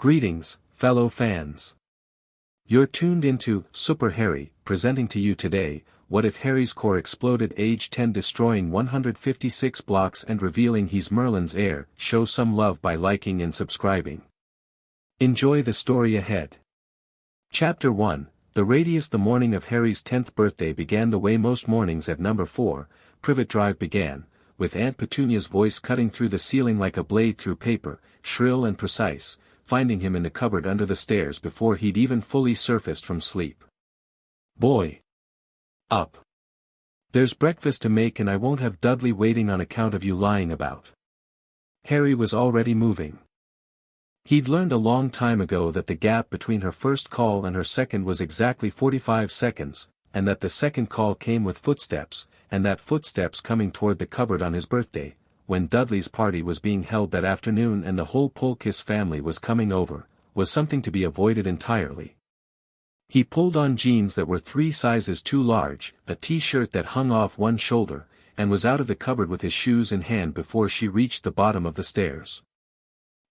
Greetings, fellow fans. You're tuned into Super Harry, presenting to you today, what if Harry's core exploded age 10 destroying 156 blocks and revealing he's Merlin's heir. Show some love by liking and subscribing. Enjoy the story ahead. Chapter 1, The Radius. The morning of Harry's 10th birthday began the way most mornings at number 4, Privet Drive began, with Aunt Petunia's voice cutting through the ceiling like a blade through paper, shrill and precise, finding him in the cupboard under the stairs before he'd even fully surfaced from sleep. "Boy! Up! There's breakfast to make and I won't have Dudley waiting on account of you lying about." Harry was already moving. He'd learned a long time ago that the gap between her first call and her second was exactly 45 seconds, and that the second call came with footsteps, and that footsteps coming toward the cupboard on his birthday, when Dudley's party was being held that afternoon and the whole Polkiss family was coming over, was something to be avoided entirely. He pulled on jeans that were 3 sizes too large, a t-shirt that hung off one shoulder, and was out of the cupboard with his shoes in hand before she reached the bottom of the stairs.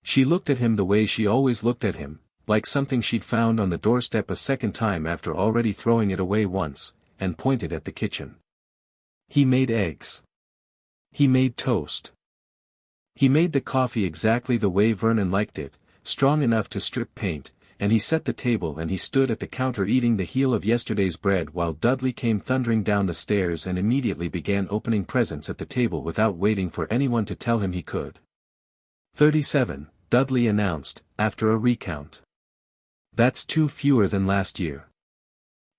She looked at him the way she always looked at him, like something she'd found on the doorstep a second time after already throwing it away once, and pointed at the kitchen. He made eggs. He made toast. He made the coffee exactly the way Vernon liked it, strong enough to strip paint, and he set the table and he stood at the counter eating the heel of yesterday's bread while Dudley came thundering down the stairs and immediately began opening presents at the table without waiting for anyone to tell him he could. 37, Dudley announced, after a recount. "That's 2 fewer than last year."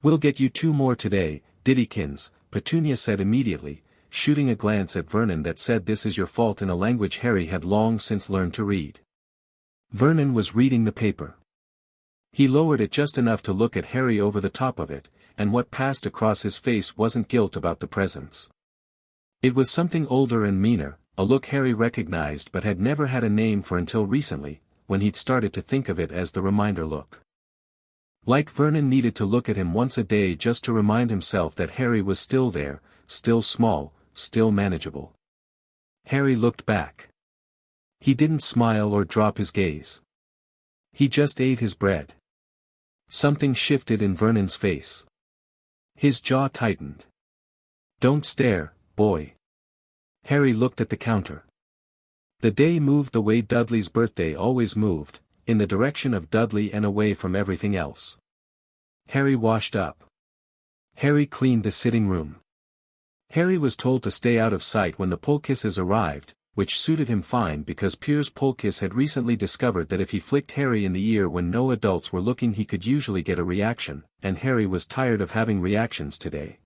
"We'll get you 2 more today, Diddykins," Petunia said immediately, shooting a glance at Vernon that said "this is your fault" in a language Harry had long since learned to read. Vernon was reading the paper. He lowered it just enough to look at Harry over the top of it, and what passed across his face wasn't guilt about the presents. It was something older and meaner, a look Harry recognized but had never had a name for until recently, when he'd started to think of it as the reminder look. Like Vernon needed to look at him once a day just to remind himself that Harry was still there, still small, still manageable. Harry looked back. He didn't smile or drop his gaze. He just ate his bread. Something shifted in Vernon's face. His jaw tightened. "Don't stare, boy." Harry looked at the counter. The day moved the way Dudley's birthday always moved, in the direction of Dudley and away from everything else. Harry washed up. Harry cleaned the sitting room. Harry was told to stay out of sight when the Polkisses arrived, which suited him fine because Piers Polkiss had recently discovered that if he flicked Harry in the ear when no adults were looking he could usually get a reaction, and Harry was tired of having reactions today.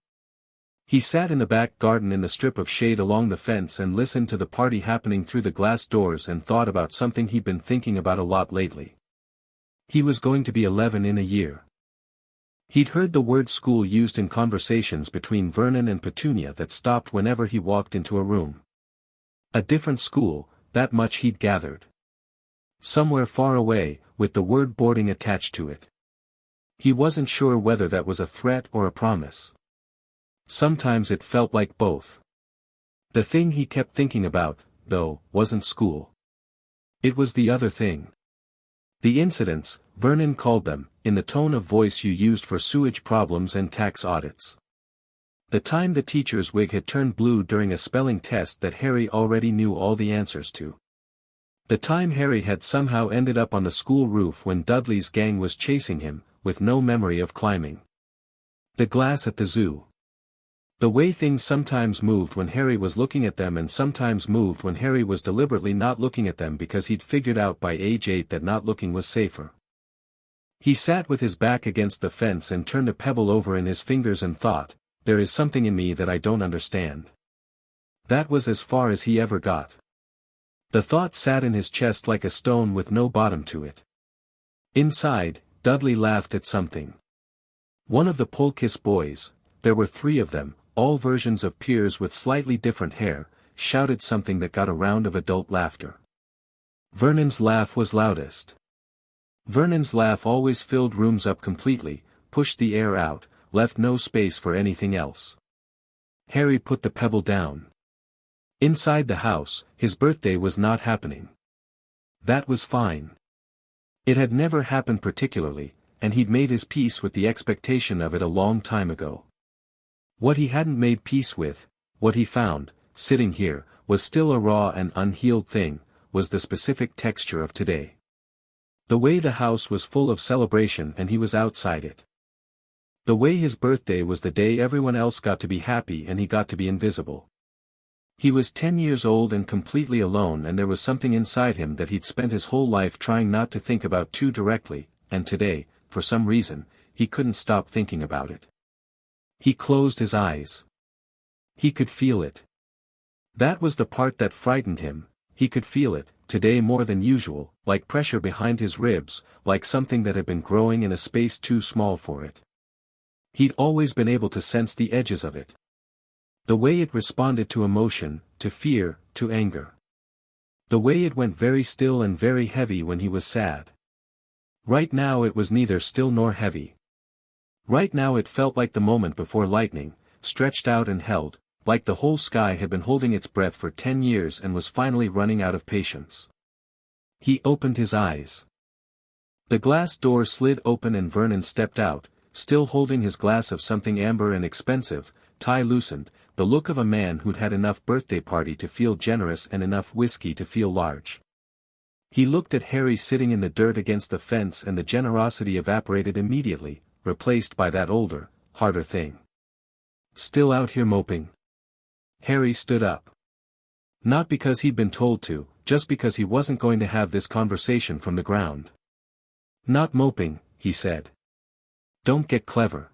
He sat in the back garden in the strip of shade along the fence and listened to the party happening through the glass doors and thought about something he'd been thinking about a lot lately. He was going to be 11 in a year. He'd heard the word school used in conversations between Vernon and Petunia that stopped whenever he walked into a room. A different school, that much he'd gathered. Somewhere far away, with the word boarding attached to it. He wasn't sure whether that was a threat or a promise. Sometimes it felt like both. The thing he kept thinking about, though, wasn't school. It was the other thing. The incidents, Vernon called them, in the tone of voice you used for sewage problems and tax audits. The time the teacher's wig had turned blue during a spelling test that Harry already knew all the answers to. The time Harry had somehow ended up on the school roof when Dudley's gang was chasing him, with no memory of climbing. The glass at the zoo. The way things sometimes moved when Harry was looking at them and sometimes moved when Harry was deliberately not looking at them because he'd figured out by age 8 that not looking was safer. He sat with his back against the fence and turned a pebble over in his fingers and thought, "There is something in me that I don't understand." That was as far as he ever got. The thought sat in his chest like a stone with no bottom to it. Inside, Dudley laughed at something. One of the Polkiss boys, there were 3 of them, all versions of Piers with slightly different hair, shouted something that got a round of adult laughter. Vernon's laugh was loudest. Vernon's laugh always filled rooms up completely, pushed the air out, left no space for anything else. Harry put the pebble down. Inside the house, his birthday was not happening. That was fine. It had never happened particularly, and he'd made his peace with the expectation of it a long time ago. What he hadn't made peace with, what he found, sitting here, was still a raw and unhealed thing, was the specific texture of today. The way the house was full of celebration and he was outside it. The way his birthday was the day everyone else got to be happy and he got to be invisible. He was 10 years old and completely alone, and there was something inside him that he'd spent his whole life trying not to think about too directly, and today, for some reason, he couldn't stop thinking about it. He closed his eyes. He could feel it. That was the part that frightened him. He could feel it, today more than usual, like pressure behind his ribs, like something that had been growing in a space too small for it. He'd always been able to sense the edges of it. The way it responded to emotion, to fear, to anger. The way it went very still and very heavy when he was sad. Right now it was neither still nor heavy. Right now it felt like the moment before lightning, stretched out and held, like the whole sky had been holding its breath for 10 years and was finally running out of patience. He opened his eyes. The glass door slid open and Vernon stepped out, still holding his glass of something amber and expensive, tie loosened, the look of a man who'd had enough birthday party to feel generous and enough whiskey to feel large. He looked at Harry sitting in the dirt against the fence, and the generosity evaporated immediately, replaced by that older, harder thing. Still out here moping? Harry stood up. Not because he'd been told to, just because he wasn't going to have this conversation from the ground. Not moping, he said. Don't get clever.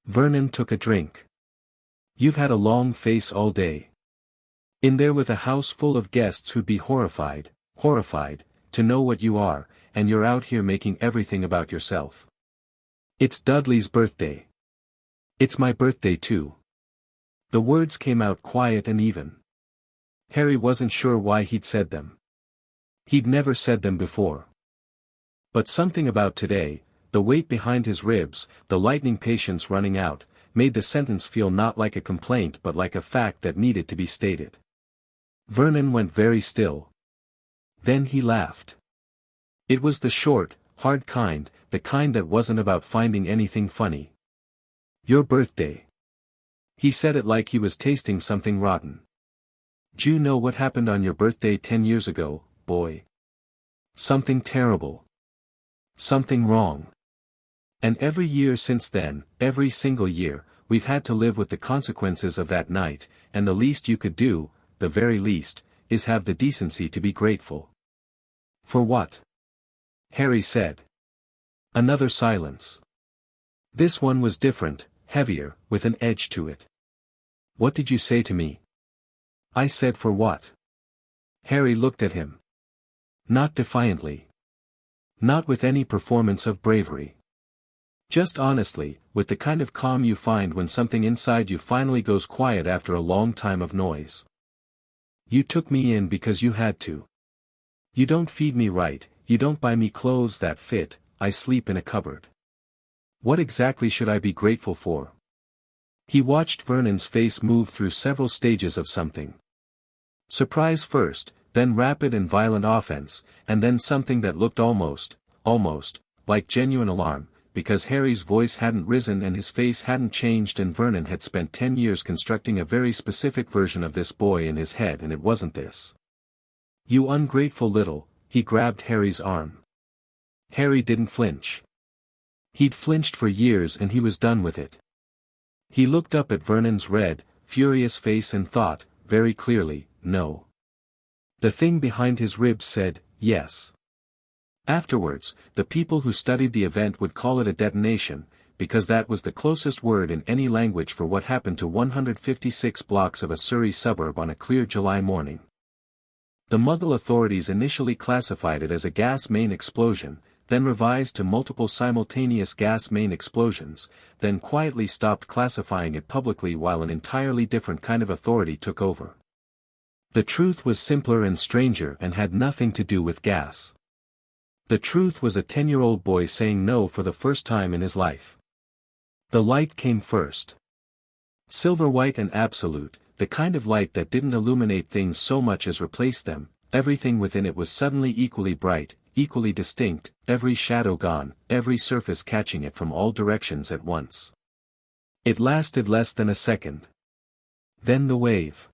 Vernon took a drink. You've had a long face all day. In there with a house full of guests who'd be horrified, to know what you are, and you're out here making everything about yourself. It's Dudley's birthday. It's my birthday too. The words came out quiet and even. Harry wasn't sure why he'd said them. He'd never said them before. But something about today, the weight behind his ribs, the lightning patience running out, made the sentence feel not like a complaint but like a fact that needed to be stated. Vernon went very still. Then he laughed. It was the short, hard kind, the kind that wasn't about finding anything funny. Your birthday. He said it like he was tasting something rotten. Do you know what happened on your birthday 10 years ago, boy? Something terrible. Something wrong. And every year since then, every single year, we've had to live with the consequences of that night, and the least you could do, the very least, is have the decency to be grateful. For what? Harry said. Another silence. This one was different, heavier, with an edge to it. What did you say to me? I said for what? Harry looked at him. Not defiantly. Not with any performance of bravery. Just honestly, with the kind of calm you find when something inside you finally goes quiet after a long time of noise. You took me in because you had to. You don't feed me right, you don't buy me clothes that fit, I sleep in a cupboard. What exactly should I be grateful for? He watched Vernon's face move through several stages of something. Surprise first, then rapid and violent offense, and then something that looked almost, like genuine alarm, because Harry's voice hadn't risen and his face hadn't changed, and Vernon had spent 10 years constructing a very specific version of this boy in his head, and it wasn't this. You ungrateful little, he grabbed Harry's arm. Harry didn't flinch. He'd flinched for years and he was done with it. He looked up at Vernon's red, furious face and thought, very clearly, no. The thing behind his ribs said, yes. Afterwards, the people who studied the event would call it a detonation, because that was the closest word in any language for what happened to 156 blocks of a Surrey suburb on a clear July morning. The Mughal authorities initially classified it as a gas main explosion, then revised to multiple simultaneous gas main explosions, then quietly stopped classifying it publicly while an entirely different kind of authority took over. The truth was simpler and stranger and had nothing to do with gas. The truth was a 10-year-old boy saying no for the first time in his life. The light came first. Silver white and absolute, the kind of light that didn't illuminate things so much as replace them, everything within it was suddenly equally bright, equally distinct, every shadow gone, every surface catching it from all directions at once. It lasted less than a second. Then the wave.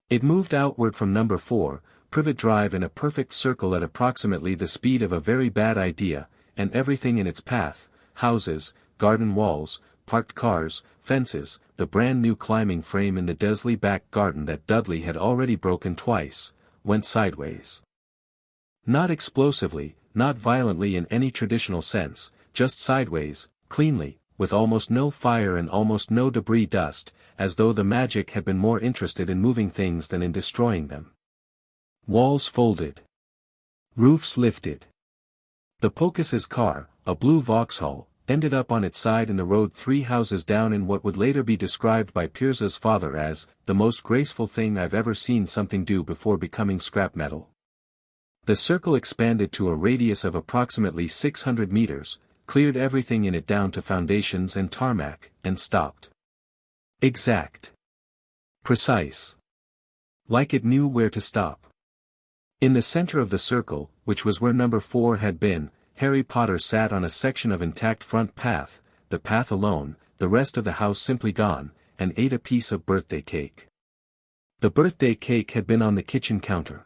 It moved outward from number 4, Privet Drive in a perfect circle at approximately the speed of a very bad idea, and everything in its path, houses, garden walls, parked cars, fences, the brand new climbing frame in the Desley back garden that Dudley had already broken twice, went sideways. Not explosively, not violently in any traditional sense, just sideways, cleanly, with almost no fire and almost no debris dust, as though the magic had been more interested in moving things than in destroying them. Walls folded. Roofs lifted. The Pocus's car, a blue Vauxhall, ended up on its side in the road 3 houses down in what would later be described by Pirza''s father as, the most graceful thing I've ever seen something do before becoming scrap metal. The circle expanded to a radius of approximately 600 meters, cleared everything in it down to foundations and tarmac, and stopped. Exact. Precise. Like it knew where to stop. In the center of the circle, which was where number 4 had been, Harry Potter sat on a section of intact front path, the path alone, the rest of the house simply gone, and ate a piece of birthday cake. The birthday cake had been on the kitchen counter.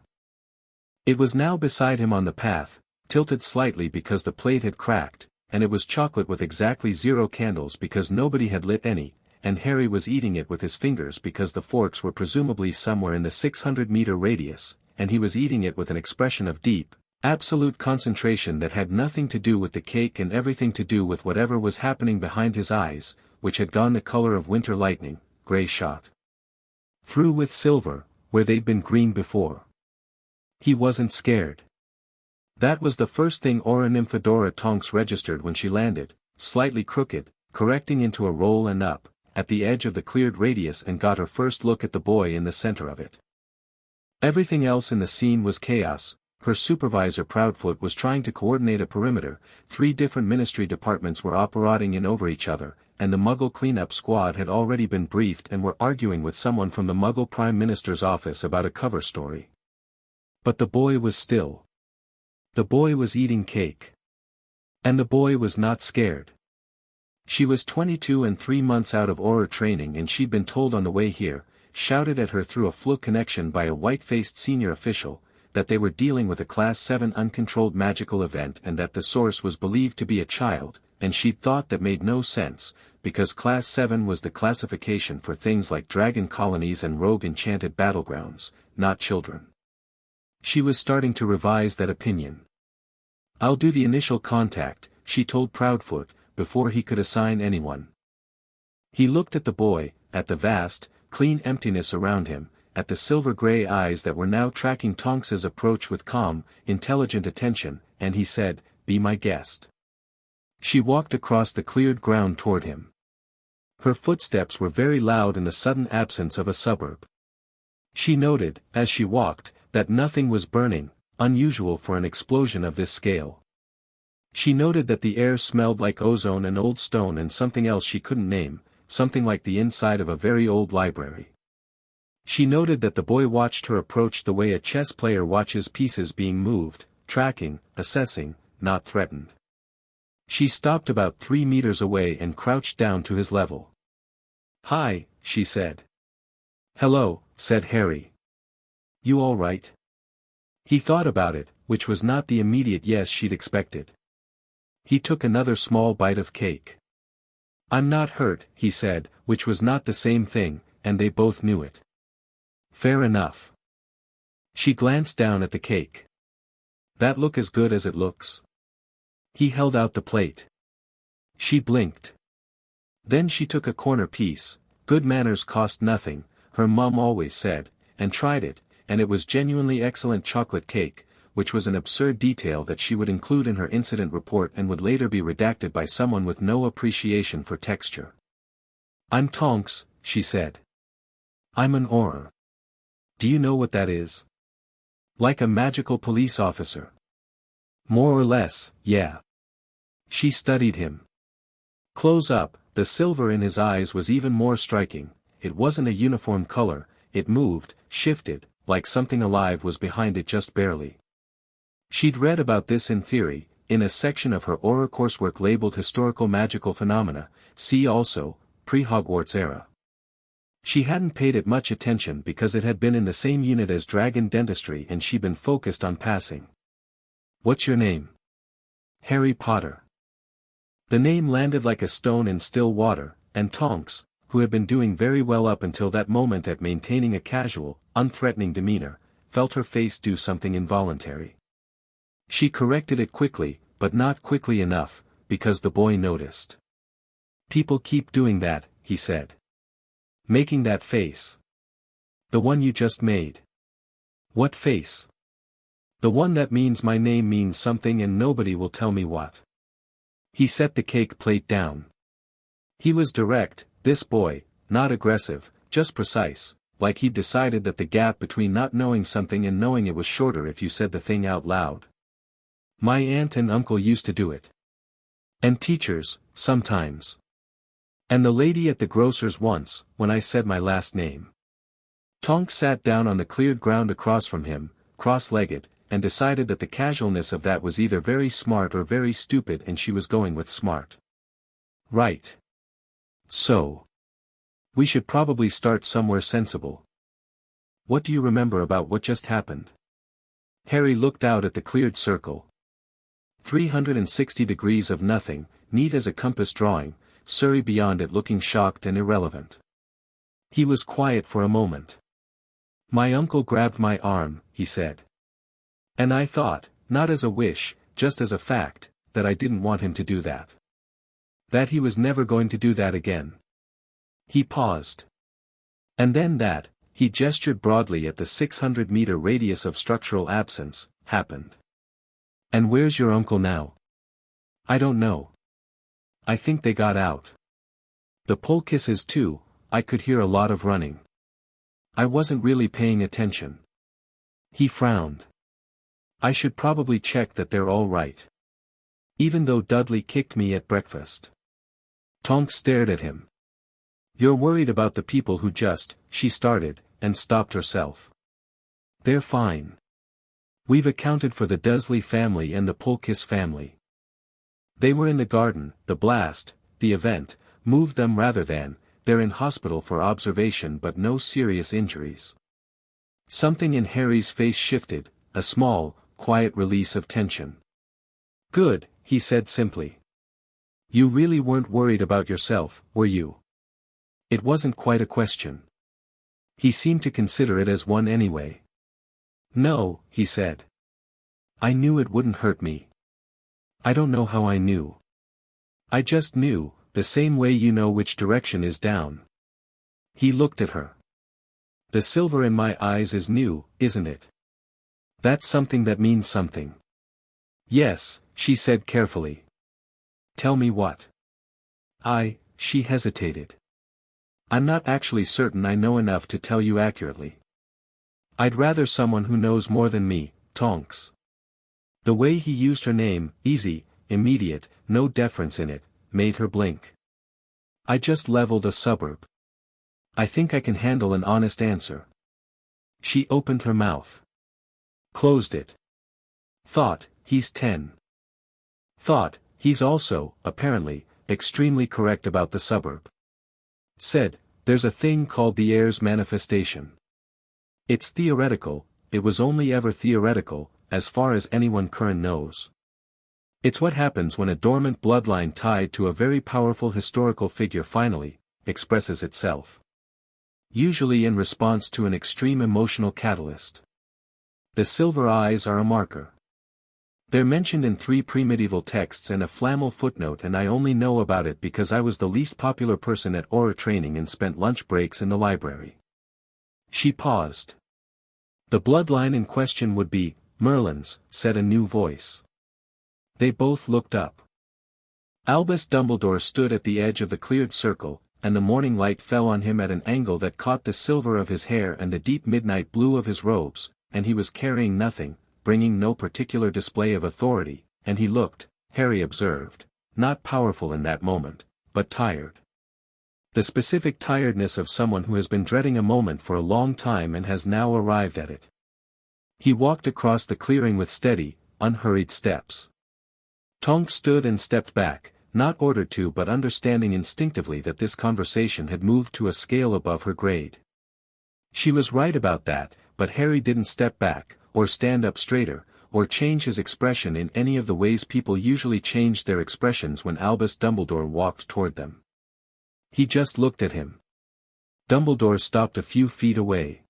It was now beside him on the path, tilted slightly because the plate had cracked, and it was chocolate with exactly 0 candles because nobody had lit any, and Harry was eating it with his fingers because the forks were presumably somewhere in the 600-meter radius, and he was eating it with an expression of deep, absolute concentration that had nothing to do with the cake and everything to do with whatever was happening behind his eyes, which had gone the color of winter lightning, gray shot through with silver, where they'd been green before. He wasn't scared. That was the first thing Nymphadora Tonks registered when she landed, slightly crooked, correcting into a roll and up, at the edge of the cleared radius and got her first look at the boy in the center of it. Everything else in the scene was chaos. Her supervisor Proudfoot was trying to coordinate a perimeter, 3 different ministry departments were operating in over each other, and the Muggle cleanup squad had already been briefed and were arguing with someone from the Muggle Prime Minister's office about a cover story. But the boy was still. The boy was eating cake. And the boy was not scared. She was 22 and 3 months out of Auror training and she'd been told on the way here, shouted at her through a fluke connection by a white-faced senior official, that they were dealing with a Class 7 uncontrolled magical event and that the source was believed to be a child, and she'd thought that made no sense, because Class 7 was the classification for things like dragon colonies and rogue enchanted battlegrounds, not children. She was starting to revise that opinion. "I'll do the initial contact," she told Proudfoot, before he could assign anyone. He looked at the boy, at the vast, clean emptiness around him, at the silver-gray eyes that were now tracking Tonks's approach with calm, intelligent attention, and he said, "Be my guest." She walked across the cleared ground toward him. Her footsteps were very loud in the sudden absence of a suburb. She noted, as she walked, that nothing was burning, unusual for an explosion of this scale. She noted that the air smelled like ozone and old stone and something else she couldn't name, something like the inside of a very old library. She noted that the boy watched her approach the way a chess player watches pieces being moved, tracking, assessing, not threatened. She stopped about 3 meters away and crouched down to his level. "Hi," she said. "Hello," said Harry. "You all right?" He thought about it, which was not the immediate yes she'd expected. He took another small bite of cake. "I'm not hurt," he said, which was not the same thing, and they both knew it. "Fair enough." She glanced down at the cake. "That look as good as it looks?" He held out the plate. She blinked. Then she took a corner piece, good manners cost nothing, her mum always said, and tried it, and it was genuinely excellent chocolate cake, which was an absurd detail that she would include in her incident report and would later be redacted by someone with no appreciation for texture. "I'm Tonks," she said. "I'm an Auror. Do you know what that is?" "Like a magical police officer." "More or less, yeah." She studied him. Close up, the silver in his eyes was even more striking. It wasn't a uniform color, it moved, shifted, like something alive was behind it just barely. She'd read about this in theory, in a section of her Auror coursework labeled Historical Magical Phenomena, see also, Pre-Hogwarts Era. She hadn't paid it much attention because it had been in the same unit as Dragon Dentistry and she'd been focused on passing. "What's your name?" "Harry Potter." The name landed like a stone in still water, and Tonks, who had been doing very well up until that moment at maintaining a casual, unthreatening demeanor, felt her face do something involuntary. She corrected it quickly, but not quickly enough, because the boy noticed. "People keep doing that," he said. "Making that face. The one you just made." "What face?" "The one that means my name means something and nobody will tell me what." He set the cake plate down. He was direct, this boy, not aggressive, just precise, like he'd decided that the gap between not knowing something and knowing it was shorter if you said the thing out loud. "My aunt and uncle used to do it. And teachers, sometimes. And the lady at the grocer's once, when I said my last name." Tonks sat down on the cleared ground across from him, cross-legged, and decided that the casualness of that was either very smart or very stupid and she was going with smart. "Right. So. We should probably start somewhere sensible. What do you remember about what just happened?" Harry looked out at the cleared circle. 360 degrees of nothing, neat as a compass drawing, Surrey beyond it looking shocked and irrelevant. He was quiet for a moment. "My uncle grabbed my arm," he said. "And I thought, not as a wish, just as a fact, that I didn't want him to do that. That he was never going to do that again." He paused. "And then that," he gestured broadly at the 600-meter radius of structural absence, "happened. And where's your uncle now?" "I don't know. I think they got out. The Polkisses too, I could hear a lot of running. I wasn't really paying attention." He frowned. "I should probably check that they're all right. Even though Dudley kicked me at breakfast." Tonks stared at him. "You're worried about the people who just," she started, and stopped herself. "They're fine. We've accounted for the Dursley family and the Polkiss family. They were in the garden, the blast, the event, moved them rather than, they're in hospital for observation but no serious injuries." Something in Harry's face shifted, a small, quiet release of tension. "Good," he said simply. "You really weren't worried about yourself, were you?" It wasn't quite a question. He seemed to consider it as one anyway. "No," he said. "I knew it wouldn't hurt me. I don't know how I knew. I just knew, the same way you know which direction is down." He looked at her. "The silver in my eyes is new, isn't it? That's something that means something." "Yes," she said carefully. "Tell me what." She hesitated. "I'm not actually certain I know enough to tell you accurately. I'd rather someone who knows more than me, Tonks." The way he used her name, easy, immediate, no deference in it, made her blink. "I just leveled a suburb. I think I can handle an honest answer." She opened her mouth. Closed it. "Thought, he's 10. Thought, he's also, apparently, extremely correct about the suburb. Said, there's a thing called the Ayers manifestation. It's theoretical, it was only ever theoretical, as far as anyone current knows. It's what happens when a dormant bloodline tied to a very powerful historical figure finally expresses itself. Usually in response to an extreme emotional catalyst. The silver eyes are a marker. They're mentioned in 3 pre-medieval texts and a Flamel footnote, and I only know about it because I was the least popular person at Auror training and spent lunch breaks in the library." She paused. "The bloodline in question would be Merlin's," said a new voice. They both looked up. Albus Dumbledore stood at the edge of the cleared circle, and the morning light fell on him at an angle that caught the silver of his hair and the deep midnight blue of his robes, and he was carrying nothing, bringing no particular display of authority, and he looked, Harry observed, not powerful in that moment, but tired. The specific tiredness of someone who has been dreading a moment for a long time and has now arrived at it. He walked across the clearing with steady, unhurried steps. Tonks stood and stepped back, not ordered to but understanding instinctively that this conversation had moved to a scale above her grade. She was right about that, but Harry didn't step back, or stand up straighter, or change his expression in any of the ways people usually changed their expressions when Albus Dumbledore walked toward them. He just looked at him. Dumbledore stopped a few feet away.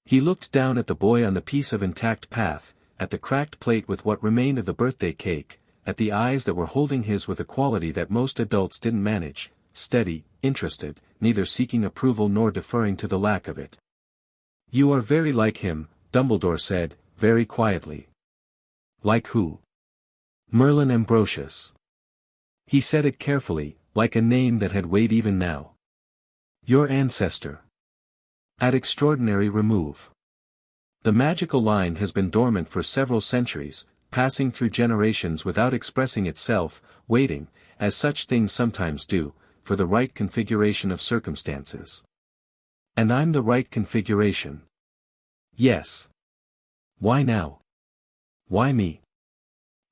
He looked down at the boy on the piece of intact path, at the cracked plate with what remained of the birthday cake, at the eyes that were holding his with a quality that most adults didn't manage, steady, interested, neither seeking approval nor deferring to the lack of it. "You are very like him," Dumbledore said, very quietly. "Like who?" "Merlin Ambrosius." He said it carefully, like a name that had weight even now. "Your ancestor. At extraordinary remove. The magical line has been dormant for several centuries, passing through generations without expressing itself, waiting, as such things sometimes do, for the right configuration of circumstances. And I'm the right configuration. Yes. Why now? Why me?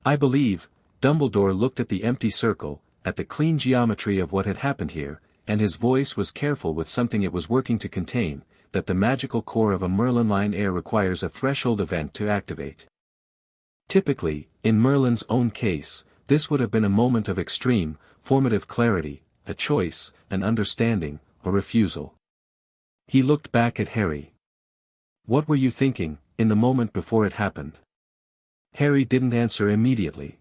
I believe." Dumbledore looked at the empty circle, at the clean geometry of what had happened here, and his voice was careful with something it was working to contain, that the magical core of a Merlin line heir requires a threshold event to activate. Typically, in Merlin's own case, this would have been a moment of extreme, formative clarity, a choice, an understanding, a refusal. He looked back at Harry. "What were you thinking, in the moment before it happened?" Harry didn't answer immediately.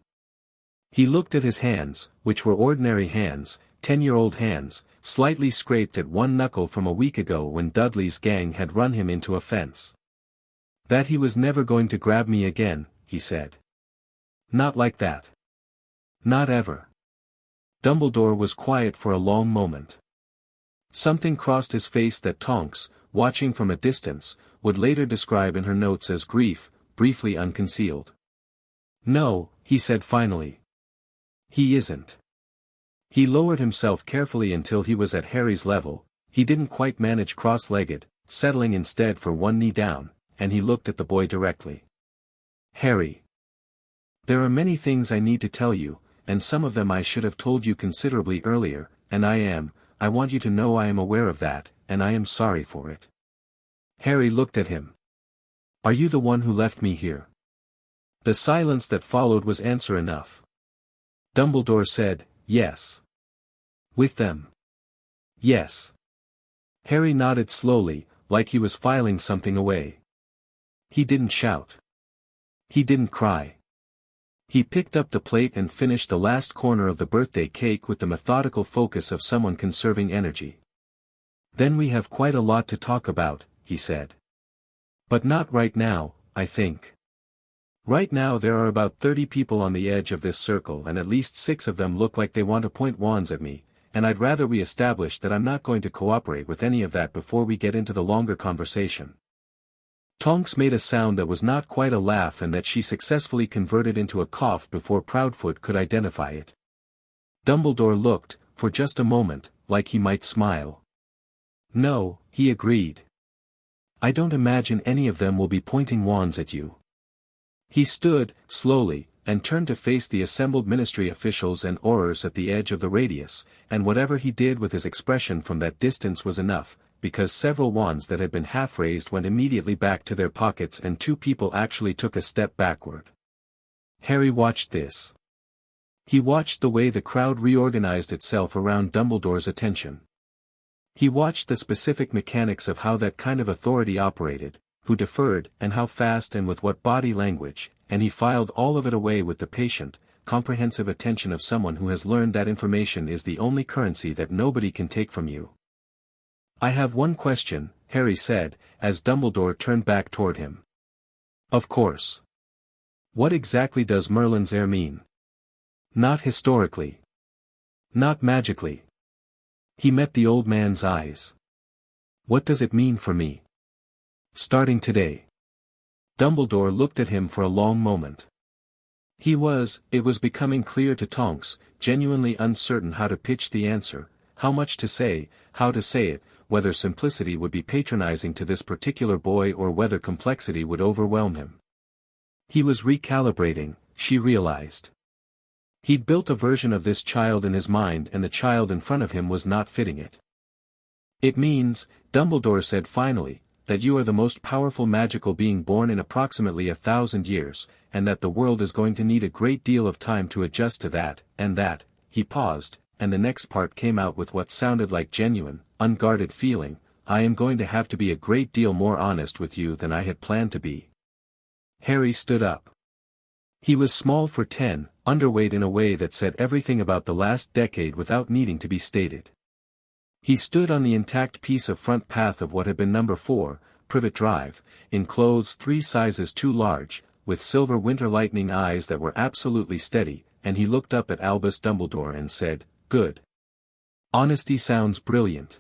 He looked at his hands, which were ordinary hands, 10-year-old hands, slightly scraped at one knuckle from a week ago when Dudley's gang had run him into a fence. "That he was never going to grab me again," he said. "Not like that. Not ever." Dumbledore was quiet for a long moment. Something crossed his face that Tonks, watching from a distance, would later describe in her notes as grief, briefly unconcealed. "No," he said finally. "He isn't." He lowered himself carefully until he was at Harry's level. He didn't quite manage cross-legged, settling instead for one knee down, and he looked at the boy directly. "Harry. There are many things I need to tell you, and some of them I should have told you considerably earlier, and I want you to know I am aware of that, and I am sorry for it." Harry looked at him. "Are you the one who left me here?" The silence that followed was answer enough. Dumbledore said, "Yes." "With them?" "Yes." Harry nodded slowly, like he was filing something away. He didn't shout. He didn't cry. He picked up the plate and finished the last corner of the birthday cake with the methodical focus of someone conserving energy. "Then we have quite a lot to talk about," he said. "But not right now, I think. Right now there are about 30 people on the edge of this circle and at least 6 of them look like they want to point wands at me, and I'd rather we establish that I'm not going to cooperate with any of that before we get into the longer conversation." Tonks made a sound that was not quite a laugh and that she successfully converted into a cough before Proudfoot could identify it. Dumbledore looked, for just a moment, like he might smile. "No," he agreed. "I don't imagine any of them will be pointing wands at you." He stood, slowly, and turned to face the assembled ministry officials and Aurors at the edge of the radius, and whatever he did with his expression from that distance was enough, because several wands that had been half-raised went immediately back to their pockets and 2 people actually took a step backward. Harry watched this. He watched the way the crowd reorganized itself around Dumbledore's attention. He watched the specific mechanics of how that kind of authority operated, who deferred, and how fast and with what body language, and he filed all of it away with the patient, comprehensive attention of someone who has learned that information is the only currency that nobody can take from you. "I have one question," Harry said, as Dumbledore turned back toward him. "Of course. What exactly does Merlin's heir mean? Not historically. Not magically." He met the old man's eyes. "What does it mean for me? Starting today?" Dumbledore looked at him for a long moment. It was becoming clear to Tonks, genuinely uncertain how to pitch the answer, how much to say, how to say it, whether simplicity would be patronizing to this particular boy or whether complexity would overwhelm him. He was recalibrating, she realized. He'd built a version of this child in his mind and the child in front of him was not fitting it. It means, Dumbledore said finally, that you are the most powerful magical being born in approximately 1,000 years, and that the world is going to need a great deal of time to adjust to that, and that, he paused, and the next part came out with what sounded like genuine, unguarded feeling, I am going to have to be a great deal more honest with you than I had planned to be. Harry stood up. He was small for 10, underweight in a way that said everything about the last decade without needing to be stated. He stood on the intact piece of front path of what had been number 4, Privet Drive, in clothes 3 sizes too large, with silver winter lightning eyes that were absolutely steady, and he looked up at Albus Dumbledore and said, "Good. Honesty sounds brilliant.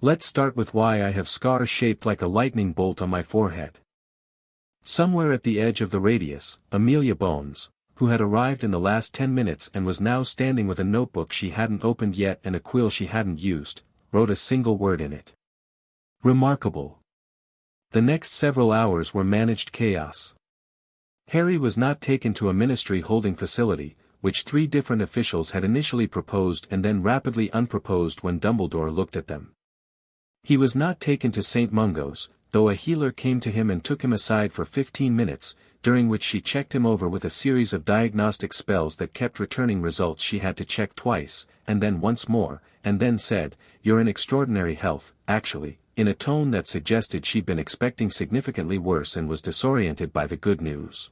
Let's start with why I have scars shaped like a lightning bolt on my forehead." Somewhere at the edge of the radius, Amelia Bones, who had arrived in the last 10 minutes and was now standing with a notebook she hadn't opened yet and a quill she hadn't used, wrote a single word in it. Remarkable. The next several hours were managed chaos. Harry was not taken to a ministry holding facility, which 3 different officials had initially proposed and then rapidly unproposed when Dumbledore looked at them. He was not taken to St. Mungo's, though a healer came to him and took him aside for 15 minutes, during which she checked him over with a series of diagnostic spells that kept returning results she had to check twice, and then once more, and then said, "You're in extraordinary health, actually," in a tone that suggested she'd been expecting significantly worse and was disoriented by the good news.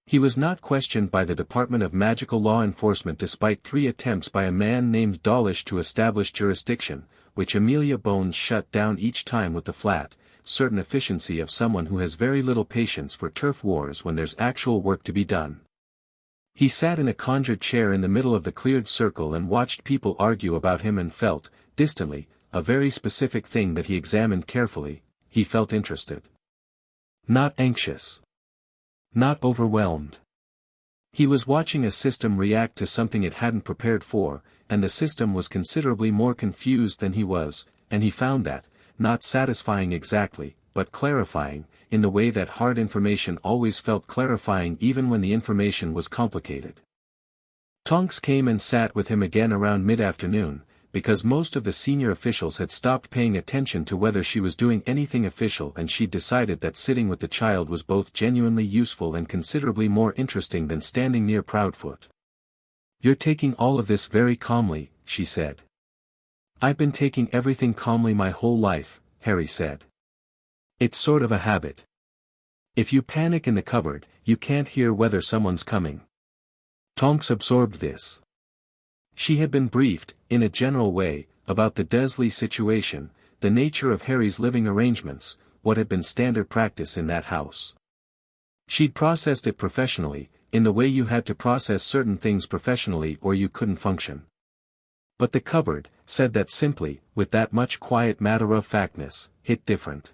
He was not questioned by the Department of Magical Law Enforcement despite 3 attempts by a man named Dawlish to establish jurisdiction, which Amelia Bones shut down each time with the flat, certain efficiency of someone who has very little patience for turf wars when there's actual work to be done. He sat in a conjured chair in the middle of the cleared circle and watched people argue about him and felt, distantly, a very specific thing that he examined carefully, he felt interested. Not anxious. Not overwhelmed. He was watching a system react to something it hadn't prepared for, and the system was considerably more confused than he was, and he found that, not satisfying exactly, but clarifying, in the way that hard information always felt clarifying even when the information was complicated. Tonks came and sat with him again around mid-afternoon, because most of the senior officials had stopped paying attention to whether she was doing anything official and she'd decided that sitting with the child was both genuinely useful and considerably more interesting than standing near Proudfoot. "You're taking all of this very calmly," she said. "I've been taking everything calmly my whole life," Harry said. "It's sort of a habit. If you panic in the cupboard, you can't hear whether someone's coming." Tonks absorbed this. She had been briefed, in a general way, about the Dursley situation, the nature of Harry's living arrangements, what had been standard practice in that house. She'd processed it professionally, in the way you had to process certain things professionally or you couldn't function. But the cupboard, said that simply, with that much quiet matter-of-factness, hit different.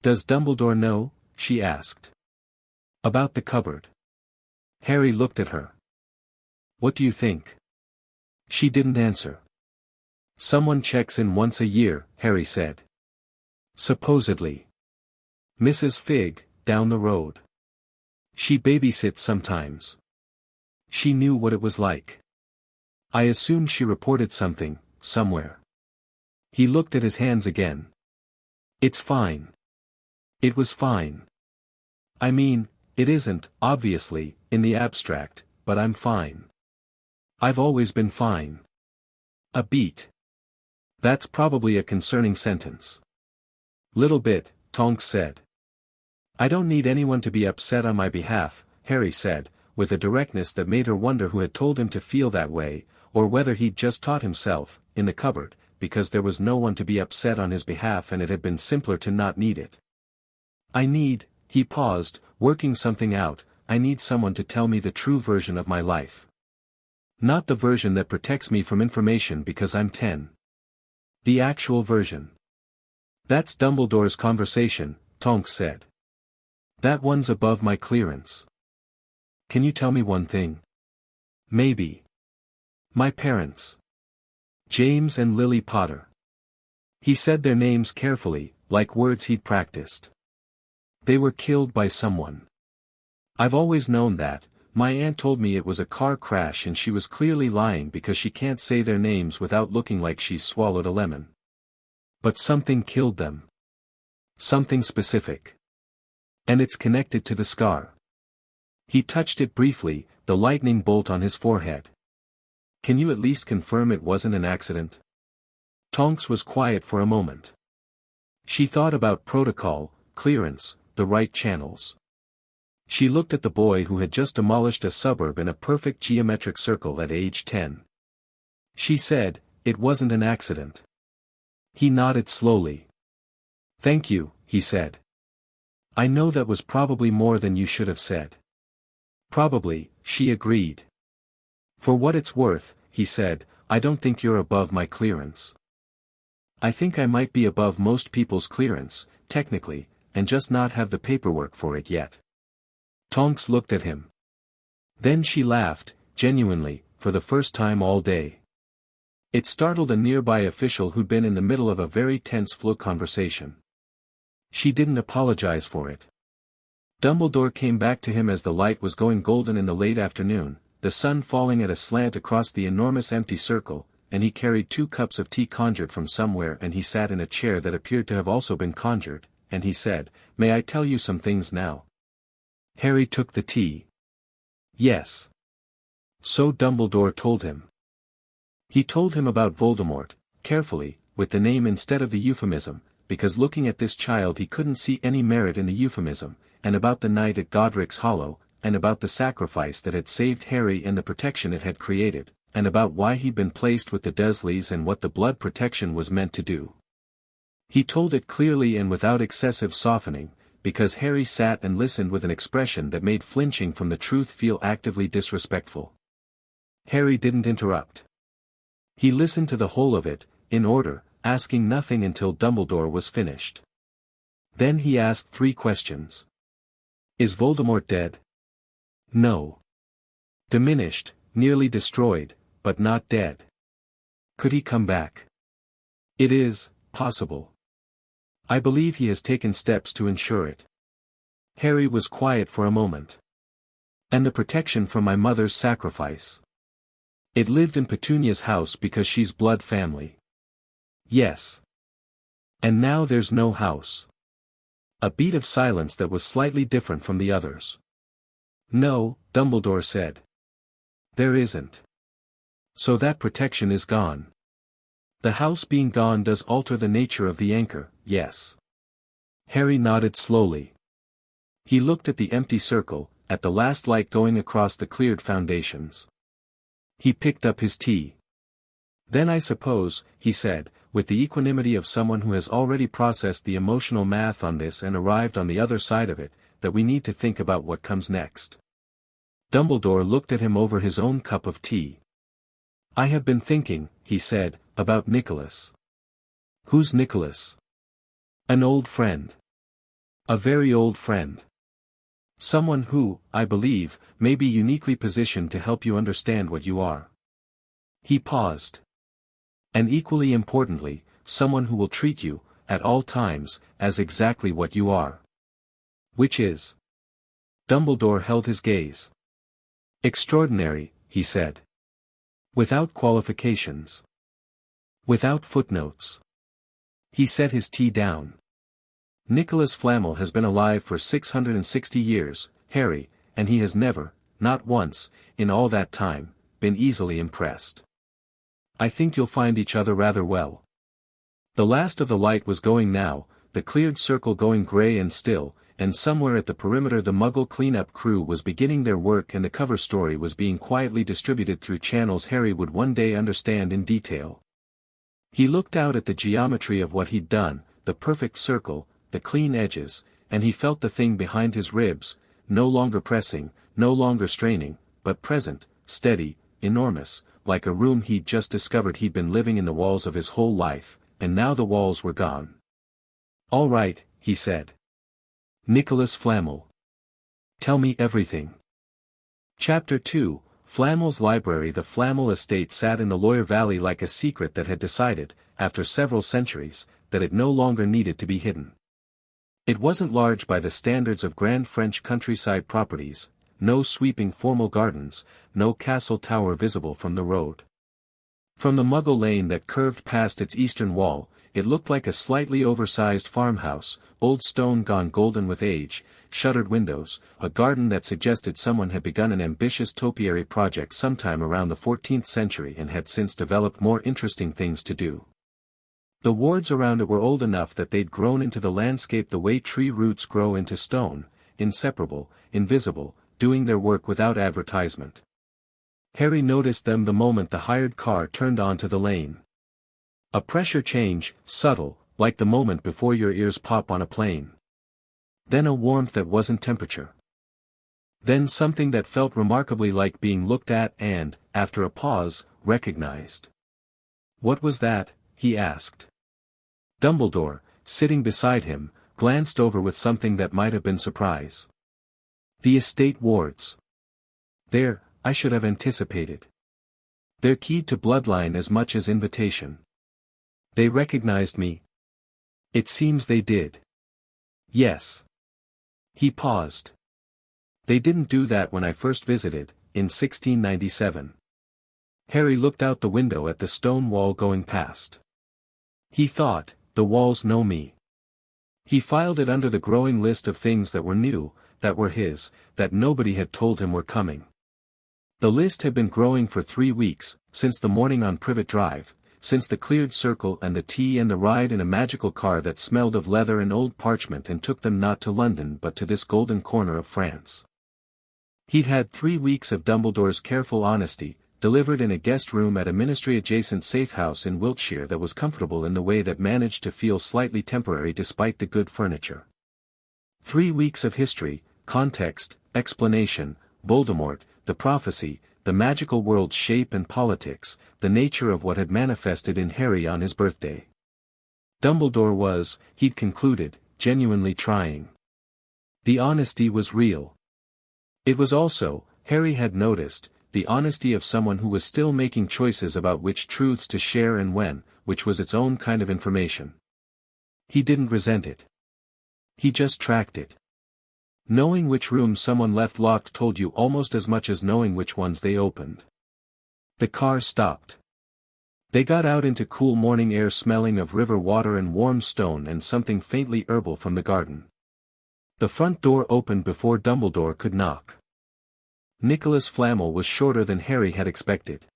"Does Dumbledore know?" she asked. "About the cupboard?" Harry looked at her. "What do you think?" She didn't answer. "Someone checks in once a year," Harry said. "Supposedly. Mrs. Figg, down the road. She babysits sometimes. She knew what it was like. I assumed she reported something, somewhere." He looked at his hands again. "It's fine. It was fine. I mean, it isn't, obviously, in the abstract, but I'm fine. I've always been fine." A beat. "That's probably a concerning sentence." "Little bit," Tonks said. "I don't need anyone to be upset on my behalf," Harry said, with a directness that made her wonder who had told him to feel that way, or whether he'd just taught himself, in the cupboard, because there was no one to be upset on his behalf and it had been simpler to not need it. He paused, working something out, "I need someone to tell me the true version of my life. Not the version that protects me from information because I'm 10. The actual version." "That's Dumbledore's conversation," Tonks said. "That one's above my clearance. Can you tell me one thing?" "Maybe. My parents." James and Lily Potter. He said their names carefully, like words he'd practiced. They were killed by someone. I've always known that. My aunt told me it was a car crash and she was clearly lying because she can't say their names without looking like she's swallowed a lemon. But something killed them. Something specific. And it's connected to the scar. He touched it briefly, the lightning bolt on his forehead. Can you at least confirm it wasn't an accident? Tonks was quiet for a moment. She thought about protocol, clearance, the right channels. She looked at the boy who had just demolished a suburb in a perfect geometric circle at age 10. She said, "It wasn't an accident." He nodded slowly. "Thank you," he said. "I know that was probably more than you should have said." "Probably," she agreed. "For what it's worth," he said, "I don't think you're above my clearance. I think I might be above most people's clearance, technically, and just not have the paperwork for it yet." Tonks looked at him. Then she laughed, genuinely, for the first time all day. It startled a nearby official who'd been in the middle of a very tense flow conversation. She didn't apologize for it. Dumbledore came back to him as the light was going golden in the late afternoon, the sun falling at a slant across the enormous empty circle, and he carried 2 cups of tea conjured from somewhere and he sat in a chair that appeared to have also been conjured, and he said, "May I tell you some things now?" Harry took the tea. Yes. So Dumbledore told him. He told him about Voldemort, carefully, with the name instead of the euphemism, because looking at this child he couldn't see any merit in the euphemism, and about the night at Godric's Hollow, and about the sacrifice that had saved Harry and the protection it had created, and about why he'd been placed with the Dursleys and what the blood protection was meant to do. He told it clearly and without excessive softening, because Harry sat and listened with an expression that made flinching from the truth feel actively disrespectful. Harry didn't interrupt. He listened to the whole of it, in order, asking nothing until Dumbledore was finished. Then he asked 3 questions. Is Voldemort dead? No. Diminished, nearly destroyed, but not dead. Could he come back? It is possible. I believe he has taken steps to ensure it. Harry was quiet for a moment. And the protection from my mother's sacrifice. It lived in Petunia's house because she's blood family. Yes. And now there's no house. A beat of silence that was slightly different from the others. No, Dumbledore said. There isn't. So that protection is gone. The house being gone does alter the nature of the anchor, yes. Harry nodded slowly. He looked at the empty circle, at the last light going across the cleared foundations. He picked up his tea. Then I suppose, he said, with the equanimity of someone who has already processed the emotional math on this and arrived on the other side of it, that we need to think about what comes next. Dumbledore looked at him over his own cup of tea. I have been thinking, he said, about Nicholas. Who's Nicholas? An old friend. A very old friend. Someone who, I believe, may be uniquely positioned to help you understand what you are. He paused. And equally importantly, someone who will treat you, at all times, as exactly what you are. Which is? Dumbledore held his gaze. Extraordinary, he said. Without qualifications. Without footnotes. He set his tea down. Nicholas Flamel has been alive for 660 years, Harry, and he has never, not once, in all that time, been easily impressed. I think you'll find each other rather well. The last of the light was going now, the cleared circle going grey and still, and somewhere at the perimeter the Muggle cleanup crew was beginning their work and the cover story was being quietly distributed through channels Harry would one day understand in detail. He looked out at the geometry of what he'd done, the perfect circle, the clean edges, and he felt the thing behind his ribs, no longer pressing, no longer straining, but present, steady, enormous, like a room he'd just discovered he'd been living in the walls of his whole life, and now the walls were gone. All right, he said. Nicholas Flamel. Tell me everything. Chapter 2, Flamel's library. The Flamel estate sat in the Loire Valley like a secret that had decided, after several centuries, that it no longer needed to be hidden. It wasn't large by the standards of grand French countryside properties, no sweeping formal gardens, no castle tower visible from the road. From the Muggle lane that curved past its eastern wall, it looked like a slightly oversized farmhouse, old stone gone golden with age, shuttered windows, a garden that suggested someone had begun an ambitious topiary project sometime around the 14th century and had since developed more interesting things to do. The wards around it were old enough that they'd grown into the landscape the way tree roots grow into stone, inseparable, invisible, doing their work without advertisement. Harry noticed them the moment the hired car turned onto the lane. A pressure change, subtle, like the moment before your ears pop on a plane. Then a warmth that wasn't temperature. Then something that felt remarkably like being looked at and, after a pause, recognized. "What was that?" he asked. Dumbledore, sitting beside him, glanced over with something that might have been surprise. "The estate wards. There, I should have anticipated. They're keyed to bloodline as much as invitation. They recognized me." "It seems they did." "Yes." He paused. "They didn't do that when I first visited, in 1697. Harry looked out the window at the stone wall going past. He thought, the walls know me. He filed it under the growing list of things that were new, that were his, that nobody had told him were coming. The list had been growing for 3 weeks, since the morning on Privet Drive, since the cleared circle and the tea and the ride in a magical car that smelled of leather and old parchment and took them not to London but to this golden corner of France. He'd had 3 weeks of Dumbledore's careful honesty, delivered in a guest room at a ministry-adjacent safe house in Wiltshire that was comfortable in the way that managed to feel slightly temporary despite the good furniture. 3 weeks of history, context, explanation, Voldemort, the prophecy, the magical world's shape and politics, the nature of what had manifested in Harry on his birthday. Dumbledore was, he'd concluded, genuinely trying. The honesty was real. It was also, Harry had noticed, the honesty of someone who was still making choices about which truths to share and when, which was its own kind of information. He didn't resent it. He just tracked it. Knowing which rooms someone left locked told you almost as much as knowing which ones they opened. The car stopped. They got out into cool morning air smelling of river water and warm stone and something faintly herbal from the garden. The front door opened before Dumbledore could knock. Nicholas Flamel was shorter than Harry had expected.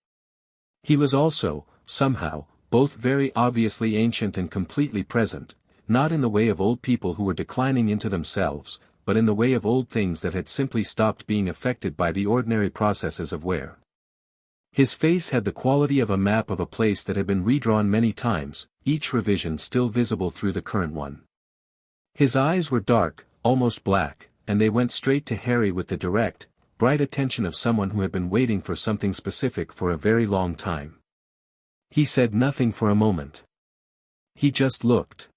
He was also, somehow, both very obviously ancient and completely present, not in the way of old people who were declining into themselves, but in the way of old things that had simply stopped being affected by the ordinary processes of wear. His face had the quality of a map of a place that had been redrawn many times, each revision still visible through the current one. His eyes were dark, almost black, and they went straight to Harry with the direct, bright attention of someone who had been waiting for something specific for a very long time. He said nothing for a moment. He just looked.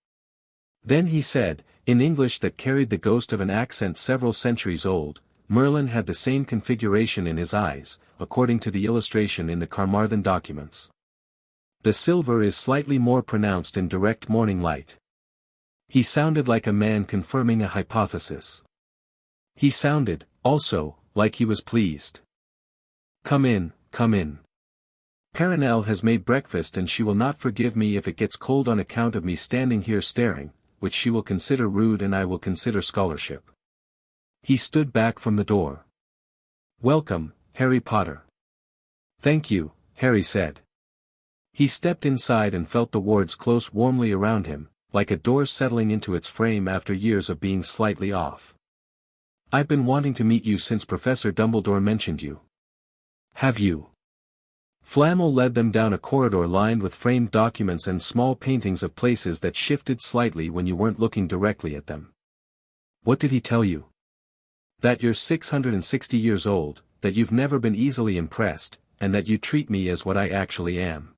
Then he said, in English that carried the ghost of an accent several centuries old, Merlin had the same configuration in his eyes, according to the illustration in the Carmarthen documents. The silver is slightly more pronounced in direct morning light. He sounded like a man confirming a hypothesis. He sounded, also, like he was pleased. "Come in, come in. Perenelle has made breakfast and she will not forgive me if it gets cold on account of me standing here staring, which she will consider rude and I will consider scholarship." He stood back from the door. "Welcome, Harry Potter." "Thank you," Harry said. He stepped inside and felt the wards close warmly around him, like a door settling into its frame after years of being slightly off. "I've been wanting to meet you since Professor Dumbledore mentioned you." "Have you?" Flamel led them down a corridor lined with framed documents and small paintings of places that shifted slightly when you weren't looking directly at them. "What did he tell you?" "That you're 660 years old, that you've never been easily impressed, and that you treat me as what I actually am."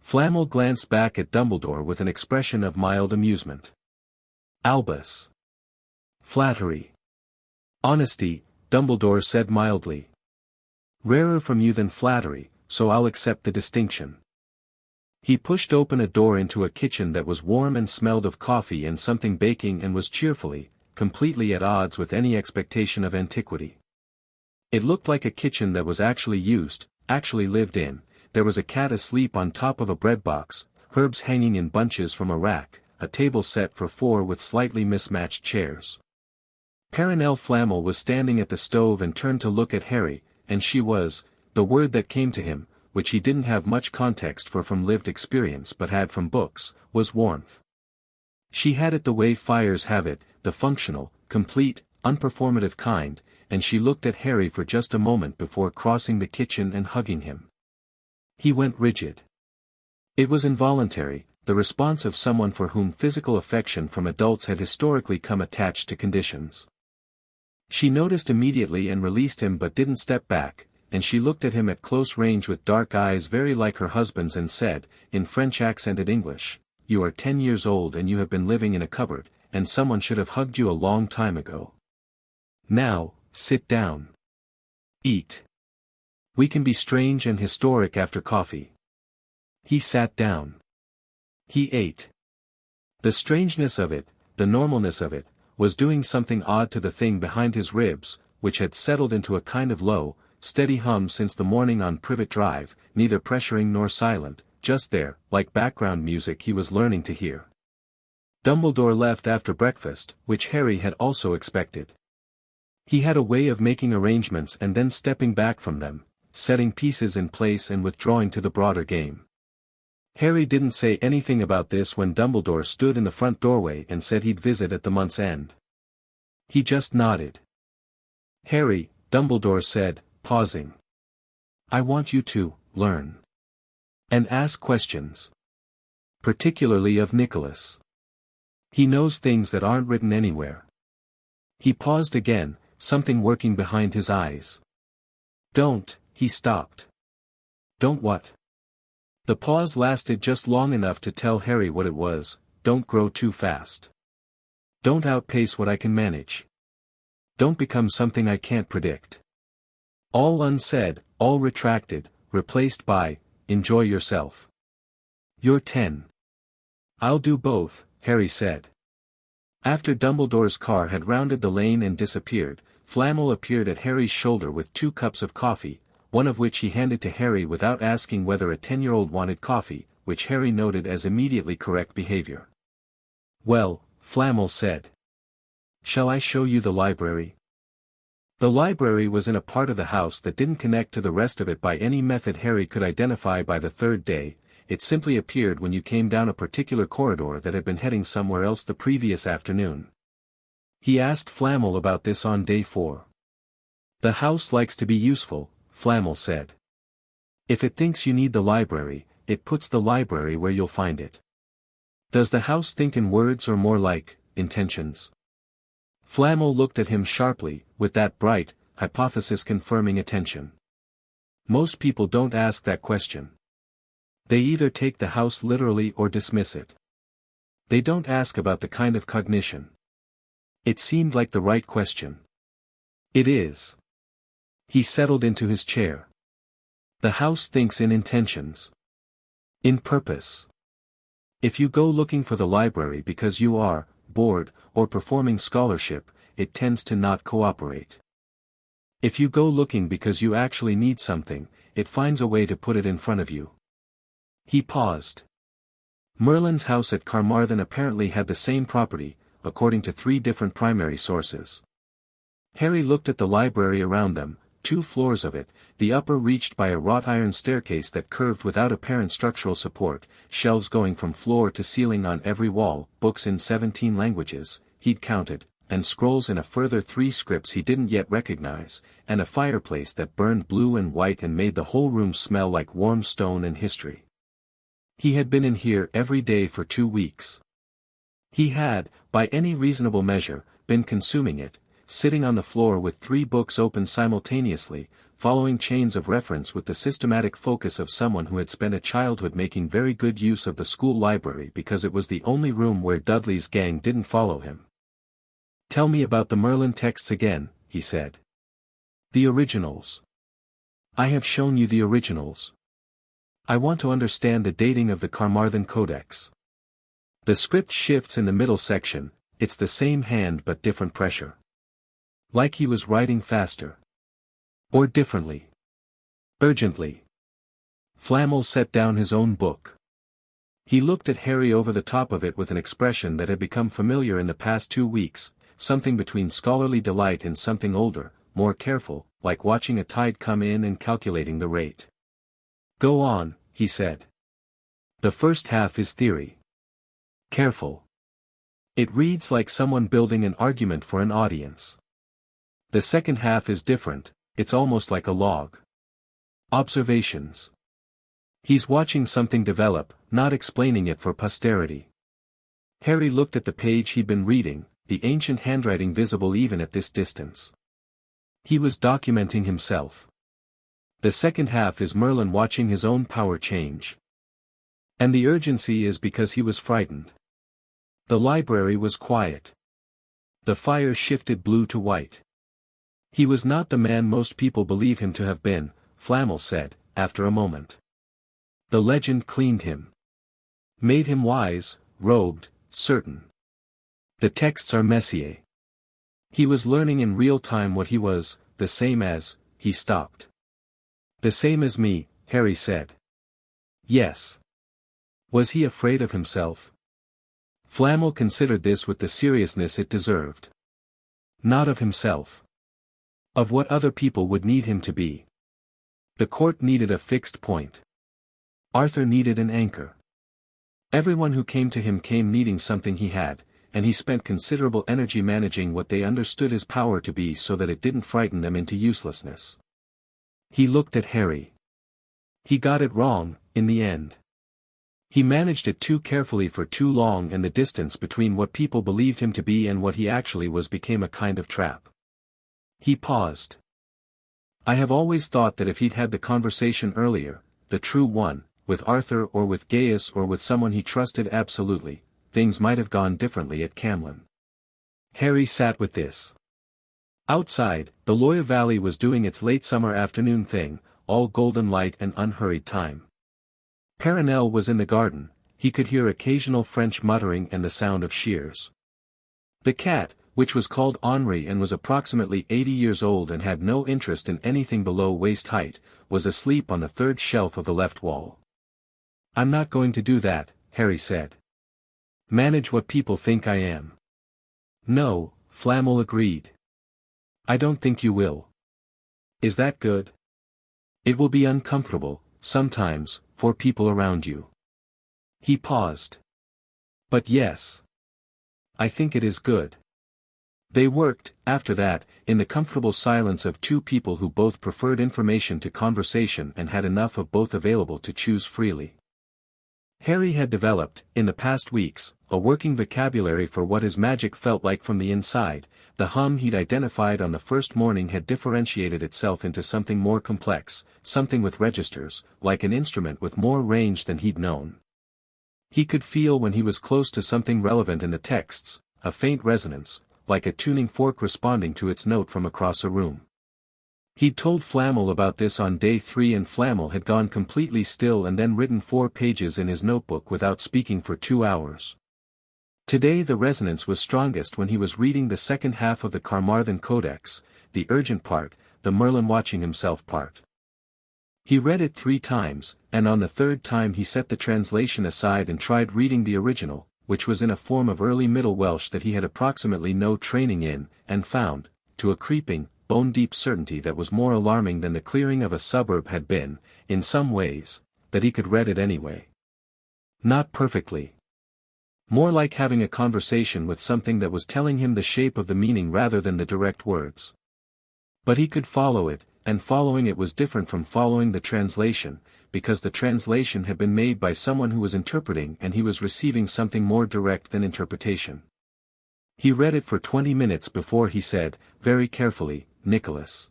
Flamel glanced back at Dumbledore with an expression of mild amusement. "Albus. Flattery. Honesty," Dumbledore said mildly. Rarer from you than flattery, so I'll accept the distinction. He pushed open a door into a kitchen that was warm and smelled of coffee and something baking and was cheerfully, completely at odds with any expectation of antiquity. It looked like a kitchen that was actually used, actually lived in. There was a cat asleep on top of a bread box, herbs hanging in bunches from a rack, a table set for four with slightly mismatched chairs. Perenelle Flamel was standing at the stove and turned to look at Harry, and she was, the word that came to him, which he didn't have much context for from lived experience but had from books, was warmth. She had it the way fires have it, the functional, complete, unperformative kind, and she looked at Harry for just a moment before crossing the kitchen and hugging him. He went rigid. It was involuntary, the response of someone for whom physical affection from adults had historically come attached to conditions. She noticed immediately and released him but didn't step back, and she looked at him at close range with dark eyes very like her husband's and said, in French accented English, "You are 10 years old and you have been living in a cupboard, and someone should have hugged you a long time ago. Now, sit down. Eat. We can be strange and historic after coffee." He sat down. He ate. The strangeness of it, the normalness of it, was doing something odd to the thing behind his ribs, which had settled into a kind of low, steady hum since the morning on Privet Drive, neither pressuring nor silent, just there, like background music he was learning to hear. Dumbledore left after breakfast, which Harry had also expected. He had a way of making arrangements and then stepping back from them, setting pieces in place and withdrawing to the broader game. Harry didn't say anything about this when Dumbledore stood in the front doorway and said he'd visit at the month's end. He just nodded. "Harry," Dumbledore said, pausing. "I want you to learn. And ask questions. Particularly of Nicholas. He knows things that aren't written anywhere." He paused again, something working behind his eyes. "Don't," he stopped. "Don't what?" The pause lasted just long enough to tell Harry what it was. "Don't grow too fast. Don't outpace what I can manage. Don't become something I can't predict." All unsaid, all retracted, replaced by, "Enjoy yourself. You're 10. "I'll do both," Harry said. After Dumbledore's car had rounded the lane and disappeared, Flamel appeared at Harry's shoulder with 2 cups of coffee, one of which he handed to Harry without asking whether a 10-year-old wanted coffee, which Harry noted as immediately correct behavior. "Well," Flamel said. "Shall I show you the library?" The library was in a part of the house that didn't connect to the rest of it by any method Harry could identify by the third day. It simply appeared when you came down a particular corridor that had been heading somewhere else the previous afternoon. He asked Flamel about this on day 4. "The house likes to be useful," Flamel said. "If it thinks you need the library, it puts the library where you'll find it." "Does the house think in words or more like intentions?" Flamel looked at him sharply, with that bright, hypothesis-confirming attention. "Most people don't ask that question. They either take the house literally or dismiss it. They don't ask about the kind of cognition." It seemed like the right question. "It is." He settled into his chair. "The house thinks in intentions. In purpose. If you go looking for the library because you are bored, or performing scholarship, it tends to not cooperate. If you go looking because you actually need something, it finds a way to put it in front of you." He paused. Merlin's house at Carmarthen apparently had the same property, according to 3 different primary sources. Harry looked at the library around them, 2 floors of it, the upper reached by a wrought iron staircase that curved without apparent structural support, shelves going from floor to ceiling on every wall, books in 17 languages, he'd counted, and scrolls in a further 3 scripts he didn't yet recognize, and a fireplace that burned blue and white and made the whole room smell like warm stone and history. He had been in here every day for 2 weeks. He had, by any reasonable measure, been consuming it, sitting on the floor with 3 books open simultaneously, following chains of reference with the systematic focus of someone who had spent a childhood making very good use of the school library because it was the only room where Dudley's gang didn't follow him. "Tell me about the Merlin texts again," he said. "The originals." I have shown you the originals. I want to understand the dating of the Carmarthen Codex. The script shifts in the middle section, it's the same hand but different pressure. Like he was writing faster. Or differently. Urgently. Flamel set down his own book. He looked at Harry over the top of it with an expression that had become familiar in the past 2 weeks, something between scholarly delight and something older, more careful, like watching a tide come in and calculating the rate. Go on, he said. The first half is theory. Careful. It reads like someone building an argument for an audience. The second half is different, it's almost like a log. Observations. He's watching something develop, not explaining it for posterity. Harry looked at the page he'd been reading, the ancient handwriting visible even at this distance. He was documenting himself. The second half is Merlin watching his own power change. And the urgency is because he was frightened. The library was quiet. The fire shifted blue to white. He was not the man most people believe him to have been, Flamel said, after a moment. The legend cleaned him. Made him wise, robed, certain. The texts are Messier. He was learning in real time what he was, the same as, he stopped. The same as me, Harry said. Yes. Was he afraid of himself? Flamel considered this with the seriousness it deserved. Not of himself. Of what other people would need him to be. The court needed a fixed point. Arthur needed an anchor. Everyone who came to him came needing something he had, and he spent considerable energy managing what they understood his power to be so that it didn't frighten them into uselessness. He looked at Harry. He got it wrong, in the end. He managed it too carefully for too long, and the distance between what people believed him to be and what he actually was became a kind of trap. He paused. I have always thought that if he'd had the conversation earlier, the true one, with Arthur or with Gaius or with someone he trusted absolutely, things might have gone differently at Camlann. Harry sat with this. Outside, the Loire Valley was doing its late summer afternoon thing, all golden light and unhurried time. Perenelle was in the garden, he could hear occasional French muttering and the sound of shears. The cat, which was called Henri and was approximately 80 years old and had no interest in anything below waist height, was asleep on the third shelf of the left wall. I'm not going to do that, Harry said. Manage what people think I am. No, Flamel agreed. I don't think you will. Is that good? It will be uncomfortable, sometimes, for people around you. He paused. But yes. I think it is good. They worked, after that, in the comfortable silence of two people who both preferred information to conversation and had enough of both available to choose freely. Harry had developed, in the past weeks, a working vocabulary for what his magic felt like from the inside. The hum he'd identified on the first morning had differentiated itself into something more complex, something with registers, like an instrument with more range than he'd known. He could feel when he was close to something relevant in the texts, a faint resonance, like a tuning fork responding to its note from across a room. He'd told Flamel about this on day 3 and Flamel had gone completely still and then written 4 pages in his notebook without speaking for 2 hours. Today the resonance was strongest when he was reading the second half of the Carmarthen Codex, the urgent part, the Merlin watching himself part. He read it 3 times, and on the 3rd time he set the translation aside and tried reading the original, which was in a form of early Middle Welsh that he had approximately no training in, and found, to a creeping, bone-deep certainty that was more alarming than the clearing of a suburb had been, in some ways, that he could read it anyway. Not perfectly. More like having a conversation with something that was telling him the shape of the meaning rather than the direct words. But he could follow it, and following it was different from following the translation, because the translation had been made by someone who was interpreting and he was receiving something more direct than interpretation. He read it for 20 minutes before he said, very carefully, Nicholas.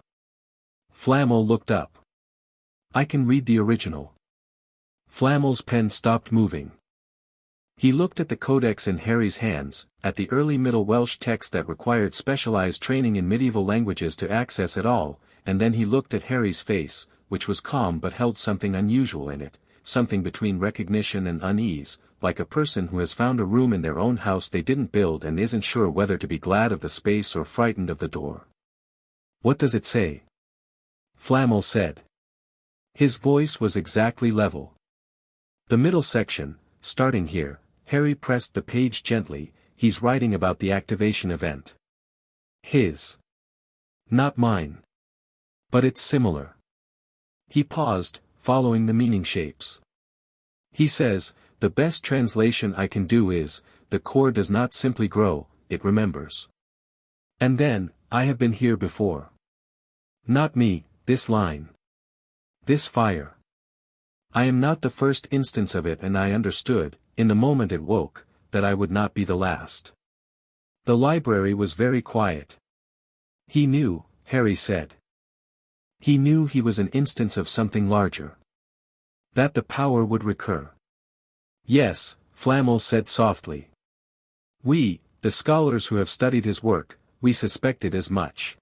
Flamel looked up. I can read the original. Flamel's pen stopped moving. He looked at the codex in Harry's hands, at the early Middle Welsh text that required specialized training in medieval languages to access it all, and then he looked at Harry's face, which was calm but held something unusual in it, something between recognition and unease, like a person who has found a room in their own house they didn't build and isn't sure whether to be glad of the space or frightened of the door. "What does it say?" Flamel said. His voice was exactly level. "The middle section, starting here." Harry pressed the page gently. "He's writing about the activation event. His. Not mine. But it's similar." He paused, following the meaning shapes. He says, "The best translation I can do is, the core does not simply grow, it remembers." And then, "I have been here before. Not me, this line. This fire. I am not the first instance of it, and I understood, in the moment it woke, that I would not be the last." The library was very quiet. He knew, Harry said. He knew he was an instance of something larger. That the power would recur. "Yes," Flamel said softly. "We, the scholars who have studied his work, we suspected as much.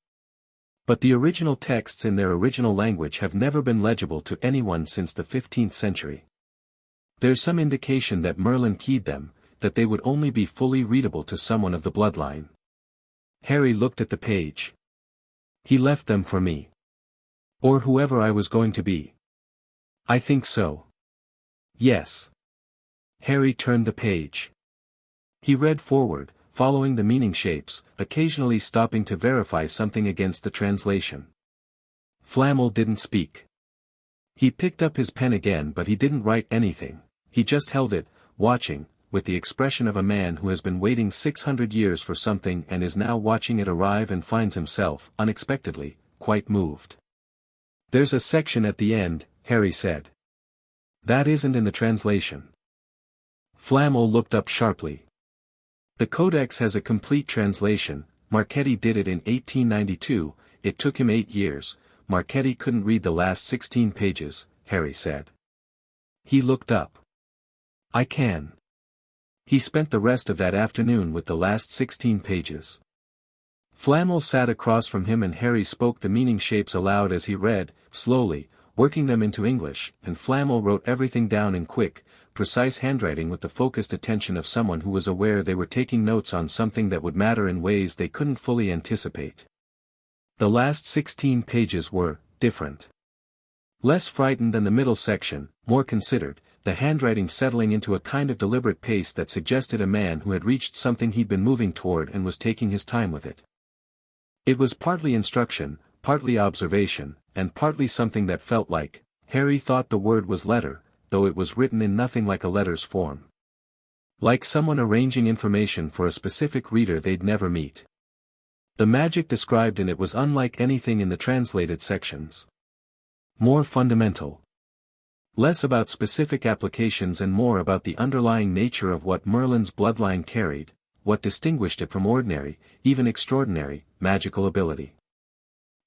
But the original texts in their original language have never been legible to anyone since the 15th century. There's some indication that Merlin keyed them, that they would only be fully readable to someone of the bloodline." Harry looked at the page. "He left them for me. Or whoever I was going to be." "I think so. Yes." Harry turned the page. He read forward, following the meaning shapes, occasionally stopping to verify something against the translation. Flamel didn't speak. He picked up his pen again, but he didn't write anything. He just held it, watching, with the expression of a man who has been waiting 600 years for something and is now watching it arrive and finds himself, unexpectedly, quite moved. "There's a section at the end," Harry said. "That isn't in the translation." Flamel looked up sharply. "The Codex has a complete translation. Marchetti did it in 1892, it took him 8 years, Marchetti couldn't read the last 16 pages, Harry said. He looked up. "I can." He spent the rest of that afternoon with the last 16 pages. Flamel sat across from him and Harry spoke the meaning shapes aloud as he read, slowly, working them into English, and Flamel wrote everything down in quick, precise handwriting with the focused attention of someone who was aware they were taking notes on something that would matter in ways they couldn't fully anticipate. The last 16 pages were different. Less frightened than the middle section, more considered, the handwriting settling into a kind of deliberate pace that suggested a man who had reached something he'd been moving toward and was taking his time with it. It was partly instruction, partly observation, and partly something that felt like, Harry thought the word was letter, though it was written in nothing like a letter's form. Like someone arranging information for a specific reader they'd never meet. The magic described in it was unlike anything in the translated sections. More fundamental. Less about specific applications and more about the underlying nature of what Merlin's bloodline carried, what distinguished it from ordinary, even extraordinary, magical ability.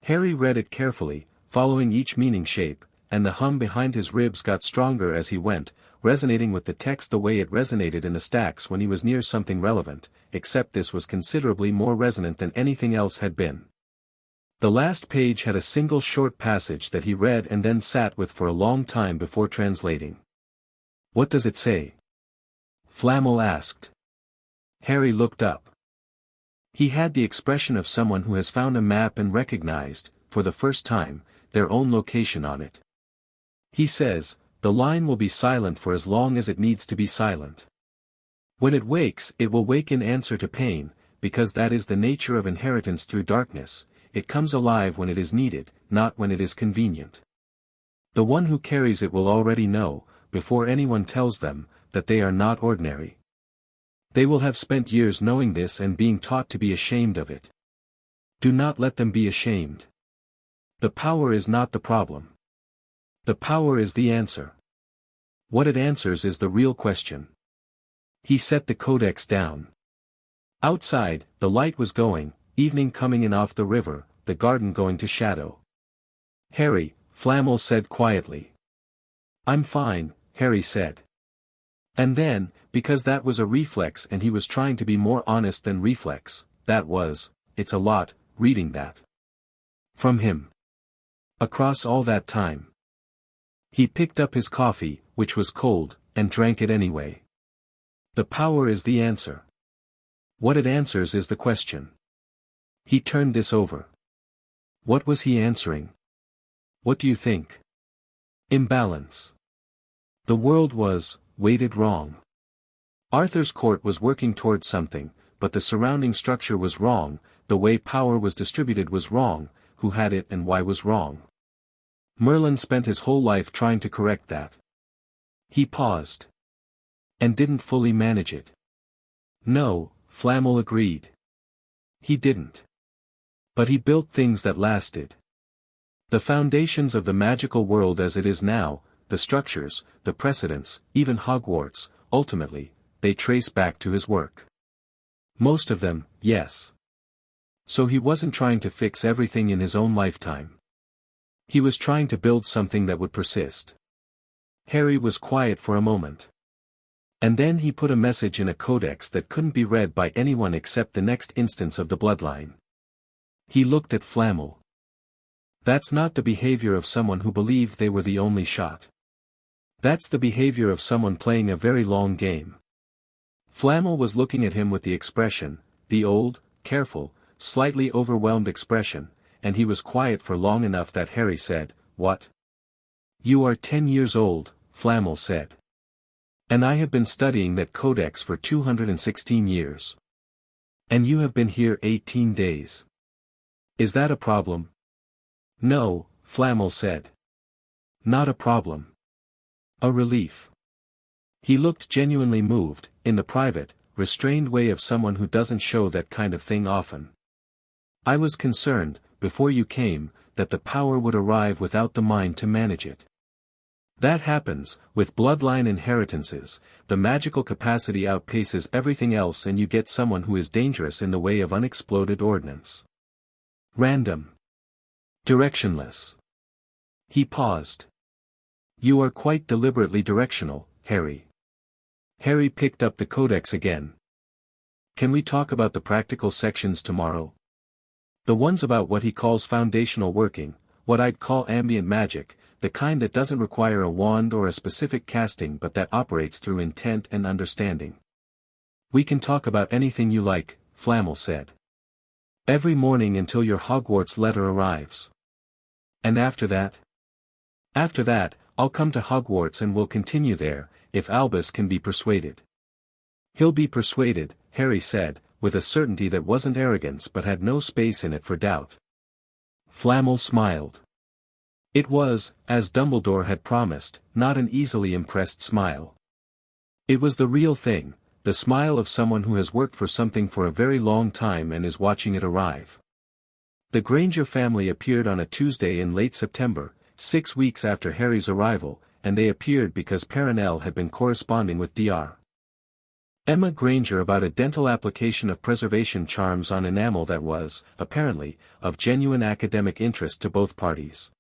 Harry read it carefully, following each meaning shape, and the hum behind his ribs got stronger as he went, resonating with the text the way it resonated in the stacks when he was near something relevant, except this was considerably more resonant than anything else had been. The last page had a single short passage that he read and then sat with for a long time before translating. "What does it say?" Flamel asked. Harry looked up. He had the expression of someone who has found a map and recognized, for the first time, their own location on it. He says, "The line will be silent for as long as it needs to be silent. When it wakes, it will wake in answer to pain, because that is the nature of inheritance through darkness, it comes alive when it is needed, not when it is convenient. The one who carries it will already know, before anyone tells them, that they are not ordinary. They will have spent years knowing this and being taught to be ashamed of it. Do not let them be ashamed. The power is not the problem. The power is the answer. What it answers is the real question." He set the codex down. Outside, the light was going, evening coming in off the river, the garden going to shadow. "Harry," Flamel said quietly. "I'm fine," Harry said. And then, because that was a reflex and he was trying to be more honest than reflex, that was, it's a lot, reading that. From him. Across all that time. He picked up his coffee, which was cold, and drank it anyway. The power is the answer. What it answers is the question. He turned this over. What was he answering? What do you think? Imbalance. The world was, weighted wrong. Arthur's court was working towards something, but the surrounding structure was wrong, the way power was distributed was wrong, who had it and why was wrong. Merlin spent his whole life trying to correct that. He paused. And didn't fully manage it. No, Flamel agreed. He didn't. But he built things that lasted. The foundations of the magical world as it is now, the structures, the precedents, even Hogwarts, ultimately, they trace back to his work. Most of them, yes. So he wasn't trying to fix everything in his own lifetime. He was trying to build something that would persist. Harry was quiet for a moment. And then he put a message in a codex that couldn't be read by anyone except the next instance of the bloodline. He looked at Flamel. That's not the behavior of someone who believed they were the only shot. That's the behavior of someone playing a very long game. Flamel was looking at him with the expression, the old, careful, slightly overwhelmed expression, and he was quiet for long enough that Harry said, "What? You are 10 years old," Flamel said. "And I have been studying that codex for 216 years. And you have been here 18 days. Is that a problem?" "No," Flamel said. "Not a problem. A relief." He looked genuinely moved, in the private, restrained way of someone who doesn't show that kind of thing often. "I was concerned, before you came, that the power would arrive without the mind to manage it. That happens, with bloodline inheritances, the magical capacity outpaces everything else and you get someone who is dangerous in the way of unexploded ordnance. Random. Directionless." He paused. "You are quite deliberately directional, Harry." Harry picked up the codex again. "Can we talk about the practical sections tomorrow? The ones about what he calls foundational working, what I'd call ambient magic, the kind that doesn't require a wand or a specific casting but that operates through intent and understanding." "We can talk about anything you like," Flamel said. "Every morning until your Hogwarts letter arrives." "And after that?" "After that, I'll come to Hogwarts and we'll continue there, if Albus can be persuaded." "He'll be persuaded," Harry said, with a certainty that wasn't arrogance but had no space in it for doubt. Flamel smiled. It was, as Dumbledore had promised, not an easily impressed smile. It was the real thing, the smile of someone who has worked for something for a very long time and is watching it arrive. The Granger family appeared on a Tuesday in late September, 6 weeks after Harry's arrival, and they appeared because Perenelle had been corresponding with Dr. Emma Granger about a dental application of preservation charms on enamel that was, apparently, of genuine academic interest to both parties.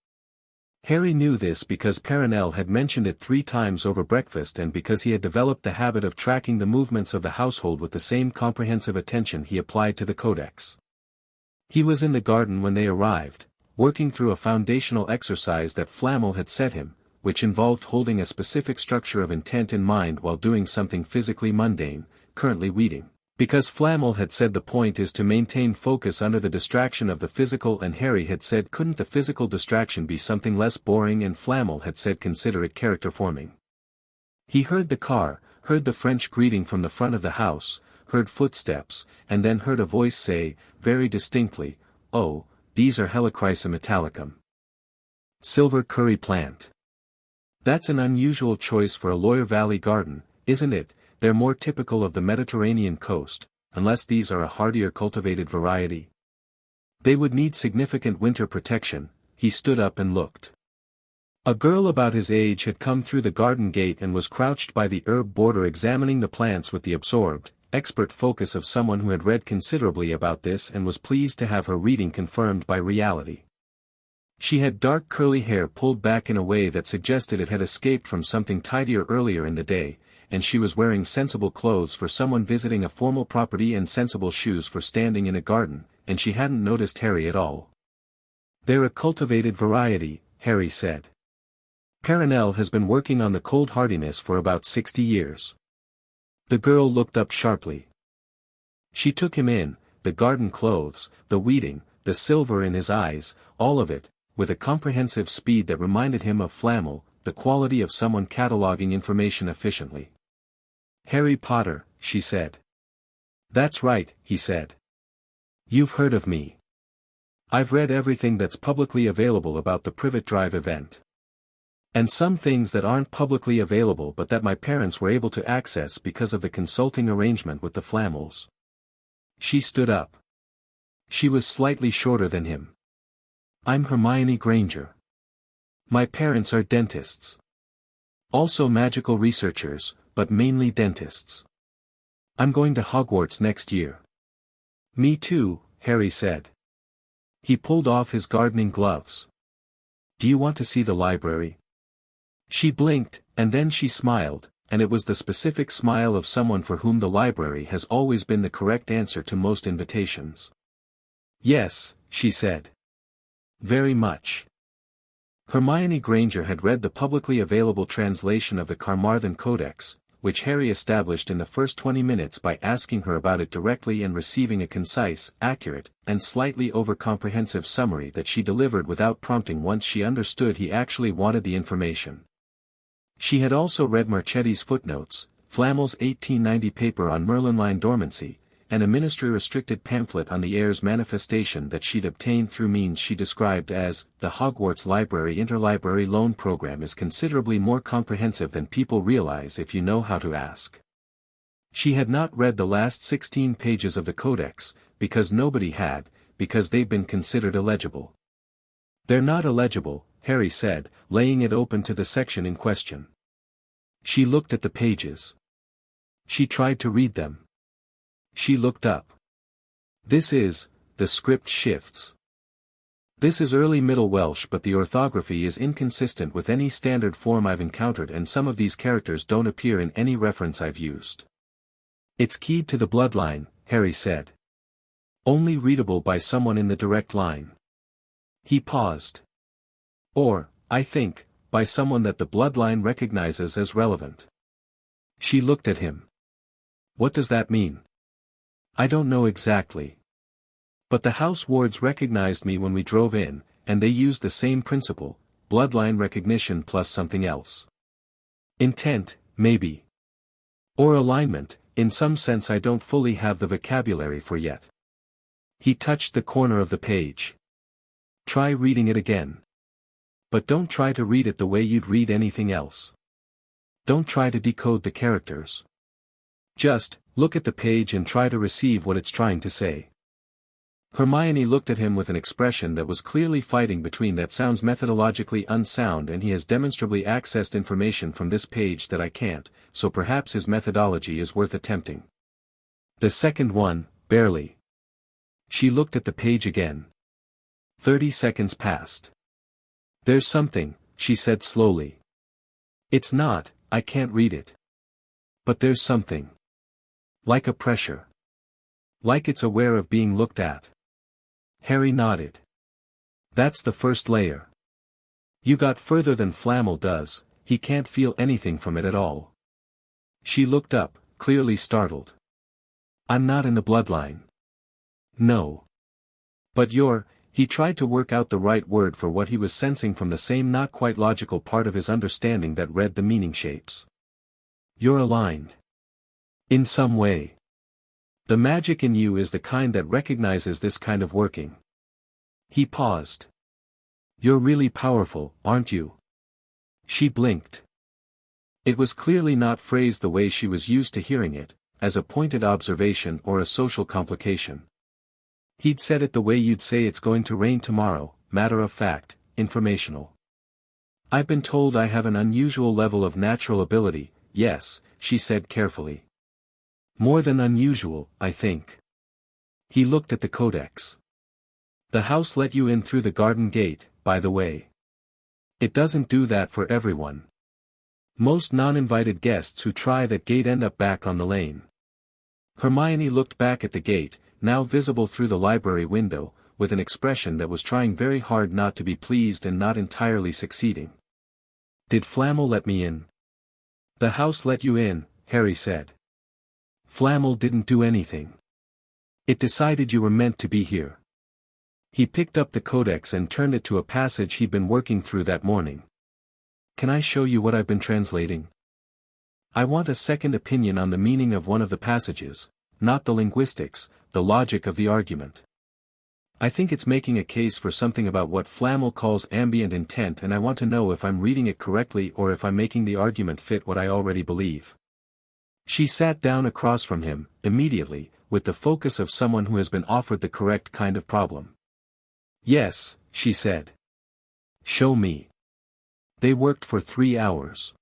Harry knew this because Perenelle had mentioned it 3 times over breakfast and because he had developed the habit of tracking the movements of the household with the same comprehensive attention he applied to the codex. He was in the garden when they arrived, working through a foundational exercise that Flamel had set him, which involved holding a specific structure of intent in mind while doing something physically mundane, currently weeding. Because Flamel had said the point is to maintain focus under the distraction of the physical and Harry had said couldn't the physical distraction be something less boring and Flamel had said consider it character forming. He heard the car, heard the French greeting from the front of the house, heard footsteps, and then heard a voice say, very distinctly, "Oh, these are Helichrysum italicum. Silver curry plant. That's an unusual choice for a Loire Valley garden, isn't it? They're more typical of the Mediterranean coast, unless these are a hardier cultivated variety. They would need significant winter protection." He stood up and looked. A girl about his age had come through the garden gate and was crouched by the herb border examining the plants with the absorbed, expert focus of someone who had read considerably about this and was pleased to have her reading confirmed by reality. She had dark curly hair pulled back in a way that suggested it had escaped from something tidier earlier in the day, and she was wearing sensible clothes for someone visiting a formal property and sensible shoes for standing in a garden, and she hadn't noticed Harry at all. "They're a cultivated variety," Harry said. Perenelle has been working on the cold hardiness for about 60 years. The girl looked up sharply. She took him in, the garden clothes, the weeding, the silver in his eyes, all of it, with a comprehensive speed that reminded him of Flamel, the quality of someone cataloging information efficiently. Harry Potter, she said. That's right, he said. You've heard of me. I've read everything that's publicly available about the Privet Drive event. And some things that aren't publicly available but that my parents were able to access because of the consulting arrangement with the Flamels. She stood up. She was slightly shorter than him. I'm Hermione Granger. My parents are dentists. Also magical researchers, but mainly dentists. I'm going to Hogwarts next year. Me too, Harry said. He pulled off his gardening gloves. Do you want to see the library? She blinked, and then she smiled, and it was the specific smile of someone for whom the library has always been the correct answer to most invitations. Yes, she said. Very much. Hermione Granger had read the publicly available translation of the Carmarthen Codex, which Harry established in the first 20 minutes by asking her about it directly and receiving a concise, accurate, and slightly over-comprehensive summary that she delivered without prompting once she understood he actually wanted the information. She had also read Marchetti's footnotes, Flamel's 1890 paper on Merlinline dormancy, and a ministry-restricted pamphlet on the heir's manifestation that she'd obtained through means she described as, the Hogwarts Library Interlibrary Loan Program is considerably more comprehensive than people realize if you know how to ask. She had not read the last 16 pages of the Codex, because nobody had, because they'd been considered illegible. They're not illegible, Harry said, laying it open to the section in question. She looked at the pages. She tried to read them. She looked up. This is, the script shifts. This is early Middle Welsh but the orthography is inconsistent with any standard form I've encountered and some of these characters don't appear in any reference I've used. It's keyed to the bloodline, Harry said. Only readable by someone in the direct line. He paused. Or, I think, by someone that the bloodline recognizes as relevant. She looked at him. What does that mean? I don't know exactly. But the house wards recognized me when we drove in, and they used the same principle, bloodline recognition plus something else. Intent, maybe. Or alignment, in some sense I don't fully have the vocabulary for yet. He touched the corner of the page. Try reading it again. But don't try to read it the way you'd read anything else. Don't try to decode the characters. Just, look at the page and try to receive what it's trying to say. Hermione looked at him with an expression that was clearly fighting between that sounds methodologically unsound and he has demonstrably accessed information from this page that I can't, so perhaps his methodology is worth attempting. The second one, barely. She looked at the page again. 30 seconds passed. There's something, she said slowly. It's not, I can't read it. But there's something. Like a pressure. Like it's aware of being looked at. Harry nodded. That's the first layer. You got further than Flamel does, he can't feel anything from it at all. She looked up, clearly startled. I'm not in the bloodline. No. But you're, he tried to work out the right word for what he was sensing from the same not quite logical part of his understanding that read the meaning shapes. You're aligned. In some way. The magic in you is the kind that recognizes this kind of working. He paused. You're really powerful, aren't you? She blinked. It was clearly not phrased the way she was used to hearing it, as a pointed observation or a social complication. He'd said it the way you'd say it's going to rain tomorrow, matter of fact, informational. I've been told I have an unusual level of natural ability, yes, she said carefully. More than unusual, I think. He looked at the codex. The house let you in through the garden gate, by the way. It doesn't do that for everyone. Most non-invited guests who try that gate end up back on the lane. Hermione looked back at the gate, now visible through the library window, with an expression that was trying very hard not to be pleased and not entirely succeeding. Did Flamel let me in? The house let you in, Harry said. Flamel didn't do anything. It decided you were meant to be here. He picked up the codex and turned it to a passage he'd been working through that morning. Can I show you what I've been translating? I want a second opinion on the meaning of one of the passages, not the linguistics, the logic of the argument. I think it's making a case for something about what Flamel calls ambient intent, and I want to know if I'm reading it correctly or if I'm making the argument fit what I already believe. She sat down across from him, immediately, with the focus of someone who has been offered the correct kind of problem. Yes, she said. Show me. They worked for 3 hours.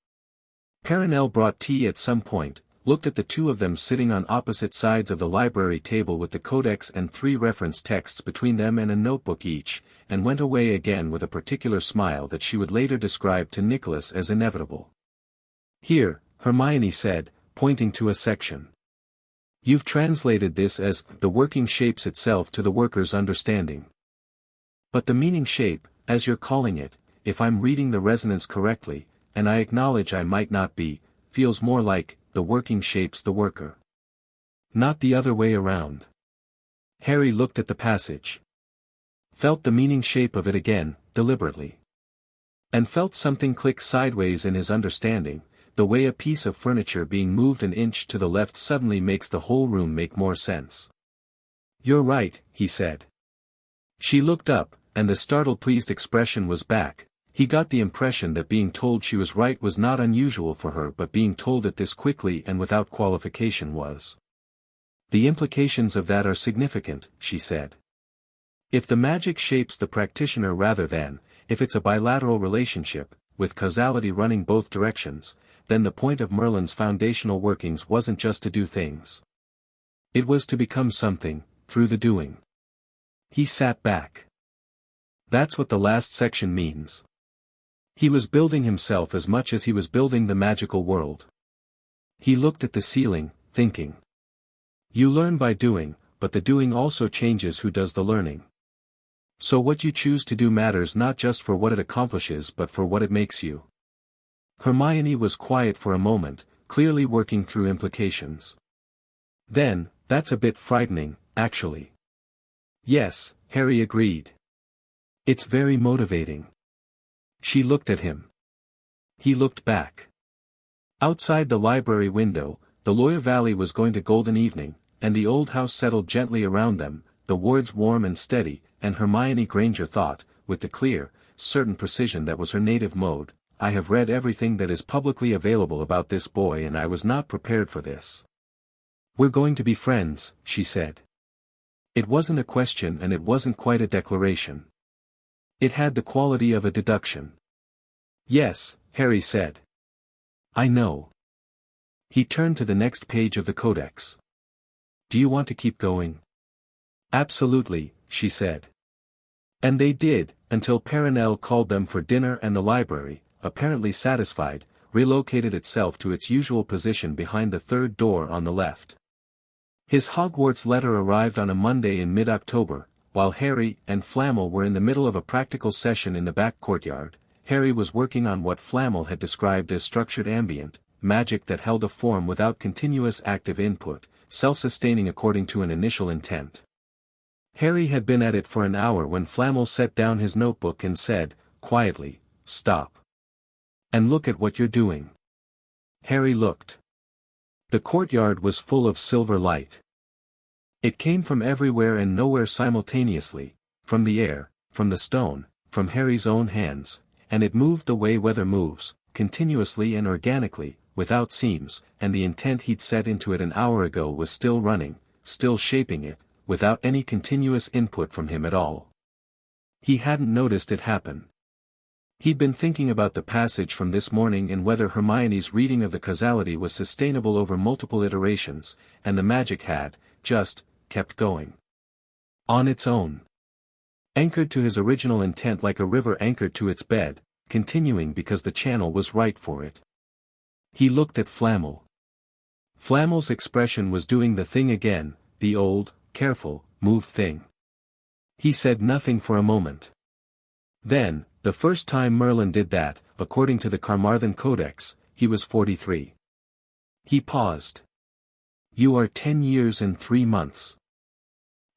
Perenelle brought tea at some point, looked at the two of them sitting on opposite sides of the library table with the codex and 3 reference texts between them and a notebook each, and went away again with a particular smile that she would later describe to Nicholas as inevitable. Here, Hermione said, pointing to a section. You've translated this as, the working shapes itself to the worker's understanding. But the meaning shape, as you're calling it, if I'm reading the resonance correctly, and I acknowledge I might not be, feels more like, the working shapes the worker. Not the other way around. Harry looked at the passage. Felt the meaning shape of it again, deliberately. And felt something click sideways in his understanding, the way a piece of furniture being moved an inch to the left suddenly makes the whole room make more sense. You're right, he said. She looked up, and the startled pleased expression was back. He got the impression that being told she was right was not unusual for her, but being told it this quickly and without qualification was. The implications of that are significant, she said. If the magic shapes the practitioner rather than, if it's a bilateral relationship, with causality running both directions, then the point of Merlin's foundational workings wasn't just to do things. It was to become something, through the doing. He sat back. That's what the last section means. He was building himself as much as he was building the magical world. He looked at the ceiling, thinking. You learn by doing, but the doing also changes who does the learning. So what you choose to do matters not just for what it accomplishes but for what it makes you. Hermione was quiet for a moment, clearly working through implications. Then, that's a bit frightening, actually. Yes, Harry agreed. It's very motivating. She looked at him. He looked back. Outside the library window, the Loire Valley was going to golden evening, and the old house settled gently around them, the words warm and steady, and Hermione Granger thought, with the clear, certain precision that was her native mode, I have read everything that is publicly available about this boy and I was not prepared for this. We're going to be friends, she said. It wasn't a question and it wasn't quite a declaration. It had the quality of a deduction. Yes, Harry said. I know. He turned to the next page of the codex. Do you want to keep going? Absolutely, she said. And they did, until Perenelle called them for dinner and the library, apparently satisfied, relocated itself to its usual position behind the third door on the left. His Hogwarts letter arrived on a Monday in mid-October, while Harry and Flamel were in the middle of a practical session in the back courtyard. Harry was working on what Flamel had described as structured ambient, magic that held a form without continuous active input, self-sustaining according to an initial intent. Harry had been at it for an hour when Flamel set down his notebook and said, quietly, Stop. And look at what you're doing. Harry looked. The courtyard was full of silver light. It came from everywhere and nowhere simultaneously, from the air, from the stone, from Harry's own hands, and it moved the way weather moves, continuously and organically, without seams, and the intent he'd set into it an hour ago was still running, still shaping it, without any continuous input from him at all. He hadn't noticed it happen. He'd been thinking about the passage from this morning and whether Hermione's reading of the causality was sustainable over multiple iterations, and the magic had, just, kept going. On its own. Anchored to his original intent like a river anchored to its bed, continuing because the channel was right for it. He looked at Flamel. Flamel's expression was doing the thing again, the old, careful, moved thing. He said nothing for a moment. Then, the first time Merlin did that, according to the Carmarthen Codex, he was 43. He paused. "You are 10 years and 3 months.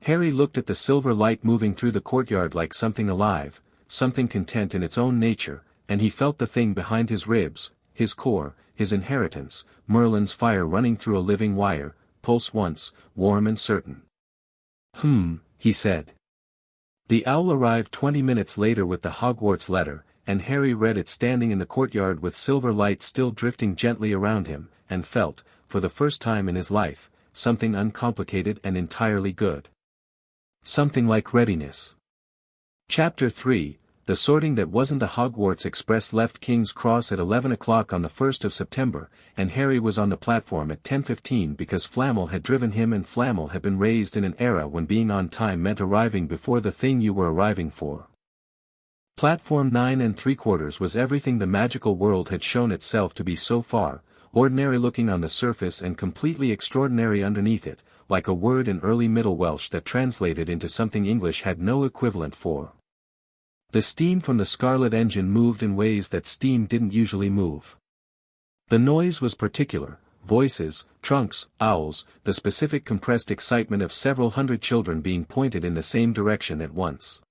Harry looked at the silver light moving through the courtyard like something alive, something content in its own nature, and he felt the thing behind his ribs, his core, his inheritance, Merlin's fire running through a living wire, pulse once, warm and certain. He said. The owl arrived 20 minutes later with the Hogwarts letter, and Harry read it standing in the courtyard with silver light still drifting gently around him, and felt, for the first time in his life, something uncomplicated and entirely good. Something like readiness. Chapter 3, The Sorting That Wasn't the Hogwarts Express left King's Cross at 11 o'clock on the 1st of September, and Harry was on the platform at 10:15 because Flamel had driven him, and Flamel had been raised in an era when being on time meant arriving before the thing you were arriving for. Platform 9 3/4 was everything the magical world had shown itself to be so far, ordinary looking on the surface and completely extraordinary underneath it, like a word in early Middle Welsh that translated into something English had no equivalent for. The steam from the Scarlet engine moved in ways that steam didn't usually move. The noise was particular: voices, trunks, owls, the specific compressed excitement of several hundred children being pointed in the same direction at once.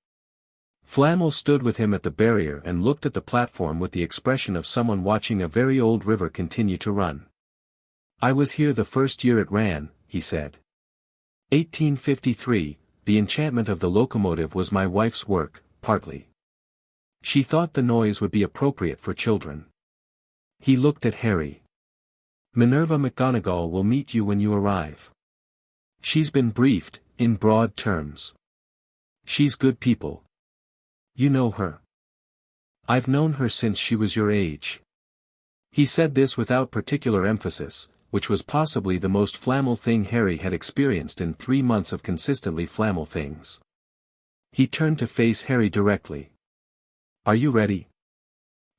Flamel stood with him at the barrier and looked at the platform with the expression of someone watching a very old river continue to run. "I was here the first year it ran," he said. 1853, the enchantment of the locomotive was my wife's work, partly. She thought the noise would be appropriate for children. He looked at Harry. "Minerva McGonagall will meet you when you arrive. She's been briefed, in broad terms. She's good people. You know her." "I've known her since she was your age." He said this without particular emphasis, which was possibly the most Flamel thing Harry had experienced in 3 months of consistently Flamel things. He turned to face Harry directly. "Are you ready?"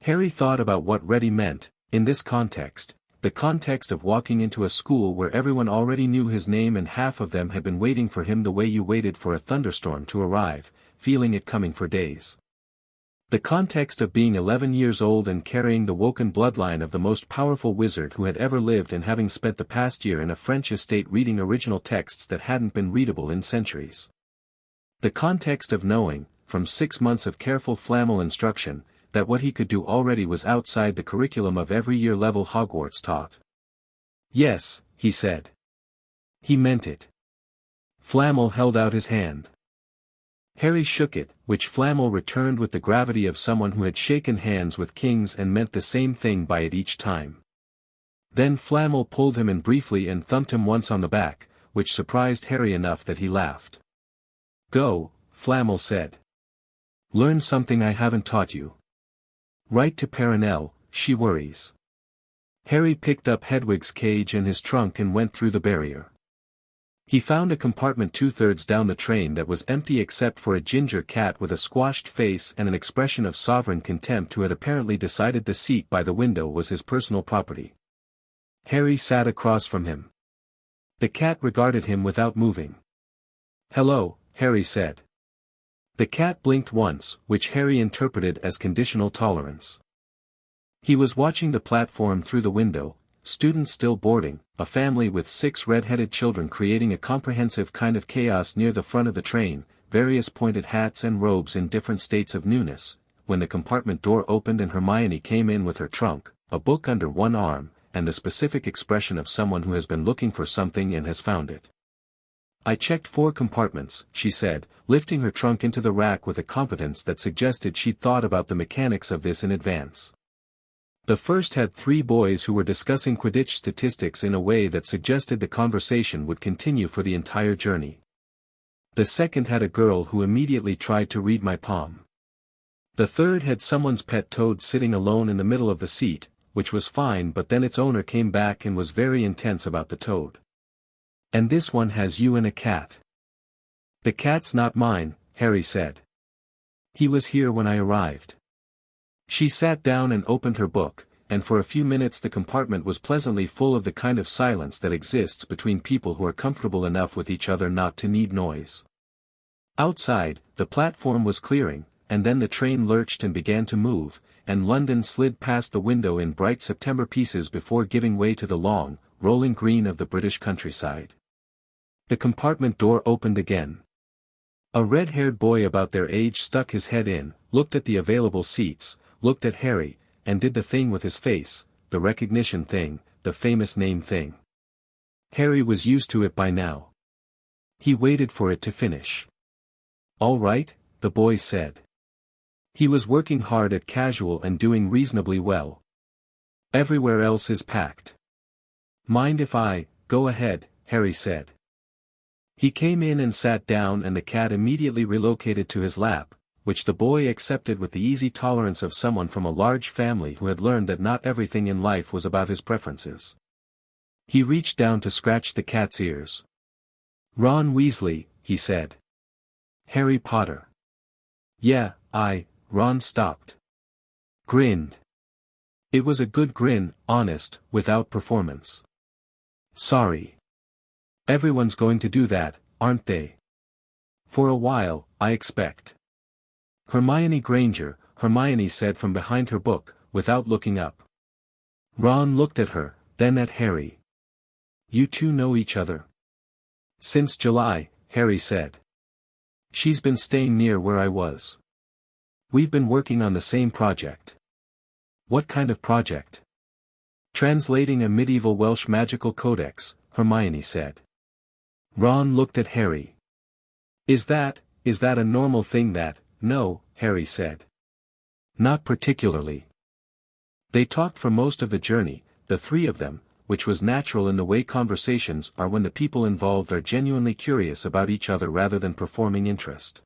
Harry thought about what ready meant, in this context, the context of walking into a school where everyone already knew his name and half of them had been waiting for him the way you waited for a thunderstorm to arrive, feeling it coming for days. The context of being 11 years old and carrying the woken bloodline of the most powerful wizard who had ever lived, and having spent the past year in a French estate reading original texts that hadn't been readable in centuries. The context of knowing, from 6 months of careful Flamel instruction, that what he could do already was outside the curriculum of every year level Hogwarts taught. "Yes," he said. He meant it. Flamel held out his hand. Harry shook it, which Flamel returned with the gravity of someone who had shaken hands with kings and meant the same thing by it each time. Then Flamel pulled him in briefly and thumped him once on the back, which surprised Harry enough that he laughed. "Go," Flamel said. "Learn something I haven't taught you. Write to Perenelle, she worries." Harry picked up Hedwig's cage and his trunk and went through the barrier. He found a compartment 2/3 down the train that was empty except for a ginger cat with a squashed face and an expression of sovereign contempt who had apparently decided the seat by the window was his personal property. Harry sat across from him. The cat regarded him without moving. "Hello," Harry said. The cat blinked once, which Harry interpreted as conditional tolerance. He was watching the platform through the window, students still boarding, a family with 6 red-headed children creating a comprehensive kind of chaos near the front of the train, various pointed hats and robes in different states of newness, when the compartment door opened and Hermione came in with her trunk, a book under one arm, and the specific expression of someone who has been looking for something and has found it. "I checked 4 compartments," she said, lifting her trunk into the rack with a competence that suggested she'd thought about the mechanics of this in advance. The first had 3 boys who were discussing Quidditch statistics in a way that suggested the conversation would continue for the entire journey. The second had a girl who immediately tried to read my palm. The third had someone's pet toad sitting alone in the middle of the seat, which was fine, but then its owner came back and was very intense about the toad. "And this one has you and a cat." "The cat's not mine," Harry said. "He was here when I arrived." She sat down and opened her book, and for a few minutes the compartment was pleasantly full of the kind of silence that exists between people who are comfortable enough with each other not to need noise. Outside, the platform was clearing, and then the train lurched and began to move, and London slid past the window in bright September pieces before giving way to the long, rolling green of the British countryside. The compartment door opened again. A red-haired boy about their age stuck his head in, looked at the available seats, looked at Harry, and did the thing with his face, the recognition thing, the famous name thing. Harry was used to it by now. He waited for it to finish. "All right," the boy said. He was working hard at casual and doing reasonably well. "Everywhere else is packed." "Mind if I go ahead?" Harry said. He came in and sat down, and the cat immediately relocated to his lap, which the boy accepted with the easy tolerance of someone from a large family who had learned that not everything in life was about his preferences. He reached down to scratch the cat's ears. "Ron Weasley," he said. "Harry Potter." "Yeah, Ron stopped. Grinned. It was a good grin, honest, without performance. "Sorry. Everyone's going to do that, aren't they? For a while, I expect." "Hermione Granger," Hermione said from behind her book, without looking up. Ron looked at her, then at Harry. "You two know each other?" "Since July," Harry said. "She's been staying near where I was. We've been working on the same project." "What kind of project?" "Translating a medieval Welsh magical codex," Hermione said. Ron looked at Harry. Is that a normal thing that?" "No," Harry said. "Not particularly." They talked for most of the journey, the three of them, which was natural in the way conversations are when the people involved are genuinely curious about each other rather than performing interest.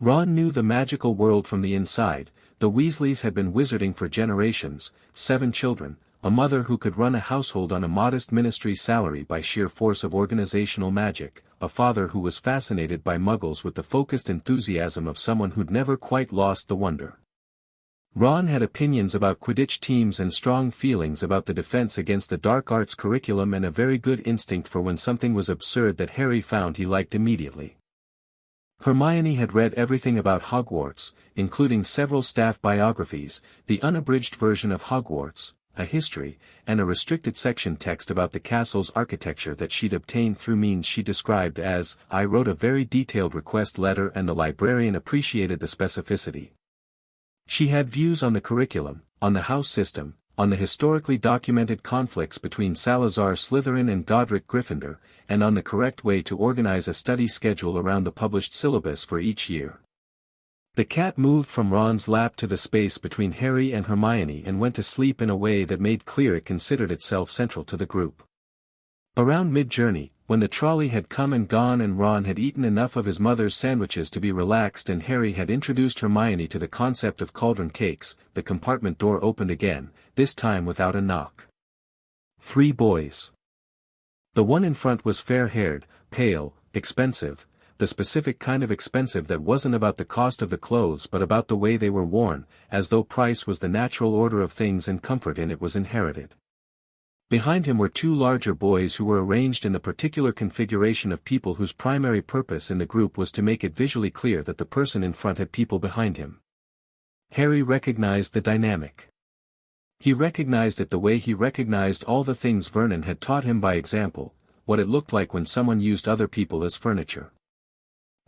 Ron knew the magical world from the inside. The Weasleys had been wizarding for generations, 7 children, a mother who could run a household on a modest ministry salary by sheer force of organizational magic, a father who was fascinated by muggles with the focused enthusiasm of someone who'd never quite lost the wonder. Ron had opinions about Quidditch teams and strong feelings about the Defense Against the Dark Arts curriculum and a very good instinct for when something was absurd that Harry found he liked immediately. Hermione had read everything about Hogwarts, including several staff biographies, the unabridged version of Hogwarts, a history, and a restricted section text about the castle's architecture that she'd obtained through means she described as, "I wrote a very detailed request letter and the librarian appreciated the specificity." She had views on the curriculum, on the house system, on the historically documented conflicts between Salazar Slytherin and Godric Gryffindor, and on the correct way to organize a study schedule around the published syllabus for each year. The cat moved from Ron's lap to the space between Harry and Hermione and went to sleep in a way that made clear it considered itself central to the group. Around mid-journey, when the trolley had come and gone and Ron had eaten enough of his mother's sandwiches to be relaxed and Harry had introduced Hermione to the concept of cauldron cakes, the compartment door opened again, this time without a knock. 3 boys. The one in front was fair-haired, pale, expensive, the specific kind of expensive that wasn't about the cost of the clothes but about the way they were worn, as though price was the natural order of things and comfort in it was inherited. Behind him were 2 larger boys who were arranged in the particular configuration of people whose primary purpose in the group was to make it visually clear that the person in front had people behind him. Harry recognized the dynamic. He recognized it the way he recognized all the things Vernon had taught him by example, what it looked like when someone used other people as furniture.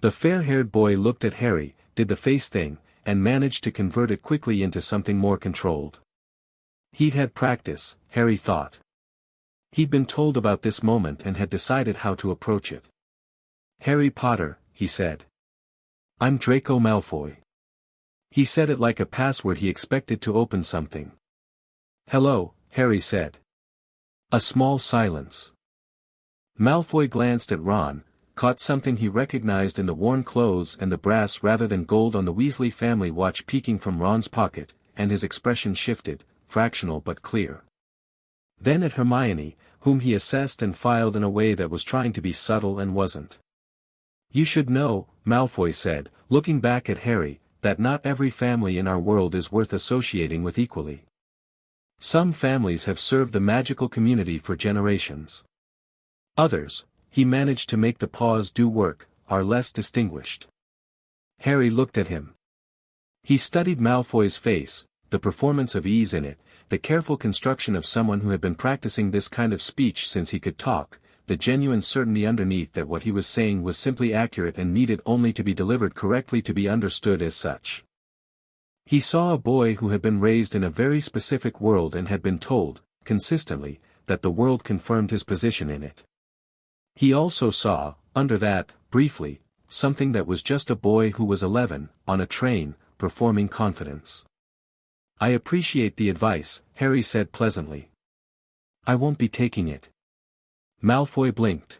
The fair-haired boy looked at Harry, did the face thing, and managed to convert it quickly into something more controlled. He'd had practice, Harry thought. He'd been told about this moment and had decided how to approach it. "Harry Potter," he said. "I'm Draco Malfoy." He said it like a password he expected to open something. "Hello," Harry said. A small silence. Malfoy glanced at Ron, caught something he recognized in the worn clothes and the brass rather than gold on the Weasley family watch peeking from Ron's pocket, and his expression shifted, fractional but clear. Then at Hermione, whom he assessed and filed in a way that was trying to be subtle and wasn't. "You should know," Malfoy said, looking back at Harry, "that not every family in our world is worth associating with equally. Some families have served the magical community for generations. Others, he managed to make the pause do work, are less distinguished." Harry looked at him. He studied Malfoy's face, the performance of ease in it, the careful construction of someone who had been practicing this kind of speech since he could talk, the genuine certainty underneath that what he was saying was simply accurate and needed only to be delivered correctly to be understood as such. He saw a boy who had been raised in a very specific world and had been told, consistently, that the world confirmed his position in it. He also saw, under that, briefly, something that was just a boy who was 11, on a train, performing confidence. "I appreciate the advice," Harry said pleasantly. "I won't be taking it." Malfoy blinked.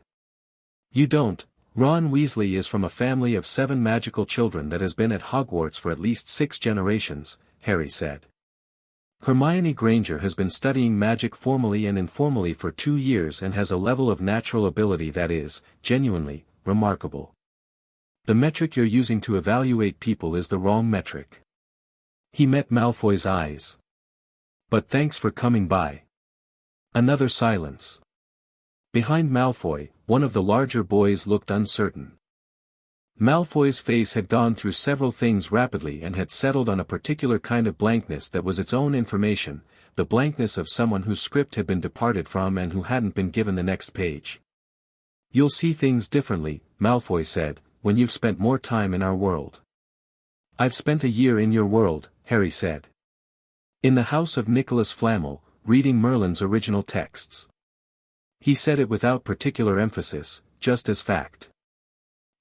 "You don't. Ron Weasley is from a family of 7 magical children that has been at Hogwarts for at least 6 generations," Harry said. "Hermione Granger has been studying magic formally and informally for 2 years and has a level of natural ability that is, genuinely, remarkable. The metric you're using to evaluate people is the wrong metric." He met Malfoy's eyes. "But thanks for coming by." Another silence. Behind Malfoy, one of the larger boys looked uncertain. Malfoy's face had gone through several things rapidly and had settled on a particular kind of blankness that was its own information, the blankness of someone whose script had been departed from and who hadn't been given the next page. "You'll see things differently," Malfoy said, "when you've spent more time in our world." "I've spent a year in your world," Harry said. "In the house of Nicholas Flamel, reading Merlin's original texts." He said it without particular emphasis, just as fact.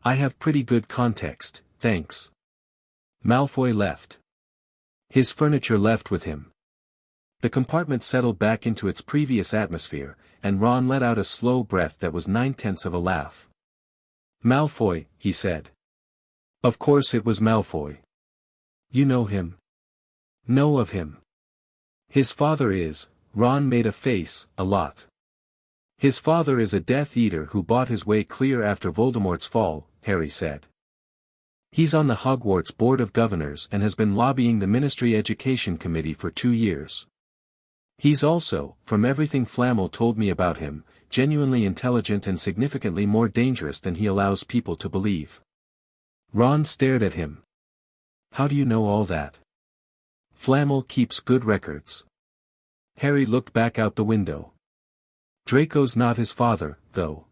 "I have pretty good context, thanks." Malfoy left. His furniture left with him. The compartment settled back into its previous atmosphere, and Ron let out a slow breath that was 9/10 of a laugh. "Malfoy," he said. Of course it was Malfoy. "You know him?" "Know of him. His father is," Ron made a face, "a lot. His father is a Death Eater who bought his way clear after Voldemort's fall," Harry said. "He's on the Hogwarts Board of Governors and has been lobbying the Ministry Education Committee for 2 years. He's also, from everything Flamel told me about him, genuinely intelligent and significantly more dangerous than he allows people to believe." Ron stared at him. "How do you know all that?" "Flamel keeps good records." Harry looked back out the window. "Draco's not his father, though.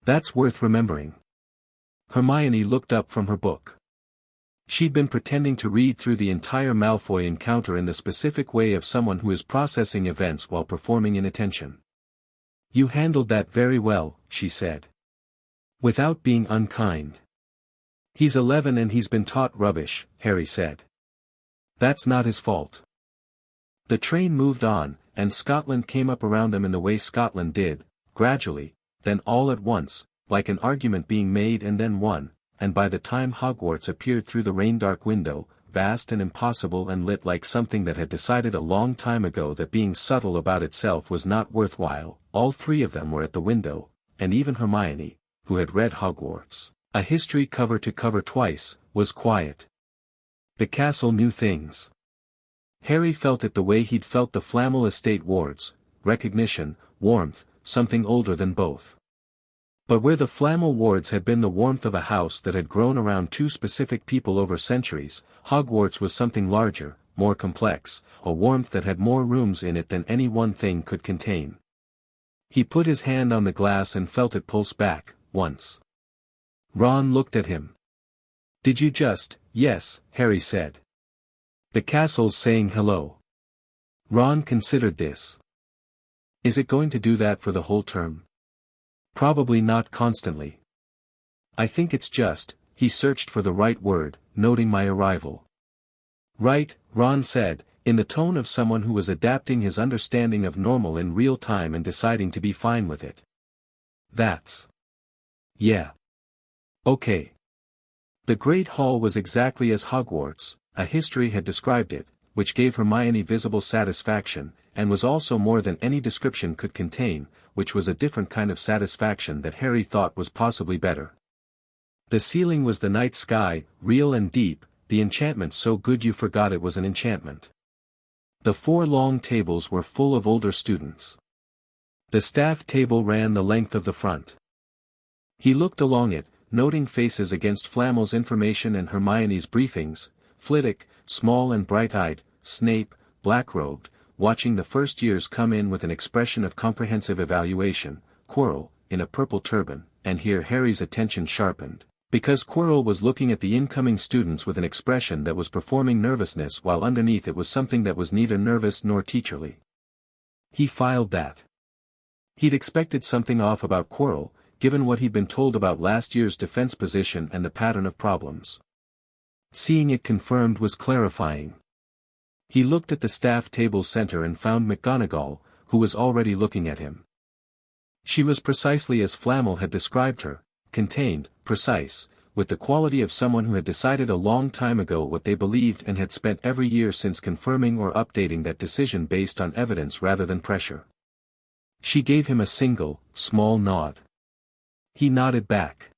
That's worth remembering." Hermione looked up from her book. She'd been pretending to read through the entire Malfoy encounter in the specific way of someone who is processing events while performing inattention. "You handled that very well," she said. "Without being unkind." "He's 11 and he's been taught rubbish," Harry said. "That's not his fault." The train moved on, and Scotland came up around them in the way Scotland did, gradually, then all at once, like an argument being made and then won, and by the time Hogwarts appeared through the rain-dark window, vast and impossible and lit like something that had decided a long time ago that being subtle about itself was not worthwhile, all 3 of them were at the window, and even Hermione, who had read Hogwarts, a history cover to cover twice, was quiet. The castle knew things. Harry felt it the way he'd felt the Flamel estate wards, recognition, warmth, something older than both. But where the Flamel wards had been the warmth of a house that had grown around 2 specific people over centuries, Hogwarts was something larger, more complex, a warmth that had more rooms in it than any one thing could contain. He put his hand on the glass and felt it pulse back, once. Ron looked at him. "Did you just?" "Yes," Harry said. "The castle's saying hello." Ron considered this. "Is it going to do that for the whole term?" "Probably not constantly. I think it's just," he searched for the right word, "noting my arrival." "Right," Ron said, in the tone of someone who was adapting his understanding of normal in real time and deciding to be fine with it. "That's. Yeah. Okay." The Great Hall was exactly as Hogwarts, a history had described it, which gave Hermione visible satisfaction, and was also more than any description could contain, which was a different kind of satisfaction that Harry thought was possibly better. The ceiling was the night sky, real and deep, the enchantment so good you forgot it was an enchantment. The 4 long tables were full of older students. The staff table ran the length of the front. He looked along it, noting faces against Flamel's information and Hermione's briefings, Flitwick, small and bright-eyed, Snape, black-robed, watching the first years come in with an expression of comprehensive evaluation, Quirrell, in a purple turban, and here Harry's attention sharpened, because Quirrell was looking at the incoming students with an expression that was performing nervousness while underneath it was something that was neither nervous nor teacherly. He filed that. He'd expected something off about Quirrell, given what he'd been told about last year's defense position and the pattern of problems. Seeing it confirmed was clarifying. He looked at the staff table's center and found McGonagall, who was already looking at him. She was precisely as Flamel had described her, contained, precise, with the quality of someone who had decided a long time ago what they believed and had spent every year since confirming or updating that decision based on evidence rather than pressure. She gave him a single, small nod. He nodded back.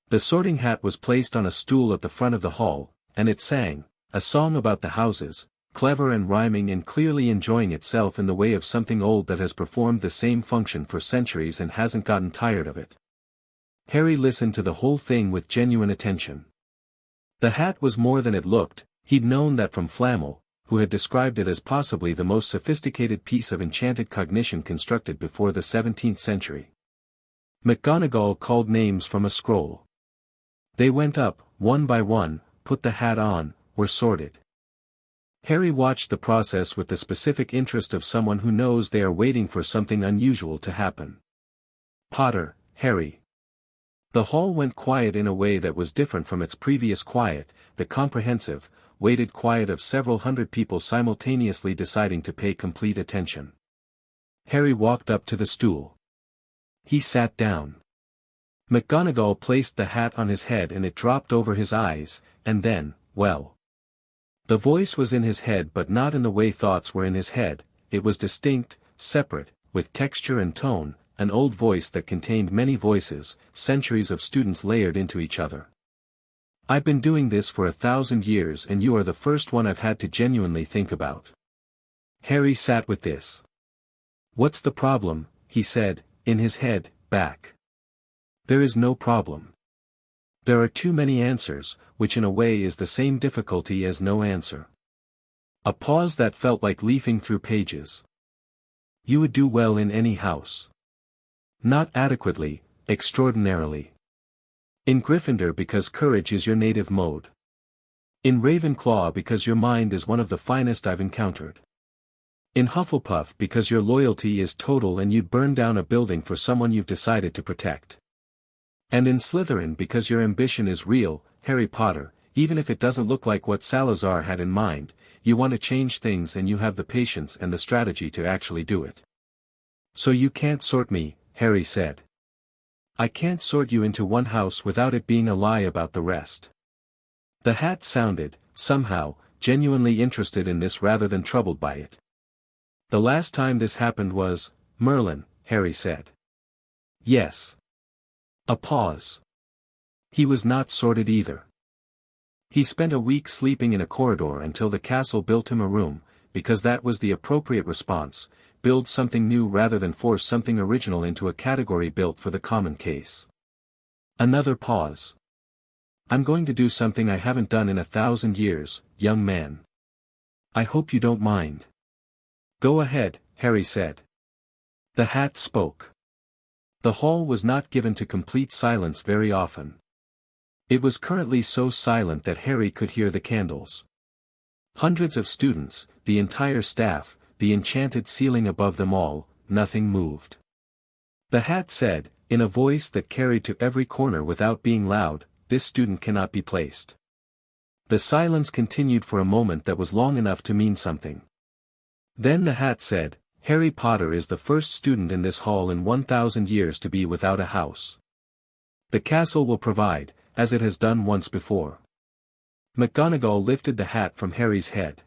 The sorting hat was placed on a stool at the front of the hall, and it sang, a song about the houses, clever and rhyming and clearly enjoying itself in the way of something old that has performed the same function for centuries and hasn't gotten tired of it. Harry listened to the whole thing with genuine attention. The hat was more than it looked, he'd known that from Flamel, who had described it as possibly the most sophisticated piece of enchanted cognition constructed before the 17th century. McGonagall called names from a scroll. They went up, one by one, put the hat on, were sorted. Harry watched the process with the specific interest of someone who knows they are waiting for something unusual to happen. Potter, Harry. The hall went quiet in a way that was different from its previous quiet, the comprehensive, weighted quiet of several hundred people simultaneously deciding to pay complete attention. Harry walked up to the stool. He sat down. McGonagall placed the hat on his head and it dropped over his eyes, and then, well. The voice was in his head but not in the way thoughts were in his head, it was distinct, separate, with texture and tone, an old voice that contained many voices, centuries of students layered into each other. I've been doing this for 1,000 years and you are the first one I've had to genuinely think about. Harry sat with this. What's the problem, he said, in his head, back. There is no problem. There are too many answers, which in a way is the same difficulty as no answer. A pause that felt like leafing through pages. You would do well in any house. Not adequately, extraordinarily. In Gryffindor because courage is your native mode. In Ravenclaw because your mind is one of the finest I've encountered. In Hufflepuff because your loyalty is total and you'd burn down a building for someone you've decided to protect. And in Slytherin because your ambition is real, Harry Potter, even if it doesn't look like what Salazar had in mind, you want to change things and you have the patience and the strategy to actually do it. So you can't sort me, Harry said. I can't sort you into one house without it being a lie about the rest. The hat sounded, somehow, genuinely interested in this rather than troubled by it. The last time this happened was, Merlin, Harry said. Yes. A pause. He was not sorted either. He spent a week sleeping in a corridor until the castle built him a room, because that was the appropriate response, build something new rather than force something original into a category built for the common case. Another pause. I'm going to do something I haven't done in 1,000 years, young man. I hope you don't mind. Go ahead, Harry said. The hat spoke. The hall was not given to complete silence very often. It was currently so silent that Harry could hear the candles. Hundreds of students, the entire staff, the enchanted ceiling above them all, nothing moved. The hat said, in a voice that carried to every corner without being loud, this student cannot be placed. The silence continued for a moment that was long enough to mean something. Then the hat said, Harry Potter is the first student in this hall in 1,000 years to be without a house. The castle will provide, as it has done once before. McGonagall lifted the hat from Harry's head.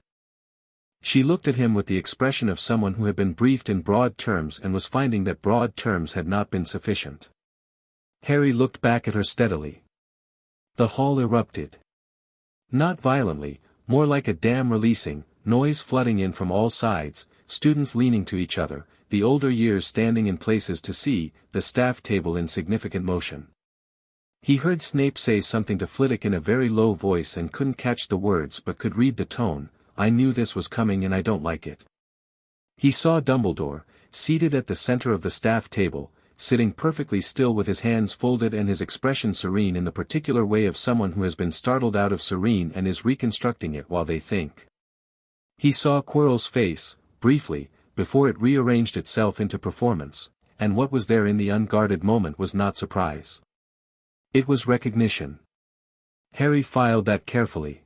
She looked at him with the expression of someone who had been briefed in broad terms and was finding that broad terms had not been sufficient. Harry looked back at her steadily. The hall erupted. Not violently, more like a dam releasing, noise flooding in from all sides, students leaning to each other, the older years standing in places to see, the staff table in significant motion. He heard Snape say something to Flitwick in a very low voice and couldn't catch the words but could read the tone, I knew this was coming and I don't like it. He saw Dumbledore, seated at the center of the staff table, sitting perfectly still with his hands folded and his expression serene in the particular way of someone who has been startled out of serene and is reconstructing it while they think. He saw Quirrell's face, briefly, before it rearranged itself into performance, and what was there in the unguarded moment was not surprise. It was recognition. Harry filed that carefully.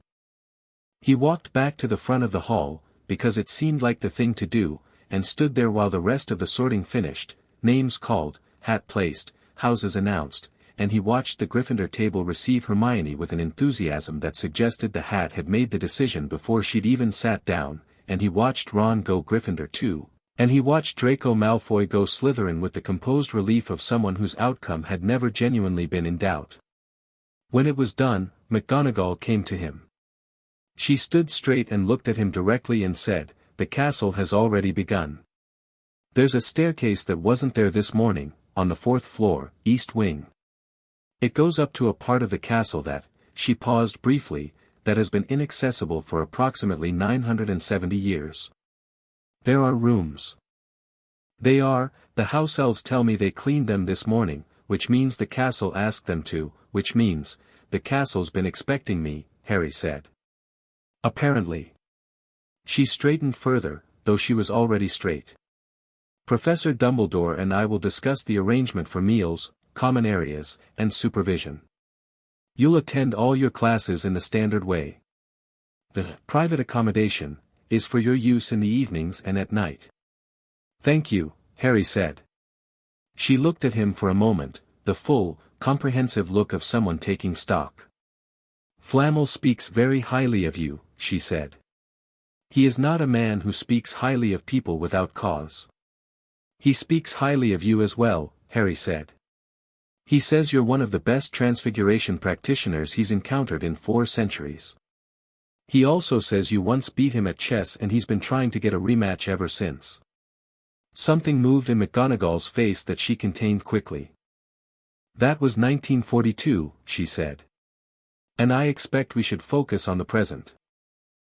He walked back to the front of the hall, because it seemed like the thing to do, and stood there while the rest of the sorting finished, names called, hat placed, houses announced, and he watched the Gryffindor table receive Hermione with an enthusiasm that suggested the hat had made the decision before she'd even sat down, and he watched Ron go Gryffindor too, and he watched Draco Malfoy go Slytherin with the composed relief of someone whose outcome had never genuinely been in doubt. When it was done, McGonagall came to him. She stood straight and looked at him directly and said, "The castle has already begun. There's a staircase that wasn't there this morning, on the 4th floor, East Wing. It goes up to a part of the castle that," she paused briefly, "that has been inaccessible for approximately 970 years. There are rooms. The house elves tell me they cleaned them this morning, which means the castle asked them to, which means, the castle's been expecting me," Harry said. "Apparently." She straightened further, though she was already straight. "Professor Dumbledore and I will discuss the arrangement for meals, common areas, and supervision. You'll attend all your classes in the standard way. The private accommodation is for your use in the evenings and at night." "Thank you," Harry said. She looked at him for a moment, the full, comprehensive look of someone taking stock. "Flamel speaks very highly of you," she said. "He is not a man who speaks highly of people without cause." "He speaks highly of you as well," Harry said. "He says you're one of the best transfiguration practitioners he's encountered in 4 centuries. He also says you once beat him at chess and he's been trying to get a rematch ever since." Something moved in McGonagall's face that she contained quickly. "That was 1942, she said. "And I expect we should focus on the present."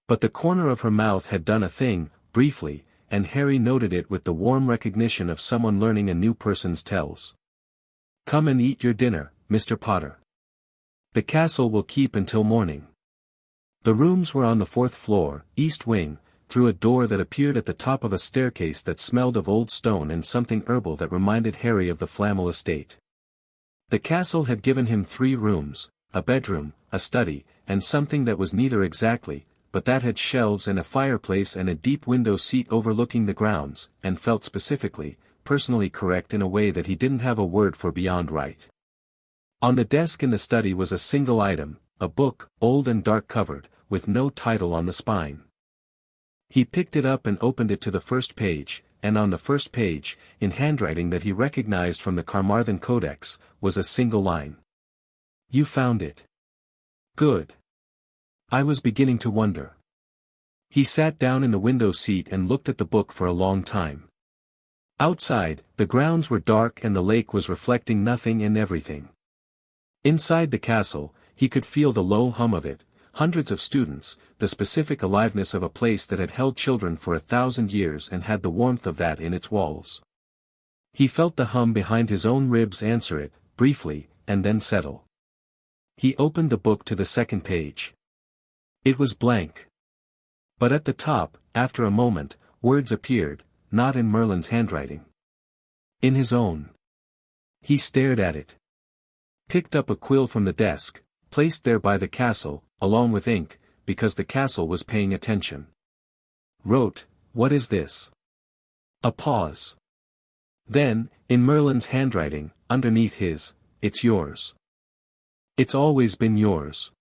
But the corner of her mouth had done a thing, briefly, and Harry noted it with the warm recognition of someone learning a new person's tells. "Come and eat your dinner, Mr. Potter. The castle will keep until morning." The rooms were on the 4th floor, East Wing, through a door that appeared at the top of a staircase that smelled of old stone and something herbal that reminded Harry of the Flamel estate. The castle had given him 3 rooms, a bedroom, a study, and something that was neither exactly, but that had shelves and a fireplace and a deep window seat overlooking the grounds, and felt specifically, personally correct in a way that he didn't have a word for beyond right. On the desk in the study was a single item, a book, old and dark-covered, with no title on the spine. He picked it up and opened it to the first page, and on the first page, in handwriting that he recognized from the Carmarthen Codex, was a single line. "You found it. Good. I was beginning to wonder." He sat down in the window seat and looked at the book for a long time. Outside, the grounds were dark and the lake was reflecting nothing and everything. Inside the castle, he could feel the low hum of it, hundreds of students, the specific aliveness of a place that had held children for 1,000 years and had the warmth of that in its walls. He felt the hum behind his own ribs answer it, briefly, and then settle. He opened the book to the second page. It was blank. But at the top, after a moment, words appeared, not in Merlin's handwriting. In his own. He stared at it. Picked up a quill from the desk, placed there by the castle, along with ink, because the castle was paying attention. Wrote, "What is this?" A pause. Then, in Merlin's handwriting, underneath his, "It's yours. It's always been yours.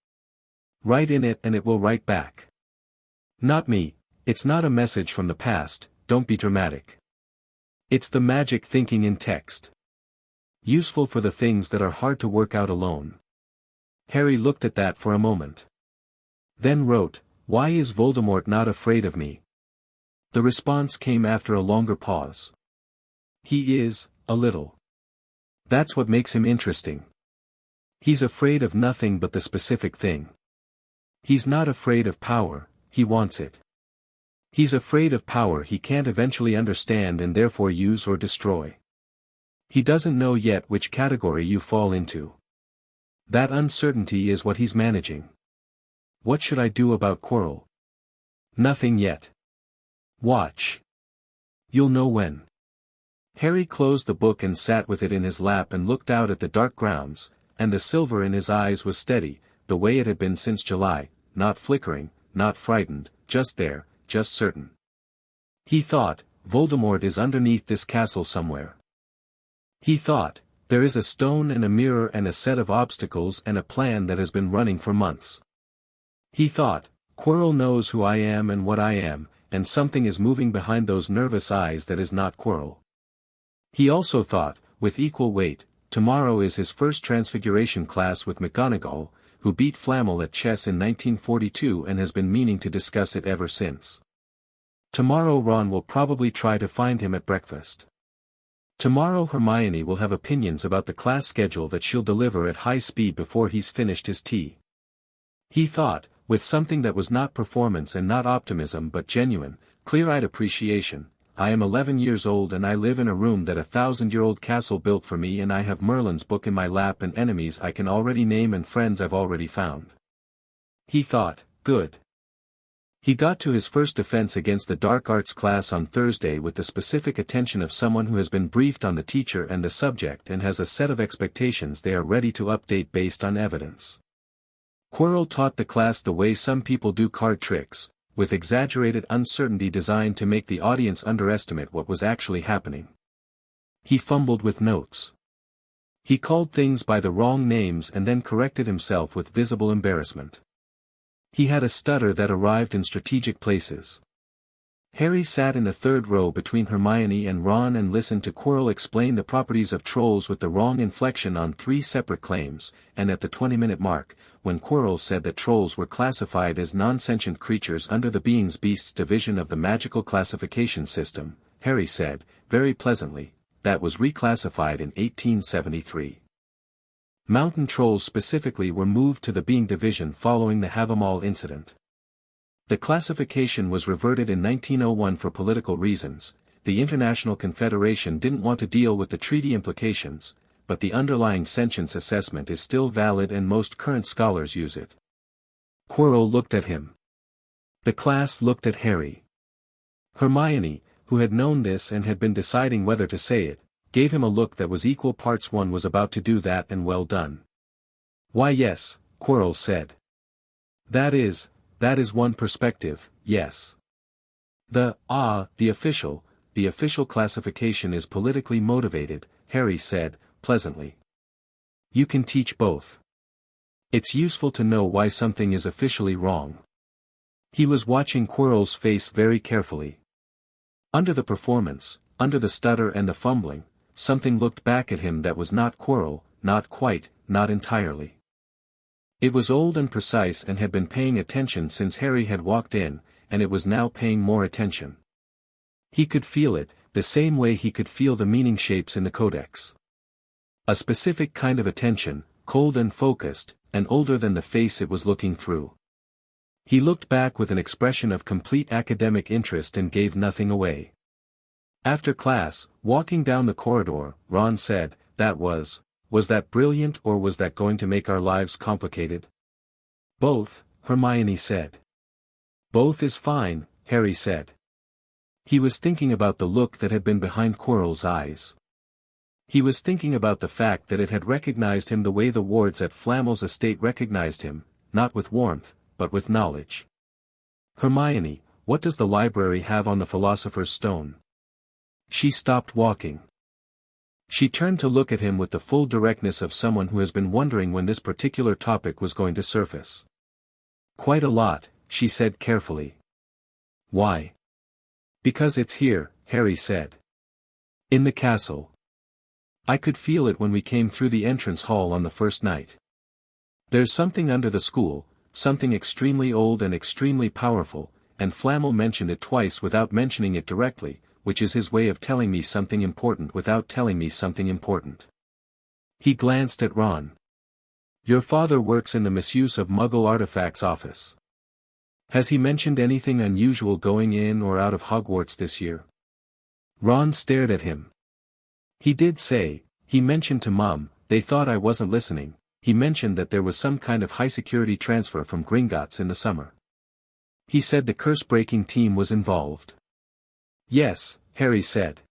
Write in it and it will write back. Not me, it's not a message from the past, don't be dramatic. It's the magic thinking in text. Useful for the things that are hard to work out alone." Harry looked at that for a moment. Then wrote, "Why is Voldemort not afraid of me?" The response came after a longer pause. "He is, a little. That's what makes him interesting. He's afraid of nothing but the specific thing. He's not afraid of power, he wants it. He's afraid of power he can't eventually understand and therefore use or destroy. He doesn't know yet which category you fall into. That uncertainty is what he's managing. What should I do about Quirrell? Nothing yet. Watch. You'll know when. Harry closed the book and sat with it in his lap and looked out at the dark grounds, and the silver in his eyes was steady, the way it had been since July, not flickering, not frightened, just there, just certain. He thought, Voldemort is underneath this castle somewhere. He thought, there is a stone and a mirror and a set of obstacles and a plan that has been running for months. He thought, Quirrell knows who I am and what I am, and something is moving behind those nervous eyes that is not Quirrell. He also thought, with equal weight, tomorrow is his first Transfiguration class with McGonagall, who beat Flamel at chess in 1942 and has been meaning to discuss it ever since. Tomorrow Ron will probably try to find him at breakfast. Tomorrow Hermione will have opinions about the class schedule that she'll deliver at high speed before he's finished his tea. He thought, with something that was not performance and not optimism but genuine, clear-eyed appreciation, I am 11 years old and I live in a room that a 1,000-year-old castle built for me and I have Merlin's book in my lap and enemies I can already name and friends I've already found. He thought, good. He got to his first defense against the dark arts class on Thursday with the specific attention of someone who has been briefed on the teacher and the subject and has a set of expectations they are ready to update based on evidence. Quirrell taught the class the way some people do card tricks, with exaggerated uncertainty designed to make the audience underestimate what was actually happening. He fumbled with notes. He called things by the wrong names and then corrected himself with visible embarrassment. He had a stutter that arrived in strategic places. Harry sat in the third row between Hermione and Ron and listened to Quirrell explain the properties of trolls with the wrong inflection on 3 separate claims, and at the 20-minute mark, when Quirrell said that trolls were classified as non-sentient creatures under the Beings Beasts division of the magical classification system, Harry said, very pleasantly, that was reclassified in 1873. Mountain trolls specifically were moved to the Being division following the Havamol incident. The classification was reverted in 1901 for political reasons. The International Confederation didn't want to deal with the treaty implications, but the underlying sentience assessment is still valid and most current scholars use it. Quirrell looked at him. The class looked at Harry. Hermione, who had known this and had been deciding whether to say it, gave him a look that was equal parts one was about to do that and well done. Why yes, Quirrell said. That is one perspective, yes. The official classification is politically motivated, Harry said, pleasantly. You can teach both. It's useful to know why something is officially wrong. He was watching Quirrell's face very carefully. Under the performance, under the stutter and the fumbling, something looked back at him that was not Quirrell, not quite, not entirely. It was old and precise and had been paying attention since Harry had walked in, and it was now paying more attention. He could feel it, the same way he could feel the meaning shapes in the codex. A specific kind of attention, cold and focused, and older than the face it was looking through. He looked back with an expression of complete academic interest and gave nothing away. After class, walking down the corridor, Ron said, was that brilliant or was that going to make our lives complicated? Both, Hermione said. Both is fine, Harry said. He was thinking about the look that had been behind Quirrell's eyes. He was thinking about the fact that it had recognized him the way the wards at Flamel's estate recognized him, not with warmth, but with knowledge. Hermione, what does the library have on the Philosopher's Stone? She stopped walking. She turned to look at him with the full directness of someone who has been wondering when this particular topic was going to surface. Quite a lot, she said carefully. Why? Because it's here, Harry said. In the castle. I could feel it when we came through the entrance hall on the first night. There's something under the school, something extremely old and extremely powerful, and Flamel mentioned it twice without mentioning it directly, which is his way of telling me something important without telling me something important. He glanced at Ron. Your father works in the misuse of Muggle artifacts office. Has he mentioned anything unusual going in or out of Hogwarts this year? Ron stared at him. He did say, he mentioned to Mum, they thought I wasn't listening, he mentioned that there was some kind of high-security transfer from Gringotts in the summer. He said the curse-breaking team was involved. Yes, Harry said.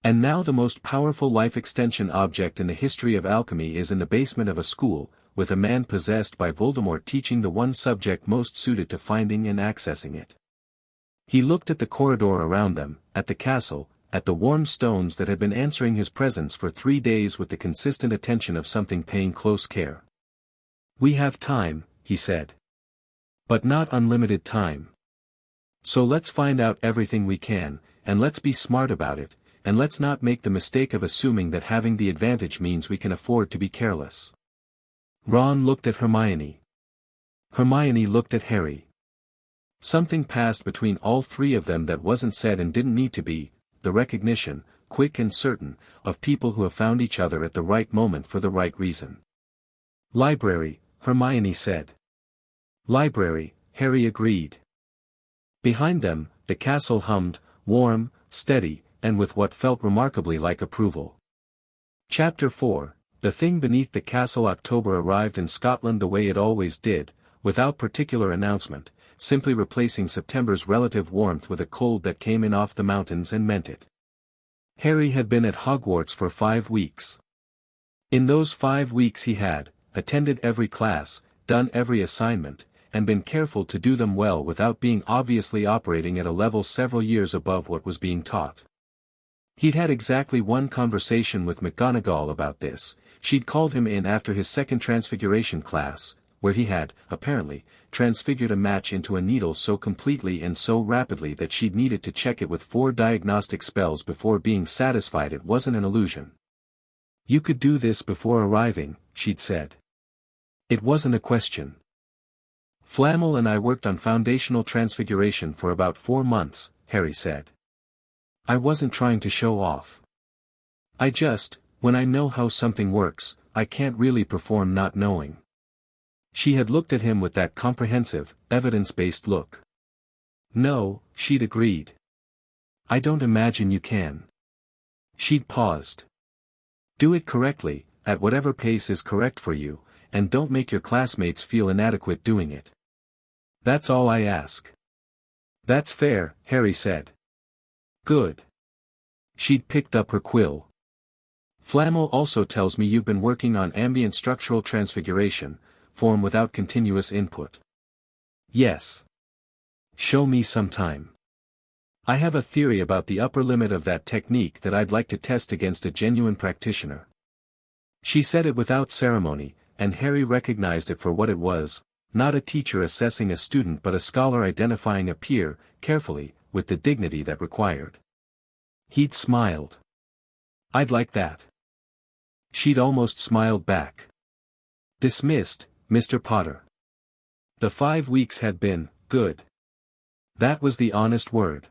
And now the most powerful life extension object in the history of alchemy is in the basement of a school, with a man possessed by Voldemort teaching the one subject most suited to finding and accessing it. He looked at the corridor around them, at the castle, at the warm stones that had been answering his presence for 3 days with the consistent attention of something paying close care. We have time, he said. But not unlimited time. So let's find out everything we can, and let's be smart about it, and let's not make the mistake of assuming that having the advantage means we can afford to be careless. Ron looked at Hermione. Hermione looked at Harry. Something passed between all three of them that wasn't said and didn't need to be, the recognition, quick and certain, of people who have found each other at the right moment for the right reason. Library, Hermione said. Library, Harry agreed. Behind them, the castle hummed, warm, steady, and with what felt remarkably like approval. Chapter 4, The Thing Beneath the Castle. October arrived in Scotland the way it always did, without particular announcement, simply replacing September's relative warmth with a cold that came in off the mountains and meant it. Harry had been at Hogwarts for 5 weeks. In those 5 weeks he had attended every class, done every assignment, and been careful to do them well without being obviously operating at a level several years above what was being taught. He'd had exactly one conversation with McGonagall about this. She'd called him in after his second Transfiguration class, where he had, apparently, transfigured a match into a needle so completely and so rapidly that she'd needed to check it with 4 diagnostic spells before being satisfied it wasn't an illusion. You could do this before arriving, she'd said. It wasn't a question. Flamel and I worked on foundational transfiguration for about 4 months, Harry said. I wasn't trying to show off. When I know how something works, I can't really perform not knowing. She had looked at him with that comprehensive, evidence-based look. No, she'd agreed. I don't imagine you can. She'd paused. Do it correctly, at whatever pace is correct for you, and don't make your classmates feel inadequate doing it. That's all I ask. That's fair, Harry said. Good. She'd picked up her quill. Flamel also tells me you've been working on ambient structural transfiguration, form without continuous input. Yes. Show me sometime. I have a theory about the upper limit of that technique that I'd like to test against a genuine practitioner. She said it without ceremony, and Harry recognized it for what it was, not a teacher assessing a student but a scholar identifying a peer, carefully, with the dignity that required. He'd smiled. I'd like that. She'd almost smiled back. Dismissed, Mr. Potter. The 5 weeks had been good. That was the honest word.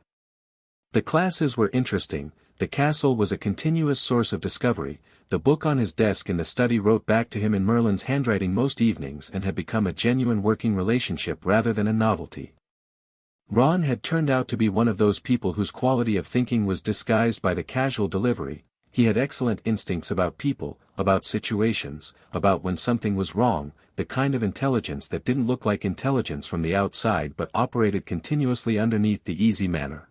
The classes were interesting, the castle was a continuous source of discovery, the book on his desk in the study wrote back to him in Merlin's handwriting most evenings and had become a genuine working relationship rather than a novelty. Ron had turned out to be one of those people whose quality of thinking was disguised by the casual delivery. He had excellent instincts about people, about situations, about when something was wrong, the kind of intelligence that didn't look like intelligence from the outside but operated continuously underneath the easy manner.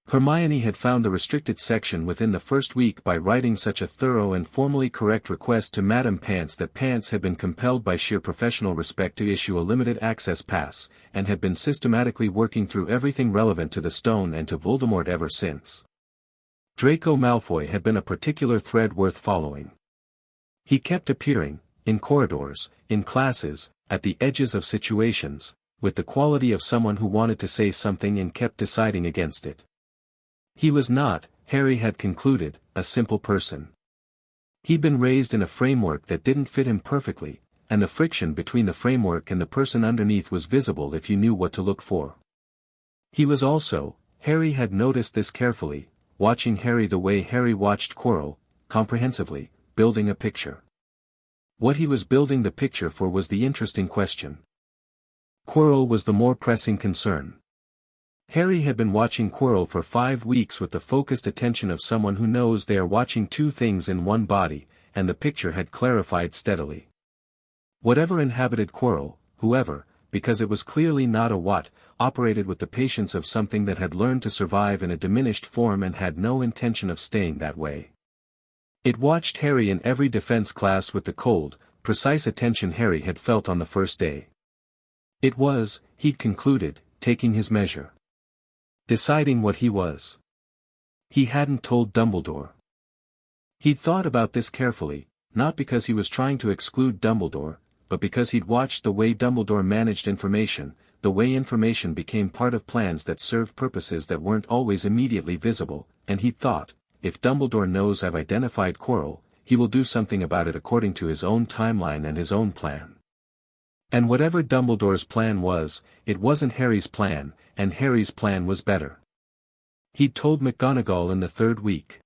Hermione had found the restricted section within the first week by writing such a thorough and formally correct request to Madame Pants that Pants had been compelled by sheer professional respect to issue a limited access pass, and had been systematically working through everything relevant to the stone and to Voldemort ever since. Draco Malfoy had been a particular thread worth following. He kept appearing, in corridors, in classes, at the edges of situations, with the quality of someone who wanted to say something and kept deciding against it. He was not, Harry had concluded, a simple person. He'd been raised in a framework that didn't fit him perfectly, and the friction between the framework and the person underneath was visible if you knew what to look for. He was also, Harry had noticed this carefully, watching Harry the way Harry watched Quirrell, comprehensively, building a picture. What he was building the picture for was the interesting question. Quirrell was the more pressing concern. Harry had been watching Quirrell for 5 weeks with the focused attention of someone who knows they are watching two things in one body, and the picture had clarified steadily. Whatever inhabited Quirrell, whoever, because it was clearly not a what, operated with the patience of something that had learned to survive in a diminished form and had no intention of staying that way. It watched Harry in every defense class with the cold, precise attention Harry had felt on the first day. It was, he'd concluded, taking his measure. Deciding what he was. He hadn't told Dumbledore. He'd thought about this carefully, not because he was trying to exclude Dumbledore, but because he'd watched the way Dumbledore managed information, the way information became part of plans that served purposes that weren't always immediately visible, and he'd thought, if Dumbledore knows I've identified Quirrell, he will do something about it according to his own timeline and his own plan. And whatever Dumbledore's plan was, it wasn't Harry's plan, and Harry's plan was better. He'd told McGonagall in the 3rd week.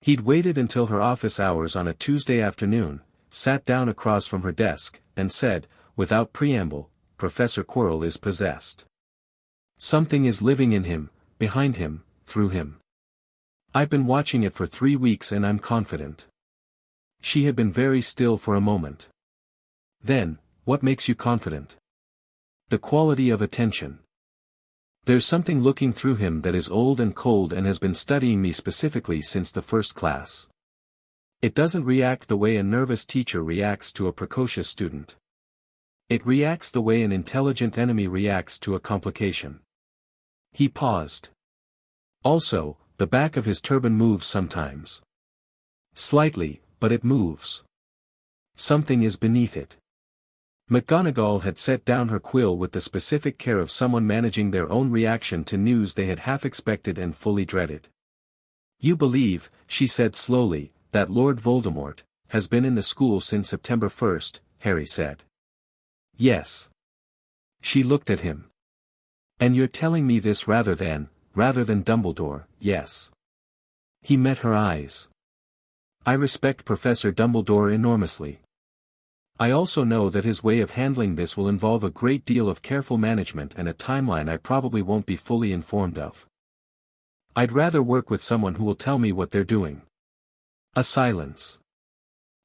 He'd waited until her office hours on a Tuesday afternoon, sat down across from her desk, and said, without preamble, Professor Quirrell is possessed. Something is living in him, behind him, through him. I've been watching it for 3 weeks and I'm confident. She had been very still for a moment. Then, what makes you confident? The quality of attention. There's something looking through him that is old and cold and has been studying me specifically since the 1st class. It doesn't react the way a nervous teacher reacts to a precocious student. It reacts the way an intelligent enemy reacts to a complication. He paused. Also, the back of his turban moves sometimes. Slightly, but it moves. Something is beneath it. McGonagall had set down her quill with the specific care of someone managing their own reaction to news they had half expected and fully dreaded. You believe, she said slowly, that Lord Voldemort has been in the school since September 1st, Harry said. Yes. She looked at him. And you're telling me this rather than Dumbledore, yes. He met her eyes. I respect Professor Dumbledore enormously. I also know that his way of handling this will involve a great deal of careful management and a timeline I probably won't be fully informed of. I'd rather work with someone who will tell me what they're doing. A silence.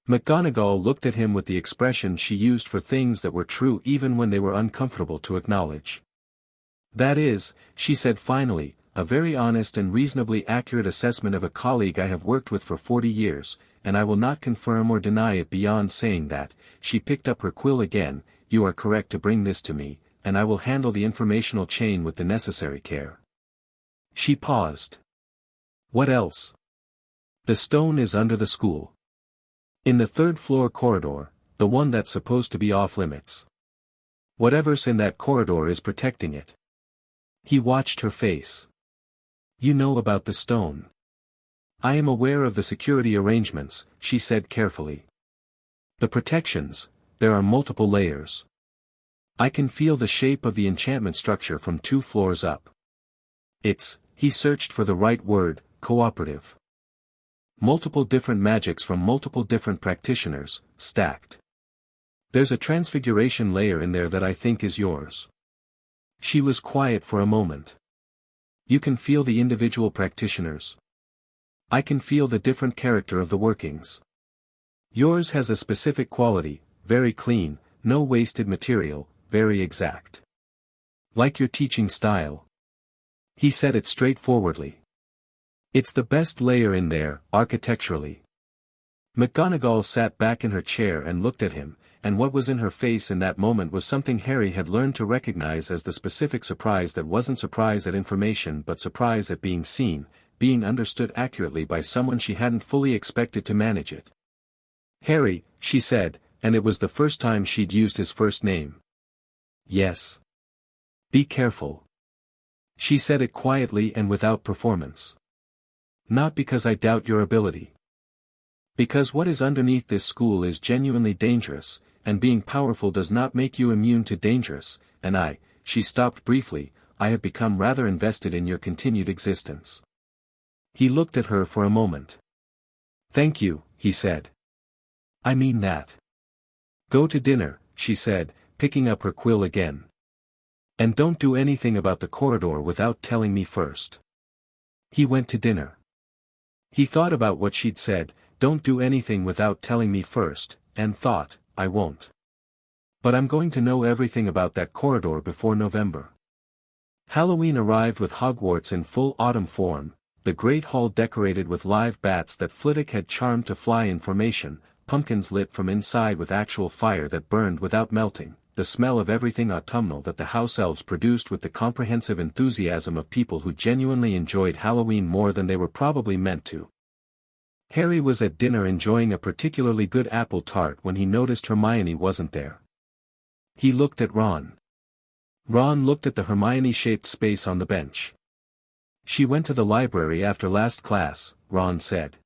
McGonagall looked at him with the expression she used for things that were true even when they were uncomfortable to acknowledge. That is, she said finally, a very honest and reasonably accurate assessment of a colleague I have worked with for 40 years, and I will not confirm or deny it beyond saying that. She picked up her quill again, you are correct to bring this to me, and I will handle the informational chain with the necessary care. She paused. What else? The stone is under the school. In the 3rd floor corridor, the one that's supposed to be off limits. Whatever's in that corridor is protecting it. He watched her face. You know about the stone. I am aware of the security arrangements, she said carefully. The protections, there are multiple layers. I can feel the shape of the enchantment structure from 2 floors up. He searched for the right word, cooperative. Multiple different magics from multiple different practitioners, stacked. There's a transfiguration layer in there that I think is yours. She was quiet for a moment. You can feel the individual practitioners. I can feel the different character of the workings. Yours has a specific quality, very clean, no wasted material, very exact. Like your teaching style. He said it straightforwardly. It's the best layer in there, architecturally. McGonagall sat back in her chair and looked at him, and what was in her face in that moment was something Harry had learned to recognize as the specific surprise that wasn't surprise at information but surprise at being seen, being understood accurately by someone she hadn't fully expected to manage it. Harry, she said, and it was the first time she'd used his first name. Yes. Be careful. She said it quietly and without performance. Not because I doubt your ability. Because what is underneath this school is genuinely dangerous, and being powerful does not make you immune to dangerous, and she stopped briefly, I have become rather invested in your continued existence. He looked at her for a moment. Thank you, he said. I mean that. Go to dinner, she said, picking up her quill again. And don't do anything about the corridor without telling me first. He went to dinner. He thought about what she'd said, don't do anything without telling me first, and thought, I won't. But I'm going to know everything about that corridor before November. Halloween arrived with Hogwarts in full autumn form, the great hall decorated with live bats that Flitwick had charmed to fly in formation, pumpkins lit from inside with actual fire that burned without melting, the smell of everything autumnal that the house elves produced with the comprehensive enthusiasm of people who genuinely enjoyed Halloween more than they were probably meant to. Harry was at dinner enjoying a particularly good apple tart when he noticed Hermione wasn't there. He looked at Ron. Ron looked at the Hermione-shaped space on the bench. She went to the library after last class, Ron said.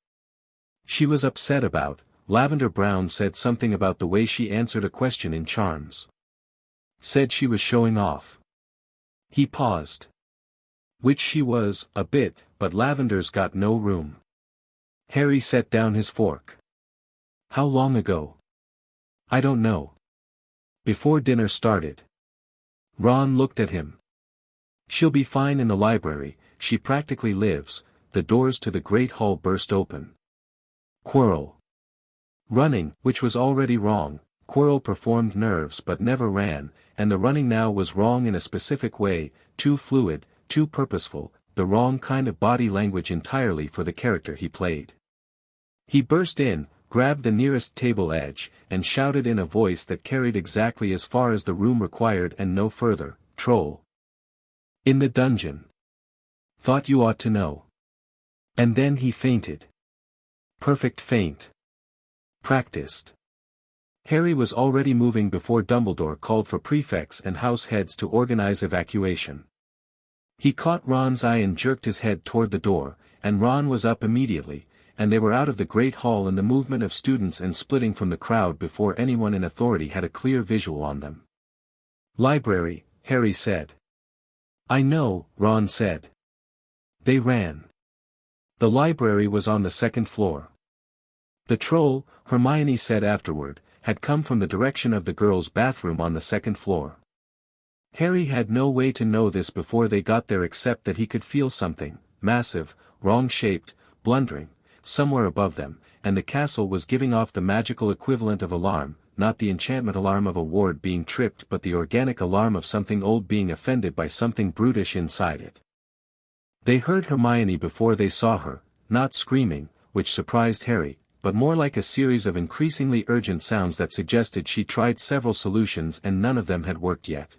She was upset about, Lavender Brown said something about the way she answered a question in charms. Said she was showing off. He paused. Which she was, a bit, but Lavender's got no room. Harry set down his fork. How long ago? I don't know. Before dinner started. Ron looked at him. She'll be fine in the library, she practically lives. The doors to the great hall burst open. Quirrell. Running, which was already wrong, Quirrell performed nerves but never ran, and the running now was wrong in a specific way, too fluid, too purposeful, the wrong kind of body language entirely for the character he played. He burst in, grabbed the nearest table edge, and shouted in a voice that carried exactly as far as the room required and no further, Troll. In the dungeon. Thought you ought to know. And then he fainted. Perfect faint. Practiced. Harry was already moving before Dumbledore called for prefects and house heads to organize evacuation. He caught Ron's eye and jerked his head toward the door, and Ron was up immediately, and they were out of the great hall and the movement of students and splitting from the crowd before anyone in authority had a clear visual on them. Library, Harry said. I know, Ron said. They ran. The library was on the second floor. The troll, Hermione said afterward, had come from the direction of the girls' bathroom on the second floor. Harry had no way to know this before they got there except that he could feel something, massive, wrong-shaped, blundering, somewhere above them, and the castle was giving off the magical equivalent of alarm, not the enchantment alarm of a ward being tripped but the organic alarm of something old being offended by something brutish inside it. They heard Hermione before they saw her, not screaming, which surprised Harry, but more like a series of increasingly urgent sounds that suggested she tried several solutions and none of them had worked yet.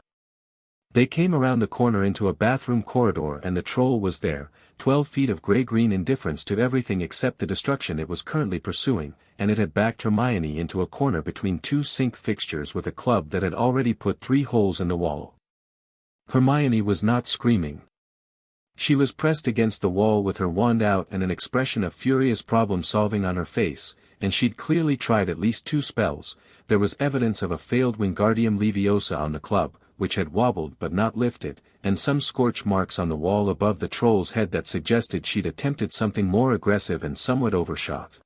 They came around the corner into a bathroom corridor and the troll was there, 12 feet of grey-green indifference to everything except the destruction it was currently pursuing, and it had backed Hermione into a corner between two sink fixtures with a club that had already put 3 holes in the wall. Hermione was not screaming. She was pressed against the wall with her wand out and an expression of furious problem-solving on her face, and she'd clearly tried at least 2 spells. There was evidence of a failed Wingardium Leviosa on the club, which had wobbled but not lifted, and some scorch marks on the wall above the troll's head that suggested she'd attempted something more aggressive and somewhat overshot.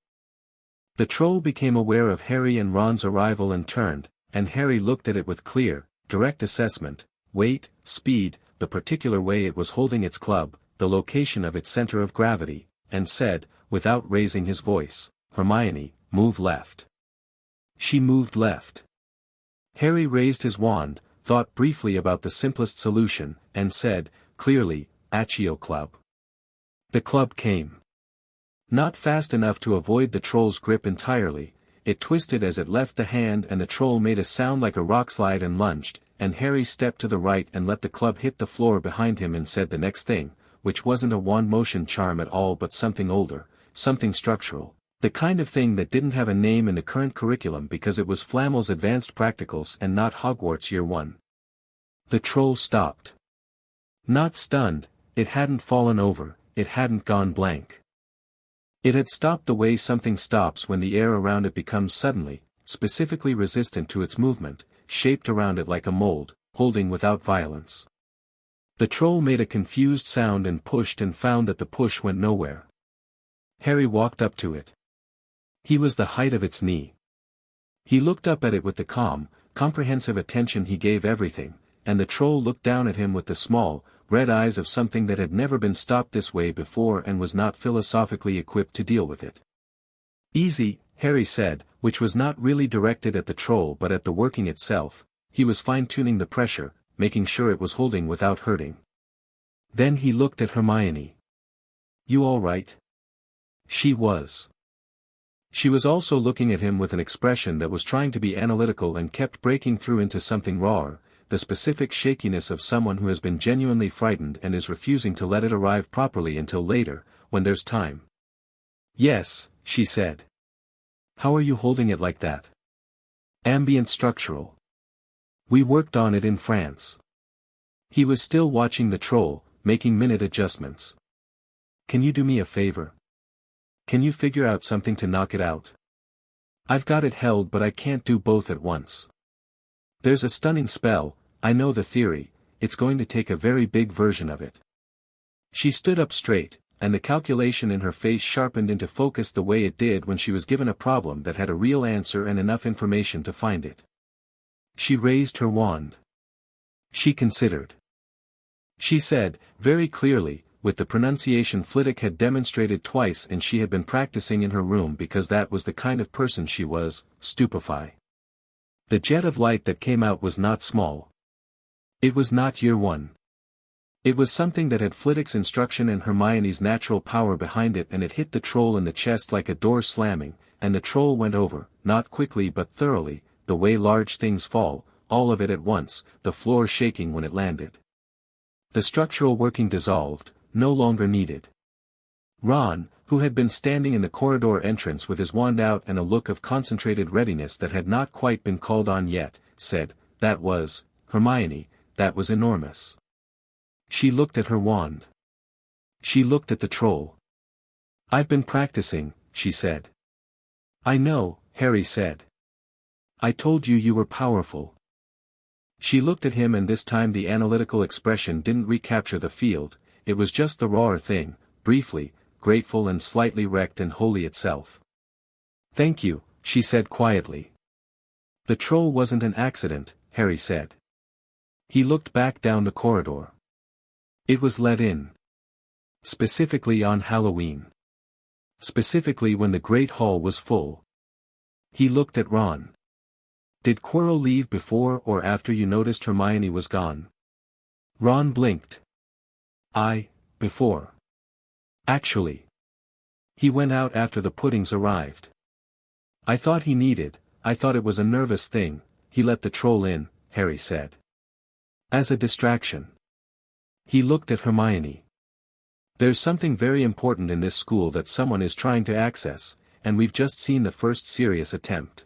The troll became aware of Harry and Ron's arrival and turned, and Harry looked at it with clear, direct assessment, weight, speed, the particular way it was holding its club, the location of its center of gravity, and said, without raising his voice, Hermione, move left. She moved left. Harry raised his wand, thought briefly about the simplest solution, and said, clearly, Accio Club. The club came. Not fast enough to avoid the troll's grip entirely, it twisted as it left the hand and the troll made a sound like a rockslide and lunged, and Harry stepped to the right and let the club hit the floor behind him and said the next thing, which wasn't a wand motion charm at all but something older, something structural, the kind of thing that didn't have a name in the current curriculum because it was Flamel's Advanced Practicals and not Hogwarts Year 1. The troll stopped. Not stunned, it hadn't fallen over, it hadn't gone blank. It had stopped the way something stops when the air around it becomes suddenly, specifically resistant to its movement, shaped around it like a mold, holding without violence. The troll made a confused sound and pushed and found that the push went nowhere. Harry walked up to it. He was the height of its knee. He looked up at it with the calm, comprehensive attention he gave everything, and the troll looked down at him with the small, red eyes of something that had never been stopped this way before and was not philosophically equipped to deal with it. Easy, Harry said, which was not really directed at the troll but at the working itself. He was fine-tuning the pressure, making sure it was holding without hurting. Then he looked at Hermione. "You all right?" She was. She was also looking at him with an expression that was trying to be analytical and kept breaking through into something rawer, the specific shakiness of someone who has been genuinely frightened and is refusing to let it arrive properly until later, when there's time. "Yes," she said. "How are you holding it like that?" "Ambient structural. We worked on it in France." He was still watching the troll, making minute adjustments. "Can you do me a favor? Can you figure out something to knock it out? I've got it held but I can't do both at once. There's a stunning spell, I know the theory, it's going to take a very big version of it." She stood up straight, and the calculation in her face sharpened into focus the way it did when she was given a problem that had a real answer and enough information to find it. She raised her wand. She considered. She said, very clearly, with the pronunciation Flitwick had demonstrated twice and she had been practicing in her room because that was the kind of person she was, "Stupefy." The jet of light that came out was not small. It was not year one. It was something that had Flitwick's instruction and Hermione's natural power behind it, and it hit the troll in the chest like a door slamming, and the troll went over, not quickly but thoroughly, the way large things fall, all of it at once, the floor shaking when it landed. The structural working dissolved, no longer needed. Ron, who had been standing in the corridor entrance with his wand out and a look of concentrated readiness that had not quite been called on yet, said, "That was, Hermione, that was enormous." She looked at her wand. She looked at the troll. "I've been practicing," she said. "I know," Harry said. "I told you you were powerful." She looked at him, and this time the analytical expression didn't recapture the field, it was just the rawer thing, briefly, grateful and slightly wrecked and holy itself. "Thank you," she said quietly. "The troll wasn't an accident," Harry said. He looked back down the corridor. It was let in. Specifically on Halloween. Specifically when the Great Hall was full. He looked at Ron. "Did Quirrell leave before or after you noticed Hermione was gone?" Ron blinked. Before. Actually. He went out after the puddings arrived. I thought it was a nervous thing, he let the troll in," Harry said. "As a distraction." He looked at Hermione. "There's something very important in this school that someone is trying to access, and we've just seen the first serious attempt."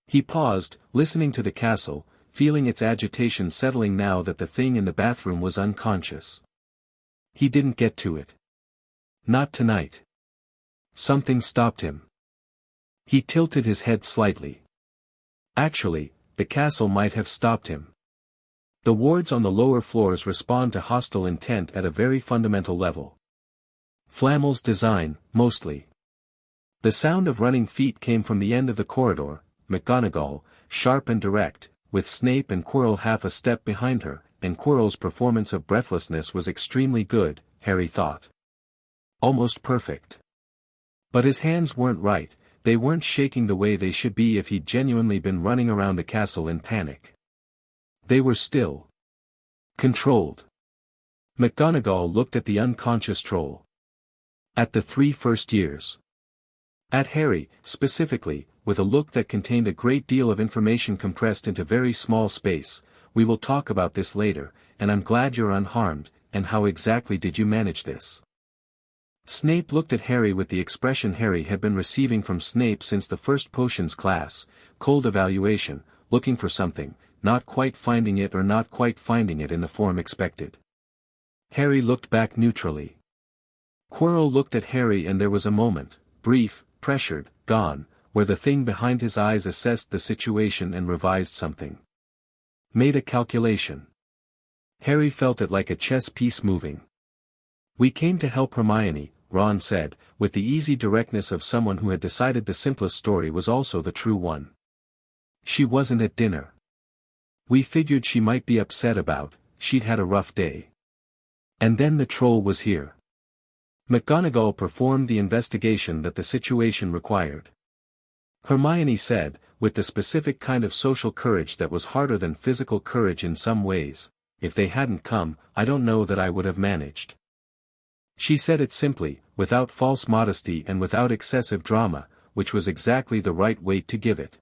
He paused, listening to the castle, feeling its agitation settling now that the thing in the bathroom was unconscious. He didn't get to it. Not tonight. Something stopped him. He tilted his head slightly. Actually, the castle might have stopped him. The wards on the lower floors respond to hostile intent at a very fundamental level. Flamel's design, mostly. The sound of running feet came from the end of the corridor, McGonagall, sharp and direct, with Snape and Quirrell half a step behind her, and Quirrell's performance of breathlessness was extremely good, Harry thought. Almost perfect. But his hands weren't right, they weren't shaking the way they should be if he'd genuinely been running around the castle in panic. They were still. Controlled. McGonagall looked at the unconscious troll. At the 3 first years. At Harry, specifically, with a look that contained a great deal of information compressed into very small space. "We will talk about this later, and I'm glad you're unharmed, and how exactly did you manage this?" Snape looked at Harry with the expression Harry had been receiving from Snape since the first potions class, cold evaluation, looking for something, not quite finding it or not quite finding it in the form expected. Harry looked back neutrally. Quirrell looked at Harry, and there was a moment, brief, pressured, gone, where the thing behind his eyes assessed the situation and revised something. Made a calculation. Harry felt it like a chess piece moving. "We came to help Hermione," Ron said, with the easy directness of someone who had decided the simplest story was also the true one. "She wasn't at dinner." We figured she might be upset about, she'd had a rough day. And then the troll was here. McGonagall performed the investigation that the situation required. Hermione said, with the specific kind of social courage that was harder than physical courage in some ways, if they hadn't come, I don't know that I would have managed. She said it simply, without false modesty and without excessive drama, which was exactly the right weight to give it.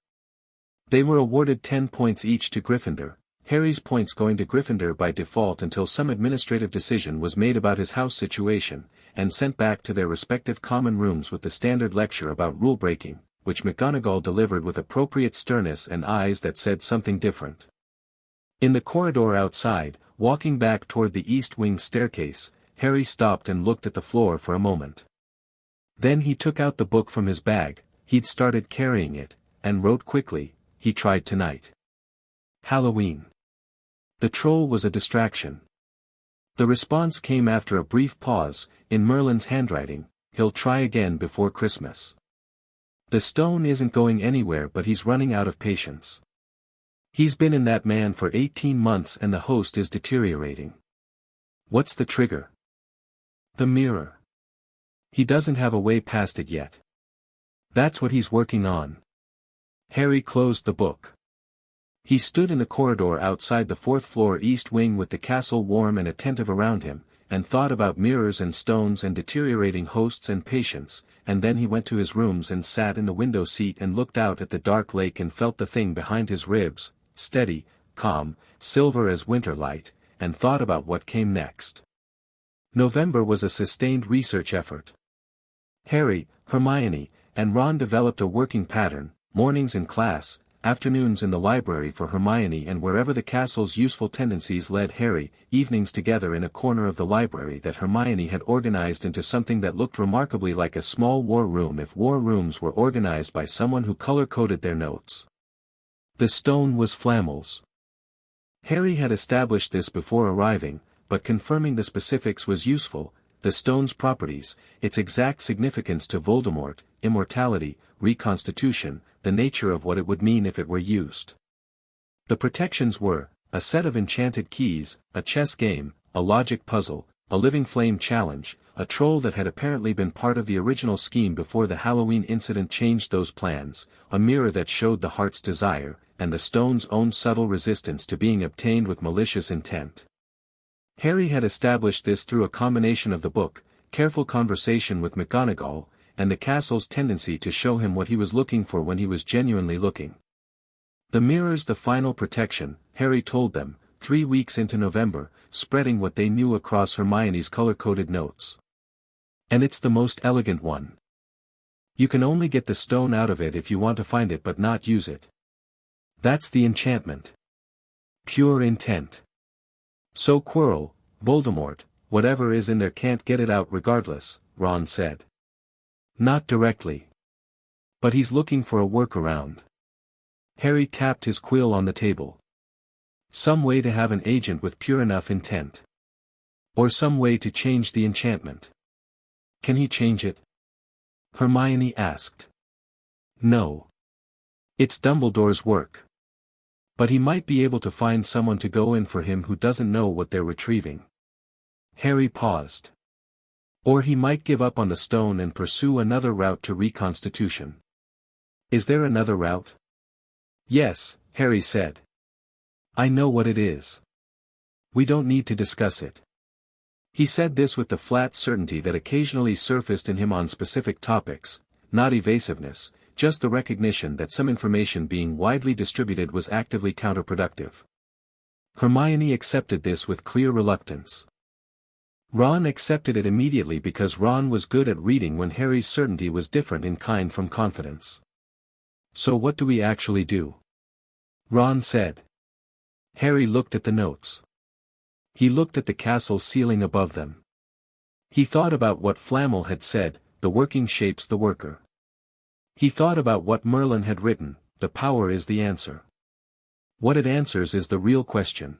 They were awarded 10 points each to Gryffindor, Harry's points going to Gryffindor by default until some administrative decision was made about his house situation, and sent back to their respective common rooms with the standard lecture about rule-breaking, which McGonagall delivered with appropriate sternness and eyes that said something different. In the corridor outside, walking back toward the East Wing staircase, Harry stopped and looked at the floor for a moment. Then he took out the book from his bag, he'd started carrying it, and wrote quickly, he tried tonight. Halloween. The troll was a distraction. The response came after a brief pause, in Merlin's handwriting, he'll try again before Christmas. The stone isn't going anywhere but he's running out of patience. He's been in that man for 18 months and the host is deteriorating. What's the trigger? The mirror. He doesn't have a way past it yet. That's what he's working on. Harry closed the book. He stood in the corridor outside the 4th floor East Wing with the castle warm and attentive around him, and thought about mirrors and stones and deteriorating hosts and patience, and then he went to his rooms and sat in the window seat and looked out at the dark lake and felt the thing behind his ribs, steady, calm, silver as winter light, and thought about what came next. November was a sustained research effort. Harry, Hermione, and Ron developed a working pattern, mornings in class, afternoons in the library for Hermione and wherever the castle's useful tendencies led Harry, evenings together in a corner of the library that Hermione had organized into something that looked remarkably like a small war room if war rooms were organized by someone who color-coded their notes. The stone was Flammel's. Harry had established this before arriving, but confirming the specifics was useful, the stone's properties, its exact significance to Voldemort, immortality, reconstitution, the nature of what it would mean if it were used. The protections were, a set of enchanted keys, a chess game, a logic puzzle, a living flame challenge, a troll that had apparently been part of the original scheme before the Halloween incident changed those plans, a mirror that showed the heart's desire, and the stone's own subtle resistance to being obtained with malicious intent. Harry had established this through a combination of the book, careful conversation with McGonagall, and the castle's tendency to show him what he was looking for when he was genuinely looking. The mirror's the final protection, Harry told them, 3 weeks into November, spreading what they knew across Hermione's color-coded notes. And it's the most elegant one. You can only get the stone out of it if you want to find it but not use it. That's the enchantment. Pure intent. So Quirrell, Voldemort, whatever is in there can't get it out regardless, Ron said. Not directly. But he's looking for a workaround. Harry tapped his quill on the table. Some way to have an agent with pure enough intent. Or some way to change the enchantment. Can he change it? Hermione asked. No. It's Dumbledore's work. But he might be able to find someone to go in for him who doesn't know what they're retrieving. Harry paused. Or he might give up on the stone and pursue another route to reconstitution. Is there another route? Yes, Harry said. I know what it is. We don't need to discuss it. He said this with the flat certainty that occasionally surfaced in him on specific topics, not evasiveness, just the recognition that some information being widely distributed was actively counterproductive. Hermione accepted this with clear reluctance. Ron accepted it immediately because Ron was good at reading when Harry's certainty was different in kind from confidence. So what do we actually do? Ron said. Harry looked at the notes. He looked at the castle ceiling above them. He thought about what Flammel had said, the working shapes the worker. He thought about what Merlin had written, the power is the answer. What it answers is the real question.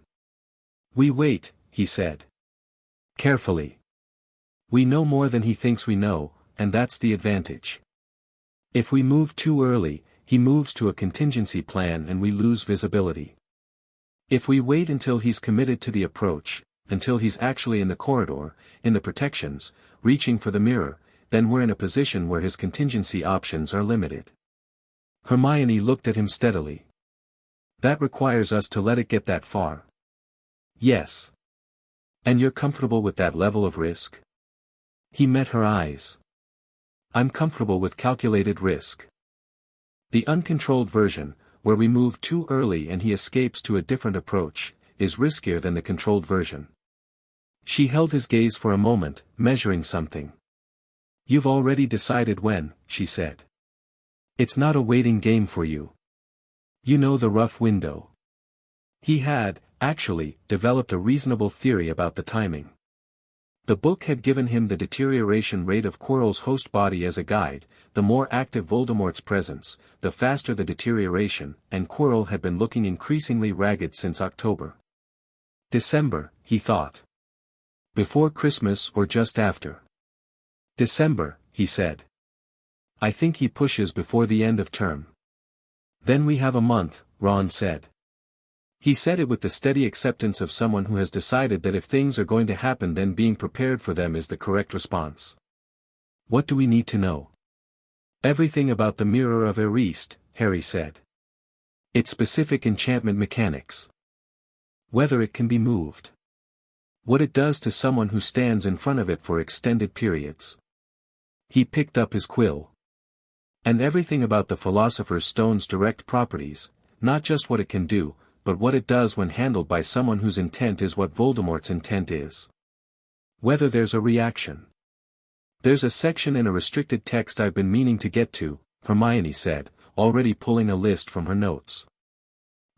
We wait, he said. Carefully. We know more than he thinks we know, and that's the advantage. If we move too early, he moves to a contingency plan and we lose visibility. If we wait until he's committed to the approach, until he's actually in the corridor, in the protections, reaching for the mirror, then we're in a position where his contingency options are limited. Hermione looked at him steadily. That requires us to let it get that far. Yes. And you're comfortable with that level of risk? He met her eyes. I'm comfortable with calculated risk. The uncontrolled version, where we move too early and he escapes to a different approach, is riskier than the controlled version. She held his gaze for a moment, measuring something. You've already decided when, she said. It's not a waiting game for you. You know the rough window. He had, actually, developed a reasonable theory about the timing. The book had given him the deterioration rate of Quirrell's host body as a guide. The more active Voldemort's presence, the faster the deterioration, and Quirrell had been looking increasingly ragged since October. December, he thought. Before Christmas or just after? December, he said. I think he pushes before the end of term. Then we have a month, Ron said. He said it with the steady acceptance of someone who has decided that if things are going to happen then being prepared for them is the correct response. What do we need to know? Everything about the Mirror of Erised, Harry said. Its specific enchantment mechanics. Whether it can be moved. What it does to someone who stands in front of it for extended periods. He picked up his quill. And everything about the Philosopher's Stone's direct properties, not just what it can do, but what it does when handled by someone whose intent is what Voldemort's intent is. Whether there's a reaction. There's a section in a restricted text I've been meaning to get to, Hermione said, already pulling a list from her notes.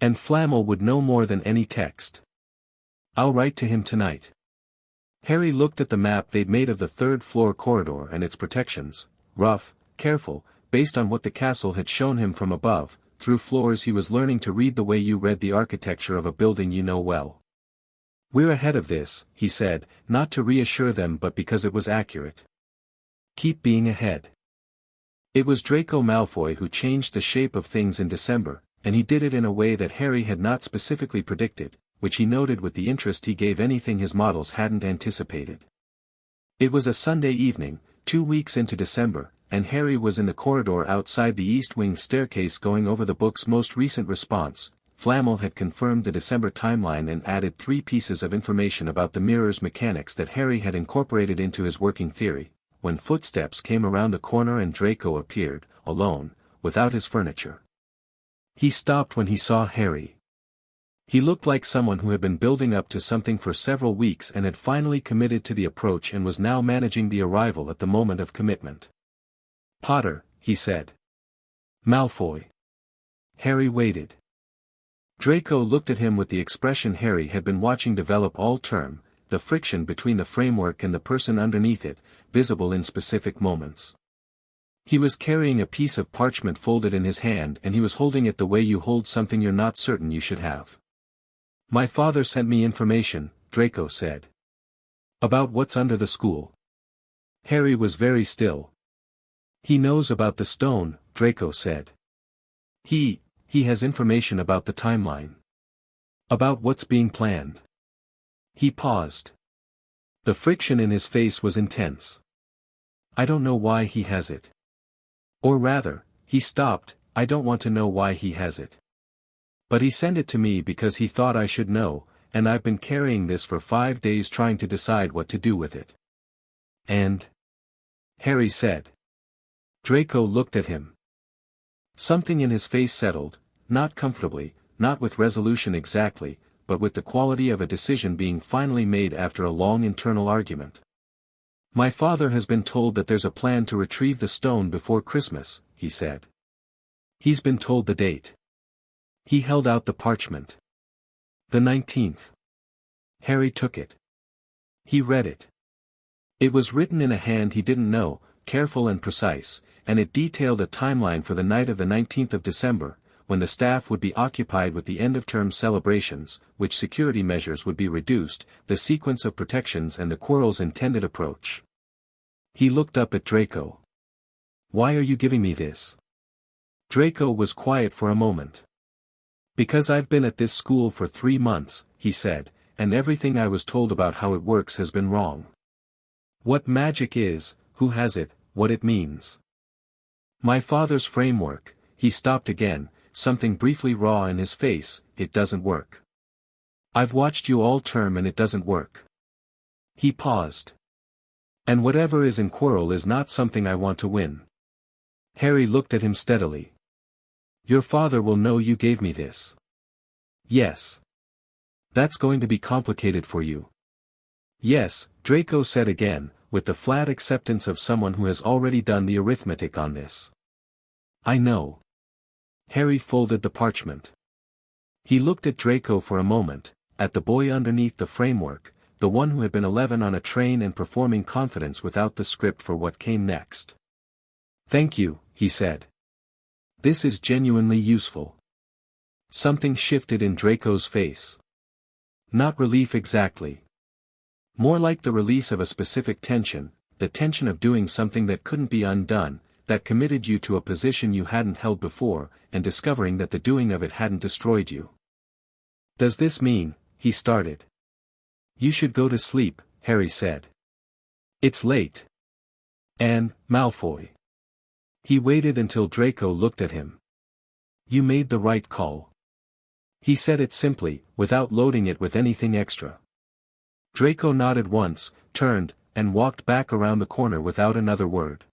And Flamel would know more than any text. I'll write to him tonight. Harry looked at the map they'd made of the third-floor corridor and its protections, rough, careful, based on what the castle had shown him from above. Through floors he was learning to read the way you read the architecture of a building you know well. We're ahead of this, he said, not to reassure them but because it was accurate. Keep being ahead. It was Draco Malfoy who changed the shape of things in December, and he did it in a way that Harry had not specifically predicted, which he noted with the interest he gave anything his models hadn't anticipated. It was a Sunday evening, 2 weeks into December, and Harry was in the corridor outside the East Wing staircase going over the book's most recent response. Flamel had confirmed the December timeline and added 3 pieces of information about the mirror's mechanics that Harry had incorporated into his working theory, when footsteps came around the corner and Draco appeared, alone, without his furniture. He stopped when he saw Harry. He looked like someone who had been building up to something for several weeks and had finally committed to the approach and was now managing the arrival at the moment of commitment. Potter, he said. Malfoy. Harry waited. Draco looked at him with the expression Harry had been watching develop all term, the friction between the framework and the person underneath it, visible in specific moments. He was carrying a piece of parchment folded in his hand and he was holding it the way you hold something you're not certain you should have. My father sent me information, Draco said. About what's under the school. Harry was very still. He knows about the stone, Draco said. He has information about the timeline. About what's being planned. He paused. The friction in his face was intense. I don't know why he has it. Or rather, he stopped, I don't want to know why he has it. But he sent it to me because he thought I should know, and I've been carrying this for 5 days trying to decide what to do with it. And? Harry said. Draco looked at him. Something in his face settled, not comfortably, not with resolution exactly, but with the quality of a decision being finally made after a long internal argument. My father has been told that there's a plan to retrieve the stone before Christmas, he said. He's been told the date. He held out the parchment. The 19th. Harry took it. He read it. It was written in a hand he didn't know, careful and precise, and it detailed a timeline for the night of the 19th of December, when the staff would be occupied with the end-of-term celebrations, which security measures would be reduced, the sequence of protections and the Quirrell's intended approach. He looked up at Draco. Why are you giving me this? Draco was quiet for a moment. Because I've been at this school for 3 months, he said, and everything I was told about how it works has been wrong. What magic is, who has it, what it means. My father's framework, he stopped again, something briefly raw in his face, it doesn't work. I've watched you all term and it doesn't work. He paused. And whatever is in Quirrell is not something I want to win. Harry looked at him steadily. Your father will know you gave me this. Yes. That's going to be complicated for you. Yes, Draco said again, with the flat acceptance of someone who has already done the arithmetic on this. I know. Harry folded the parchment. He looked at Draco for a moment, at the boy underneath the framework, the one who had been 11 on a train and performing confidence without the script for what came next. Thank you, he said. This is genuinely useful. Something shifted in Draco's face. Not relief exactly. More like the release of a specific tension, the tension of doing something that couldn't be undone, that committed you to a position you hadn't held before, and discovering that the doing of it hadn't destroyed you. Does this mean, he started. You should go to sleep, Harry said. It's late. And, Malfoy. He waited until Draco looked at him. You made the right call. He said it simply, without loading it with anything extra. Draco nodded once, turned, and walked back around the corner without another word.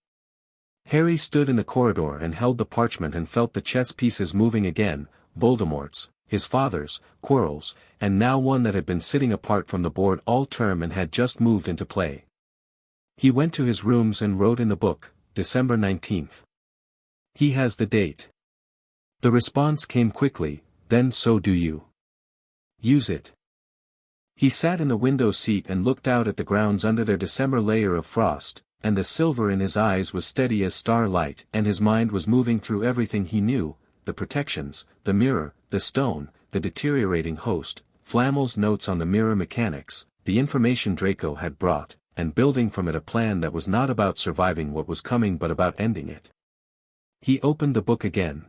Harry stood in the corridor and held the parchment and felt the chess pieces moving again, Voldemort's, his father's, Quirrell's, and now one that had been sitting apart from the board all term and had just moved into play. He went to his rooms and wrote in the book, December 19th. He has the date. The response came quickly, then so do you. Use it. He sat in the window seat and looked out at the grounds under their December layer of frost, and the silver in his eyes was steady as starlight and his mind was moving through everything he knew, the protections, the mirror, the stone, the deteriorating host, Flamel's notes on the mirror mechanics, the information Draco had brought, and building from it a plan that was not about surviving what was coming but about ending it. He opened the book again.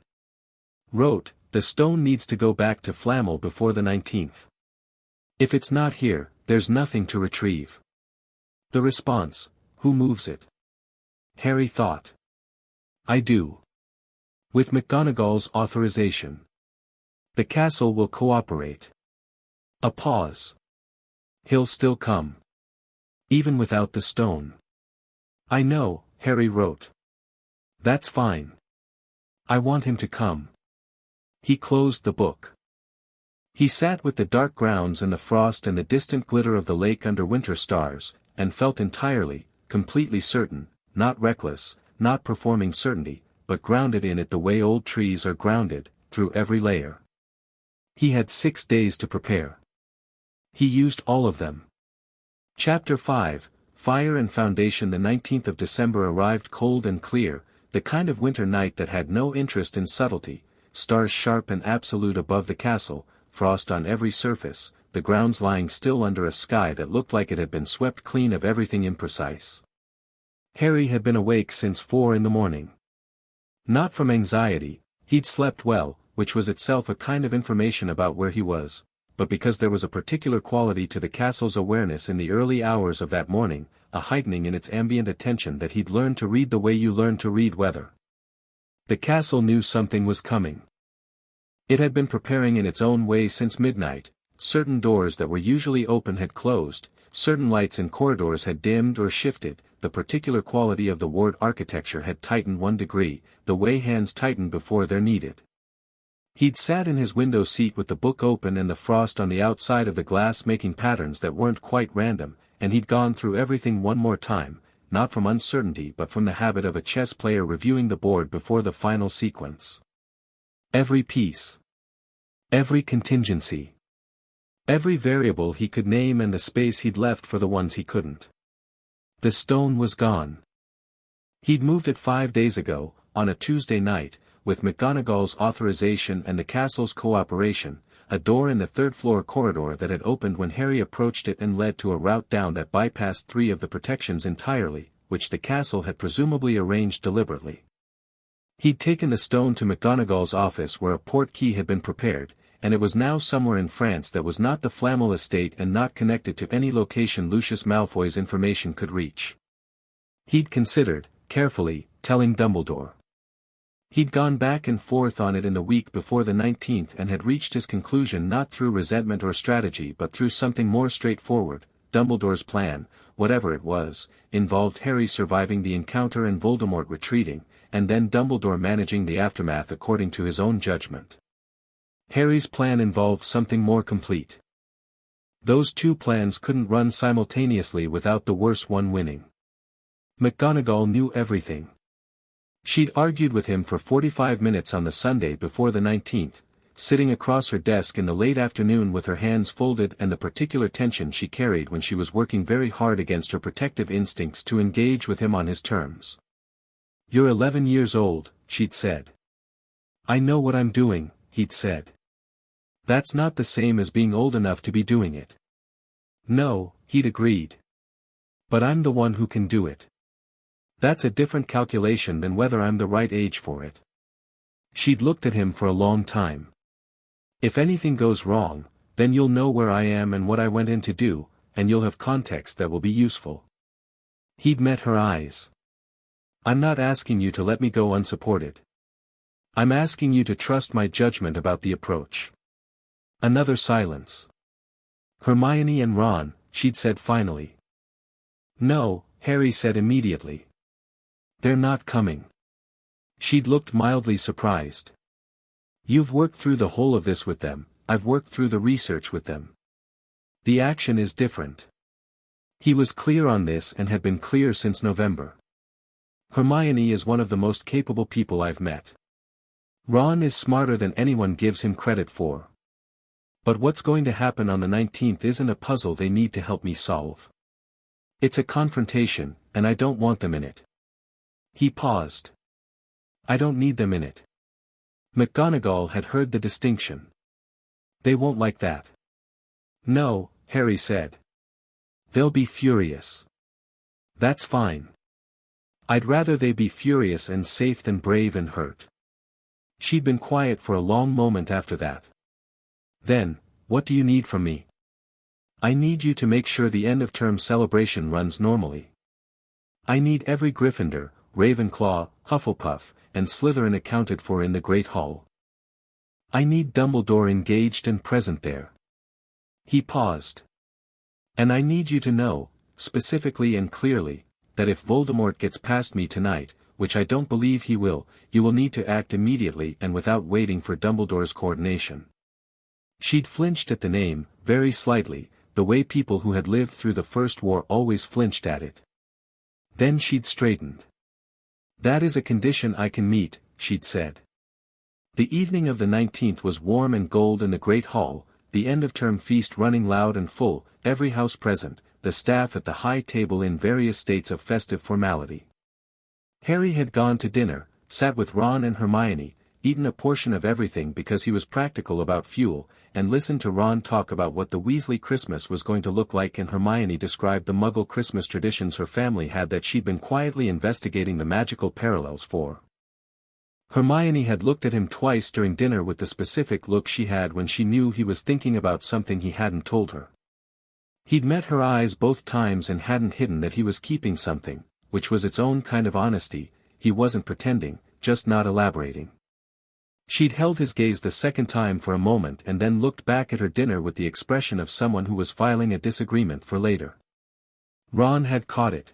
Wrote, the stone needs to go back to Flamel before the 19th. If it's not here, there's nothing to retrieve. The response, who moves it? Harry thought. I do. With McGonagall's authorization. The castle will cooperate. A pause. He'll still come. Even without the stone. I know, Harry wrote. That's fine. I want him to come. He closed the book. He sat with the dark grounds and the frost and the distant glitter of the lake under winter stars, and felt entirely, completely certain, not reckless, not performing certainty, but grounded in it the way old trees are grounded, through every layer. He had 6 days to prepare. He used all of them. Chapter 5, Fire and Foundation. The 19th of December arrived cold and clear, the kind of winter night that had no interest in subtlety, stars sharp and absolute above the castle, frost on every surface, the grounds lying still under a sky that looked like it had been swept clean of everything imprecise. Harry had been awake since 4 in the morning. Not from anxiety, he'd slept well, which was itself a kind of information about where he was, but because there was a particular quality to the castle's awareness in the early hours of that morning, a heightening in its ambient attention that he'd learned to read the way you learn to read weather. The castle knew something was coming. It had been preparing in its own way since midnight. Certain doors that were usually open had closed, certain lights in corridors had dimmed or shifted, the particular quality of the ward architecture had tightened 1 degree, the way hands tighten before they're needed. He'd sat in his window seat with the book open and the frost on the outside of the glass making patterns that weren't quite random, and he'd gone through everything one more time, not from uncertainty but from the habit of a chess player reviewing the board before the final sequence. Every piece. Every contingency. Every variable he could name and the space he'd left for the ones he couldn't. The stone was gone. He'd moved it 5 days ago, on a Tuesday night, with McGonagall's authorization and the castle's cooperation, a door in the 3rd-floor corridor that had opened when Harry approached it and led to a route down that bypassed 3 of the protections entirely, which the castle had presumably arranged deliberately. He'd taken the stone to McGonagall's office where a port key had been prepared, and it was now somewhere in France that was not the Flamel estate and not connected to any location Lucius Malfoy's information could reach. He'd considered, carefully, telling Dumbledore. He'd gone back and forth on it in the week before the 19th and had reached his conclusion not through resentment or strategy but through something more straightforward. Dumbledore's plan, whatever it was, involved Harry surviving the encounter and Voldemort retreating, and then Dumbledore managing the aftermath according to his own judgment. Harry's plan involved something more complete. Those two plans couldn't run simultaneously without the worse one winning. McGonagall knew everything. She'd argued with him for 45 minutes on the Sunday before the 19th, sitting across her desk in the late afternoon with her hands folded and the particular tension she carried when she was working very hard against her protective instincts to engage with him on his terms. "You're 11 years old," she'd said. "I know what I'm doing," he'd said. "That's not the same as being old enough to be doing it." "No," he'd agreed. "But I'm the one who can do it. That's a different calculation than whether I'm the right age for it." She'd looked at him for a long time. "If anything goes wrong, then you'll know where I am and what I went in to do, and you'll have context that will be useful." He'd met her eyes. "I'm not asking you to let me go unsupported. I'm asking you to trust my judgment about the approach." Another silence. "Hermione and Ron," she'd said finally. "No," Harry said immediately. "They're not coming." She'd looked mildly surprised. "You've worked through the whole of this with them, I've worked through the research with them. The action is different." He was clear on this and had been clear since November. "Hermione is one of the most capable people I've met. Ron is smarter than anyone gives him credit for. But what's going to happen on the 19th isn't a puzzle they need to help me solve. It's a confrontation, and I don't want them in it." He paused. "I don't need them in it." McGonagall had heard the distinction. "They won't like that." "No," Harry said. "They'll be furious." "That's fine. I'd rather they be furious and safe than brave and hurt." She'd been quiet for a long moment after that. Then, "What do you need from me?" "I need you to make sure the end-of-term celebration runs normally. I need every Gryffindor, Ravenclaw, Hufflepuff, and Slytherin accounted for in the Great Hall. I need Dumbledore engaged and present there." He paused. "And I need you to know, specifically and clearly, that if Voldemort gets past me tonight, which I don't believe he will, you will need to act immediately and without waiting for Dumbledore's coordination." She'd flinched at the name, very slightly, the way people who had lived through the First War always flinched at it. Then she'd straightened. "That is a condition I can meet," she'd said. The evening of the 19th was warm and gold in the Great Hall, the end-of-term feast running loud and full, every house present, the staff at the high table in various states of festive formality. Harry had gone to dinner, sat with Ron and Hermione, eaten a portion of everything because he was practical about fuel, and listened to Ron talk about what the Weasley Christmas was going to look like, and Hermione described the Muggle Christmas traditions her family had that she'd been quietly investigating the magical parallels for. Hermione had looked at him twice during dinner with the specific look she had when she knew he was thinking about something he hadn't told her. He'd met her eyes both times and hadn't hidden that he was keeping something, which was its own kind of honesty. He wasn't pretending, just not elaborating. She'd held his gaze the second time for a moment and then looked back at her dinner with the expression of someone who was filing a disagreement for later. Ron had caught it.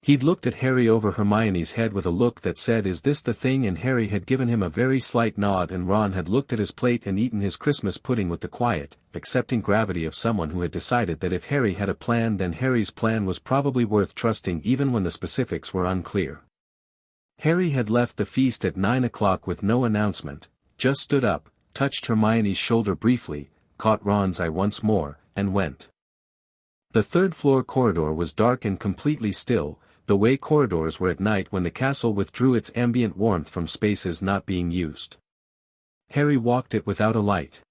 He'd looked at Harry over Hermione's head with a look that said, "Is this the thing?" and Harry had given him a very slight nod, and Ron had looked at his plate and eaten his Christmas pudding with the quiet, accepting gravity of someone who had decided that if Harry had a plan, then Harry's plan was probably worth trusting even when the specifics were unclear. Harry had left the feast at 9 o'clock with no announcement, just stood up, touched Hermione's shoulder briefly, caught Ron's eye once more, and went. The third-floor corridor was dark and completely still, the way corridors were at night when the castle withdrew its ambient warmth from spaces not being used. Harry walked it without a light.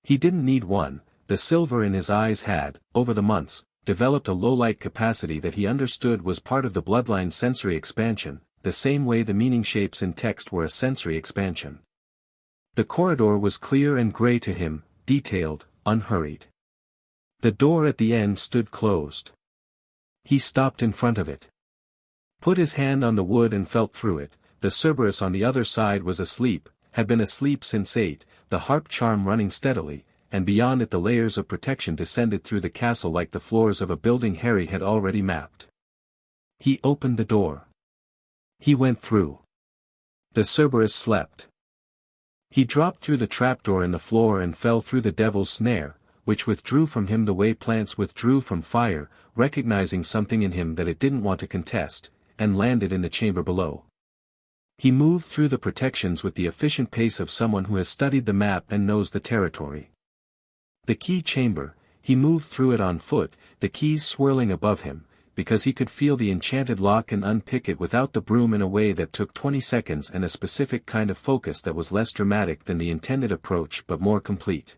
He didn't need one. The silver in his eyes had, over the months, developed a low-light capacity that he understood was part of the bloodline sensory expansion, the same way the meaning shapes in text were a sensory expansion. The corridor was clear and grey to him, detailed, unhurried. The door at the end stood closed. He stopped in front of it. Put his hand on the wood and felt through it. The Cerberus on the other side was asleep, had been asleep since 8, the harp charm running steadily, and beyond it the layers of protection descended through the castle like the floors of a building Harry had already mapped. He opened the door. He went through. The Cerberus slept. He dropped through the trapdoor in the floor and fell through the devil's snare, which withdrew from him the way plants withdrew from fire, recognizing something in him that it didn't want to contest, and landed in the chamber below. He moved through the protections with the efficient pace of someone who has studied the map and knows the territory. The key chamber, he moved through it on foot, the keys swirling above him, because he could feel the enchanted lock and unpick it without the broom in a way that took 20 seconds and a specific kind of focus that was less dramatic than the intended approach but more complete.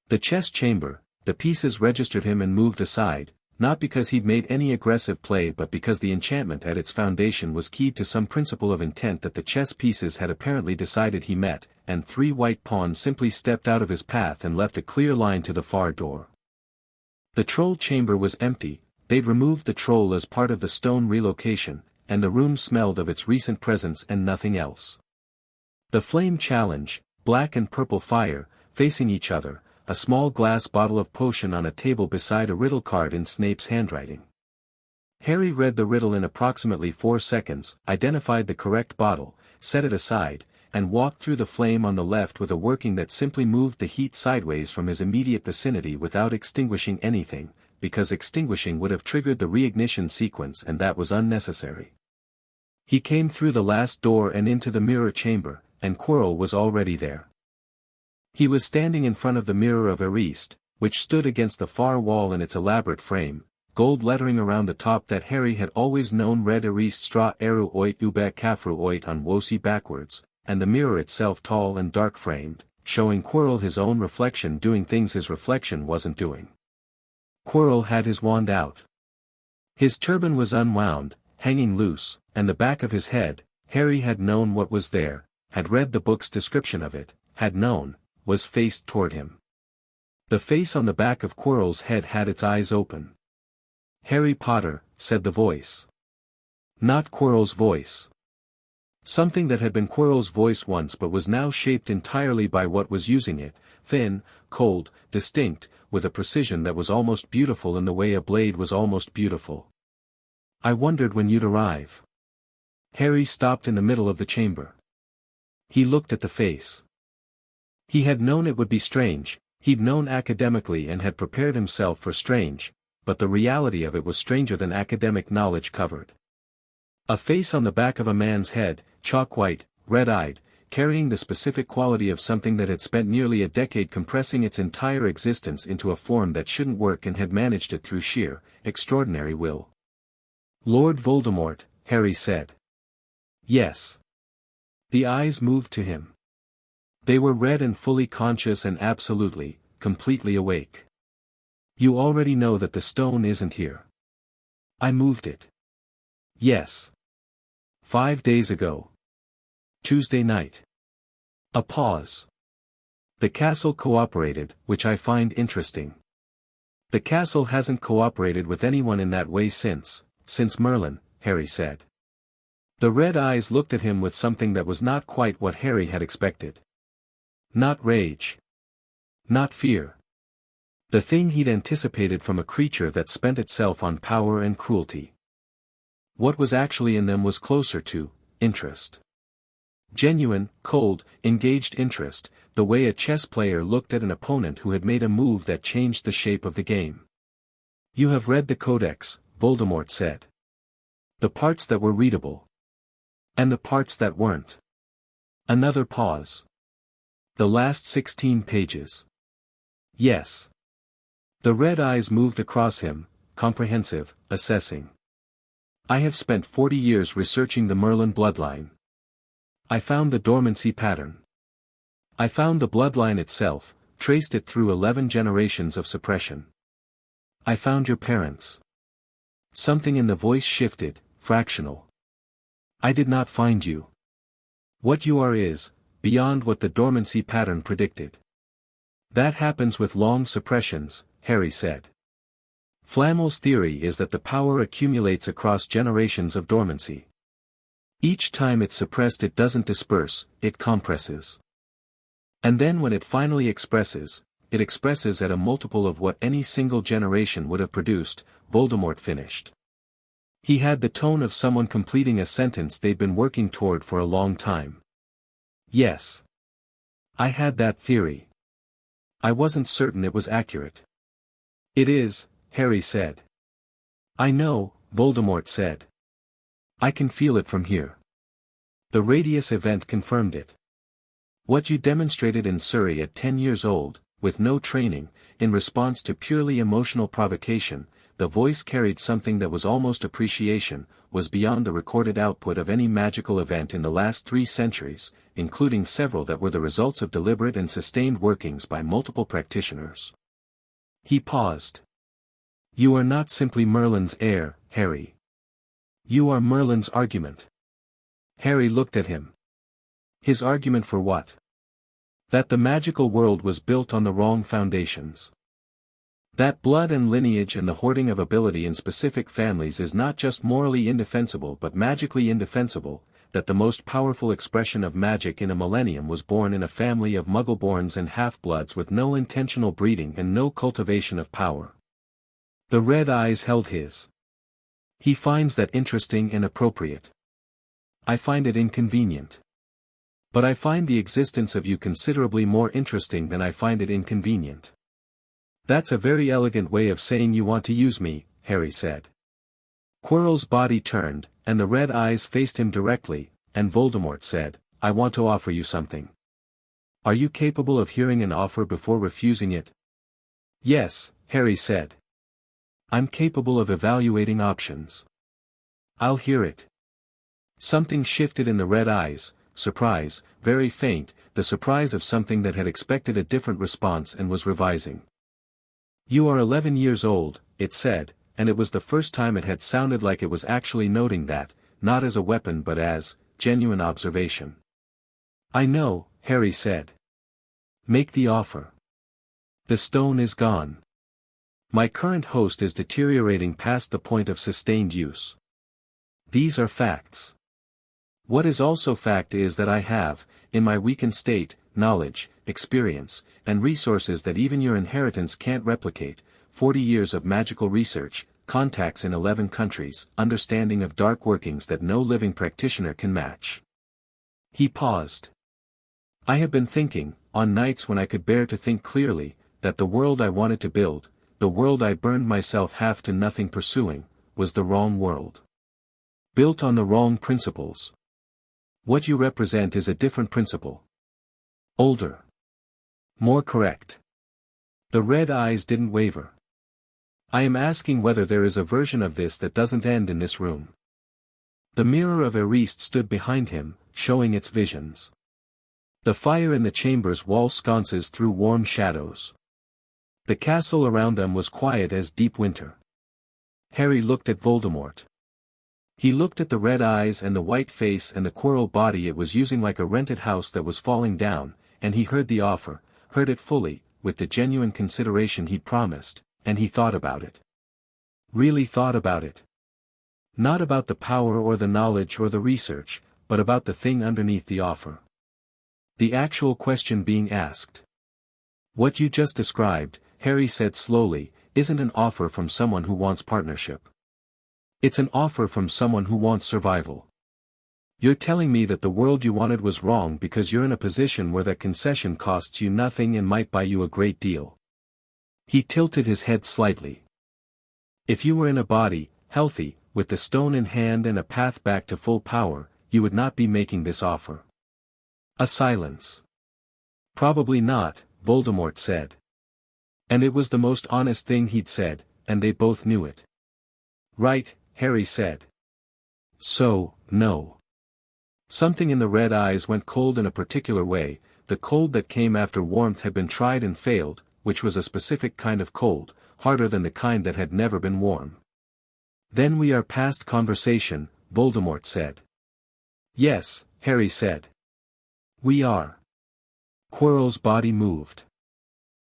The chess chamber, the pieces registered him and moved aside, not because he'd made any aggressive play but because the enchantment at its foundation was keyed to some principle of intent that the chess pieces had apparently decided he met, and 3 white pawns simply stepped out of his path and left a clear line to the far door. The troll chamber was empty. They'd removed the troll as part of the stone relocation, and the room smelled of its recent presence and nothing else. The flame challenge, black and purple fire, facing each other, a small glass bottle of potion on a table beside a riddle card in Snape's handwriting. Harry read the riddle in approximately 4 seconds, identified the correct bottle, set it aside, and walked through the flame on the left with a working that simply moved the heat sideways from his immediate vicinity without extinguishing anything, because extinguishing would have triggered the reignition sequence and that was unnecessary. He came through the last door and into the mirror chamber, and Quirrell was already there. He was standing in front of the mirror of Ariste, which stood against the far wall in its elaborate frame, gold lettering around the top that Harry had always known read Ariste stra eru oit ube kafru oit on wosi backwards, and the mirror itself tall and dark-framed, showing Quirrell his own reflection doing things his reflection wasn't doing. Quirrell had his wand out. His turban was unwound, hanging loose, and the back of his head, Harry had known what was there, had read the book's description of it, had known, was faced toward him. The face on the back of Quirrell's head had its eyes open. "Harry Potter," said the voice. Not Quirrell's voice. Something that had been Quirrell's voice once but was now shaped entirely by what was using it, thin, cold, distinct, with a precision that was almost beautiful in the way a blade was almost beautiful. "I wondered when you'd arrive." Harry stopped in the middle of the chamber. He looked at the face. He had known it would be strange, he'd known academically and had prepared himself for strange, but the reality of it was stranger than academic knowledge covered. A face on the back of a man's head, chalk-white, red-eyed, carrying the specific quality of something that had spent nearly a decade compressing its entire existence into a form that shouldn't work and had managed it through sheer, extraordinary will. "Lord Voldemort," Harry said. "Yes." The eyes moved to him. They were red and fully conscious and absolutely, completely awake. "You already know that the stone isn't here." "I moved it." "Yes. 5 days ago. Tuesday night." A pause. "The castle cooperated, which I find interesting." "The castle hasn't cooperated with anyone in that way since Merlin," Harry said. The red eyes looked at him with something that was not quite what Harry had expected. Not rage. Not fear. The thing he'd anticipated from a creature that spent itself on power and cruelty. What was actually in them was closer to interest. Genuine, cold, engaged interest, the way a chess player looked at an opponent who had made a move that changed the shape of the game. "You have read the Codex," Voldemort said. "The parts that were readable. And the parts that weren't." Another pause. "The last 16 pages." "Yes." The red eyes moved across him, comprehensive, assessing. "I have spent 40 years researching the Merlin bloodline. I found the dormancy pattern. I found the bloodline itself, traced it through 11 generations of suppression. I found your parents." Something in the voice shifted, fractional. "I did not find you. What you are is, beyond what the dormancy pattern predicted. That happens with long suppressions, Harry said. Flamel's theory is that the power accumulates across generations of dormancy. Each time it's suppressed it doesn't disperse, it compresses. And then when it finally expresses, it expresses at a multiple of what any single generation would have produced, Voldemort finished. He had the tone of someone completing a sentence they'd been working toward for a long time. Yes. I had that theory. I wasn't certain it was accurate. It is, Harry said. I know, Voldemort said. I can feel it from here. The Radius event confirmed it. What you demonstrated in Surrey at 10 years old, with no training, in response to purely emotional provocation, the voice carried something that was almost appreciation, was beyond the recorded output of any magical event in the last 3 centuries, including several that were the results of deliberate and sustained workings by multiple practitioners. He paused. You are not simply Merlin's heir, Harry. You are Merlin's argument. Harry looked at him. His argument for what? That the magical world was built on the wrong foundations. That blood and lineage and the hoarding of ability in specific families is not just morally indefensible but magically indefensible, that the most powerful expression of magic in a millennium was born in a family of muggleborns and half-bloods with no intentional breeding and no cultivation of power. The red eyes held his. He finds that interesting and appropriate. I find it inconvenient. But I find the existence of you considerably more interesting than I find it inconvenient. That's a very elegant way of saying you want to use me, Harry said. Quirrell's body turned, and the red eyes faced him directly, and Voldemort said, I want to offer you something. Are you capable of hearing an offer before refusing it? Yes, Harry said. I'm capable of evaluating options. I'll hear it. Something shifted in the red eyes, surprise, very faint, the surprise of something that had expected a different response and was revising. You are 11 years old, it said, and it was the first time it had sounded like it was actually noting that, not as a weapon but as, genuine observation. I know, Harry said. Make the offer. The stone is gone. My current host is deteriorating past the point of sustained use. These are facts. What is also fact is that I have, in my weakened state, knowledge, experience, and resources that even your inheritance can't replicate, 40 years of magical research, contacts in 11 countries, understanding of dark workings that no living practitioner can match. He paused. I have been thinking, on nights when I could bear to think clearly, that the world I wanted to build, the world I burned myself half to nothing pursuing, was the wrong world. Built on the wrong principles. What you represent is a different principle. Older. More correct. The red eyes didn't waver. I am asking whether there is a version of this that doesn't end in this room. The mirror of Eriste stood behind him, showing its visions. The fire in the chamber's wall sconces threw warm shadows. The castle around them was quiet as deep winter. Harry looked at Voldemort. He looked at the red eyes and the white face and the Quirrell body it was using like a rented house that was falling down, and he heard the offer, heard it fully, with the genuine consideration he'd promised, and he thought about it. Really thought about it. Not about the power or the knowledge or the research, but about the thing underneath the offer. The actual question being asked. What you just described, Harry said slowly, isn't an offer from someone who wants partnership. It's an offer from someone who wants survival. You're telling me that the world you wanted was wrong because you're in a position where that concession costs you nothing and might buy you a great deal. He tilted his head slightly. If you were in a body, healthy, with the stone in hand and a path back to full power, you would not be making this offer. A silence. Probably not, Voldemort said. And it was the most honest thing he'd said, and they both knew it. Right, Harry said. So, no. Something in the red eyes went cold in a particular way, the cold that came after warmth had been tried and failed, which was a specific kind of cold, harder than the kind that had never been warm. Then we are past conversation, Voldemort said. Yes, Harry said. We are. Quirrell's body moved.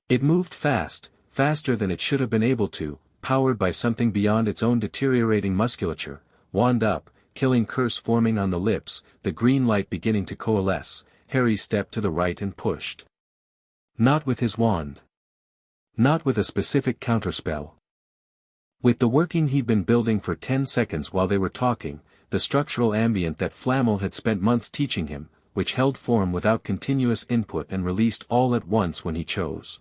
It moved fast, faster than it should have been able to, powered by something beyond its own deteriorating musculature, wand up, killing curse forming on the lips, the green light beginning to coalesce. Harry stepped to the right and pushed. Not with his wand. Not with a specific counterspell. With the working he'd been building for 10 seconds while they were talking, the structural ambient that Flamel had spent months teaching him, which held form without continuous input and released all at once when he chose.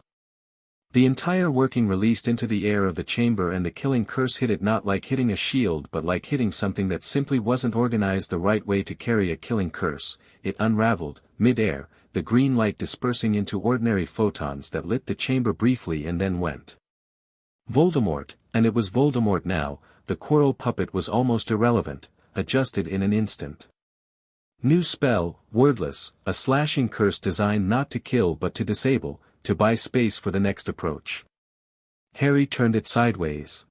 The entire working released into the air of the chamber, and the killing curse hit it not like hitting a shield but like hitting something that simply wasn't organized the right way to carry a killing curse. It unraveled, mid-air, the green light dispersing into ordinary photons that lit the chamber briefly and then went. Voldemort, and it was Voldemort now, the Quirrell puppet was almost irrelevant, adjusted in an instant. New spell, wordless, a slashing curse designed not to kill but to disable, to buy space for the next approach. Harry turned it sideways.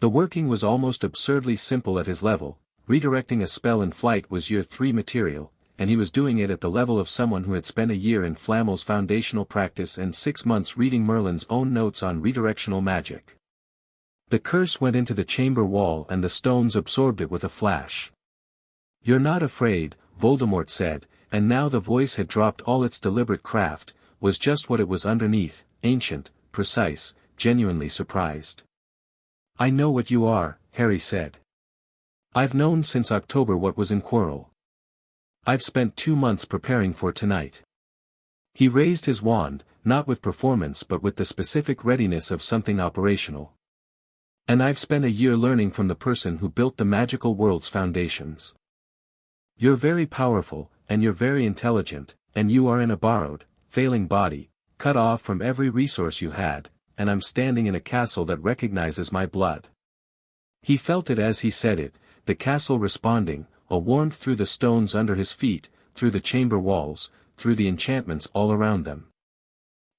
The working was almost absurdly simple at his level. Redirecting a spell in flight was Year 3 material, and he was doing it at the level of someone who had spent a year in Flamel's foundational practice and 6 months reading Merlin's own notes on redirectional magic. The curse went into the chamber wall and the stones absorbed it with a flash. "You're not afraid," Voldemort said, and now the voice had dropped all its deliberate craft, was just what it was underneath, ancient, precise, genuinely surprised. "I know what you are," Harry said. "I've known since October what was in Quirrell. I've spent 2 months preparing for tonight." He raised his wand, not with performance but with the specific readiness of something operational. "And I've spent a year learning from the person who built the magical world's foundations. You're very powerful, and you're very intelligent, and you are in a borrowed, failing body, cut off from every resource you had, and I'm standing in a castle that recognizes my blood." He felt it as he said it, the castle responding, a warmth through the stones under his feet, through the chamber walls, through the enchantments all around them.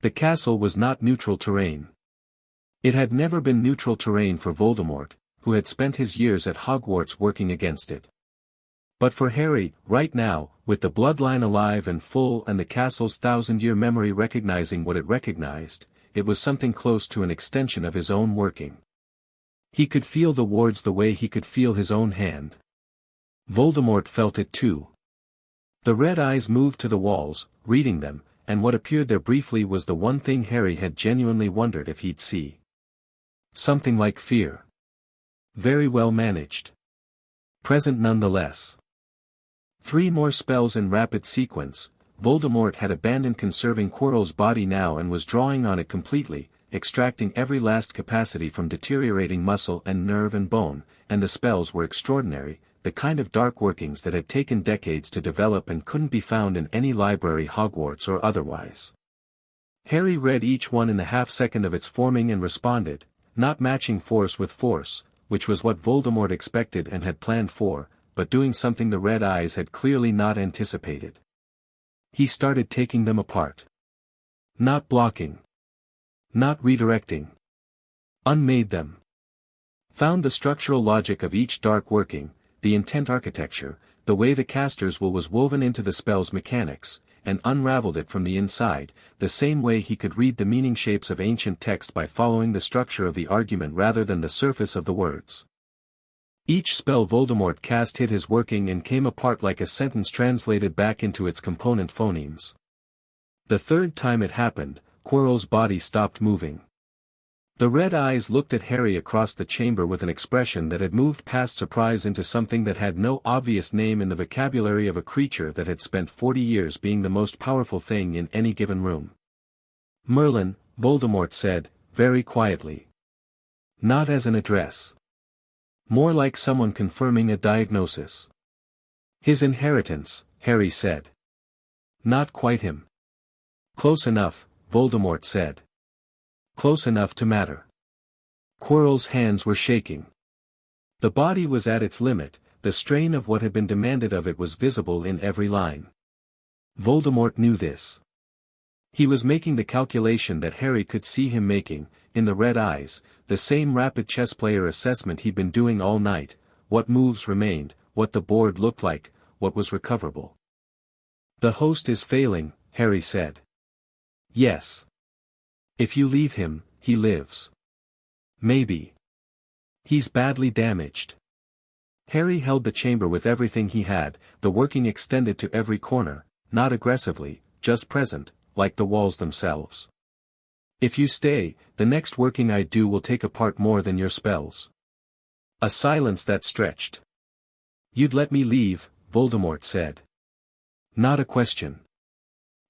The castle was not neutral terrain. It had never been neutral terrain for Voldemort, who had spent his years at Hogwarts working against it. But for Harry, right now, with the bloodline alive and full and the castle's 1,000-year memory recognizing what it recognized, it was something close to an extension of his own working. He could feel the wards the way he could feel his own hand. Voldemort felt it too. The red eyes moved to the walls, reading them, and what appeared there briefly was the one thing Harry had genuinely wondered if he'd see. Something like fear. Very well managed. Present nonetheless. 3 more spells in rapid sequence. Voldemort had abandoned conserving Quirrell's body now and was drawing on it completely, extracting every last capacity from deteriorating muscle and nerve and bone, and the spells were extraordinary, the kind of dark workings that had taken decades to develop and couldn't be found in any library, Hogwarts or otherwise. Harry read each one in the half-second of its forming and responded, not matching force with force, which was what Voldemort expected and had planned for, but doing something the red eyes had clearly not anticipated. He started taking them apart. Not blocking. Not redirecting. Unmade them. Found the structural logic of each dark working, the intent architecture, the way the caster's will was woven into the spell's mechanics, and unraveled it from the inside, the same way he could read the meaning shapes of ancient text by following the structure of the argument rather than the surface of the words. Each spell Voldemort cast hid his working and came apart like a sentence translated back into its component phonemes. The third time it happened, Quirrell's body stopped moving. The red eyes looked at Harry across the chamber with an expression that had moved past surprise into something that had no obvious name in the vocabulary of a creature that had spent 40 years being the most powerful thing in any given room. "Merlin," Voldemort said, very quietly. Not as an address. More like someone confirming a diagnosis. "His inheritance," Harry said. "Not quite him." "Close enough," Voldemort said. "Close enough to matter." Quirrell's hands were shaking. The body was at its limit, the strain of what had been demanded of it was visible in every line. Voldemort knew this. He was making the calculation that Harry could see him making, in the red eyes, the same rapid chess player assessment he'd been doing all night, what moves remained, what the board looked like, what was recoverable. The host is failing, Harry said. Yes. If you leave him, he lives. Maybe. He's badly damaged. Harry held the chamber with everything he had, the working extended to every corner, not aggressively, just present, like the walls themselves. If you stay, the next working I do will take apart more than your spells. A silence that stretched. You'd let me leave, Voldemort said. Not a question.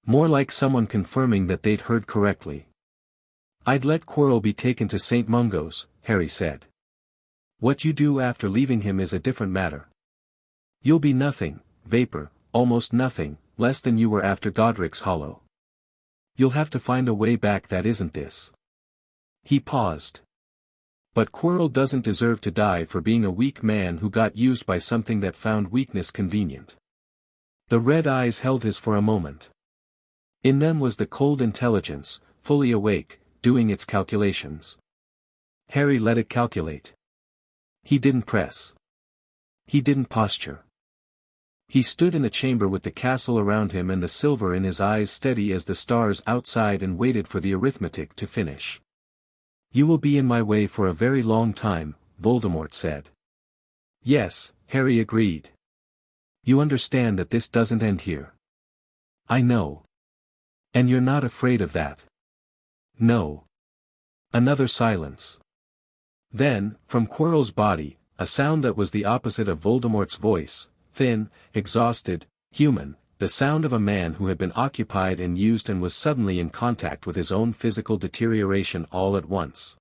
More like someone confirming that they'd heard correctly. I'd let Quirrell be taken to St. Mungo's, Harry said. What you do after leaving him is a different matter. You'll be nothing, vapor, almost nothing, less than you were after Godric's Hollow. You'll have to find a way back that isn't this. He paused. But Quirrell doesn't deserve to die for being a weak man who got used by something that found weakness convenient. The red eyes held his for a moment. In them was the cold intelligence, fully awake, doing its calculations. Harry let it calculate. He didn't press. He didn't posture. He stood in the chamber with the castle around him and the silver in his eyes steady as the stars outside and waited for the arithmetic to finish. You will be in my way for a very long time, Voldemort said. Yes, Harry agreed. You understand that this doesn't end here. I know. And you're not afraid of that. No. Another silence. Then, from Quirrell's body, a sound that was the opposite of Voldemort's voice, thin, exhausted, human, the sound of a man who had been occupied and used and was suddenly in contact with his own physical deterioration all at once.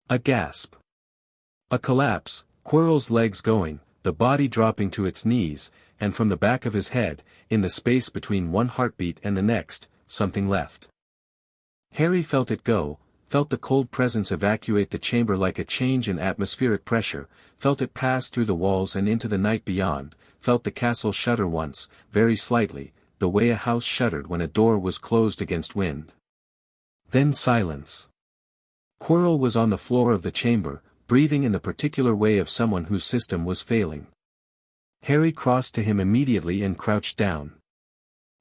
A gasp. A collapse, Quirrell's legs going, the body dropping to its knees, and from the back of his head, in the space between one heartbeat and the next, something left. Harry felt it go, felt the cold presence evacuate the chamber like a change in atmospheric pressure, felt it pass through the walls and into the night beyond, felt the castle shudder once, very slightly, the way a house shuddered when a door was closed against wind. Then silence. Quirrell was on the floor of the chamber, breathing in the particular way of someone whose system was failing. Harry crossed to him immediately and crouched down.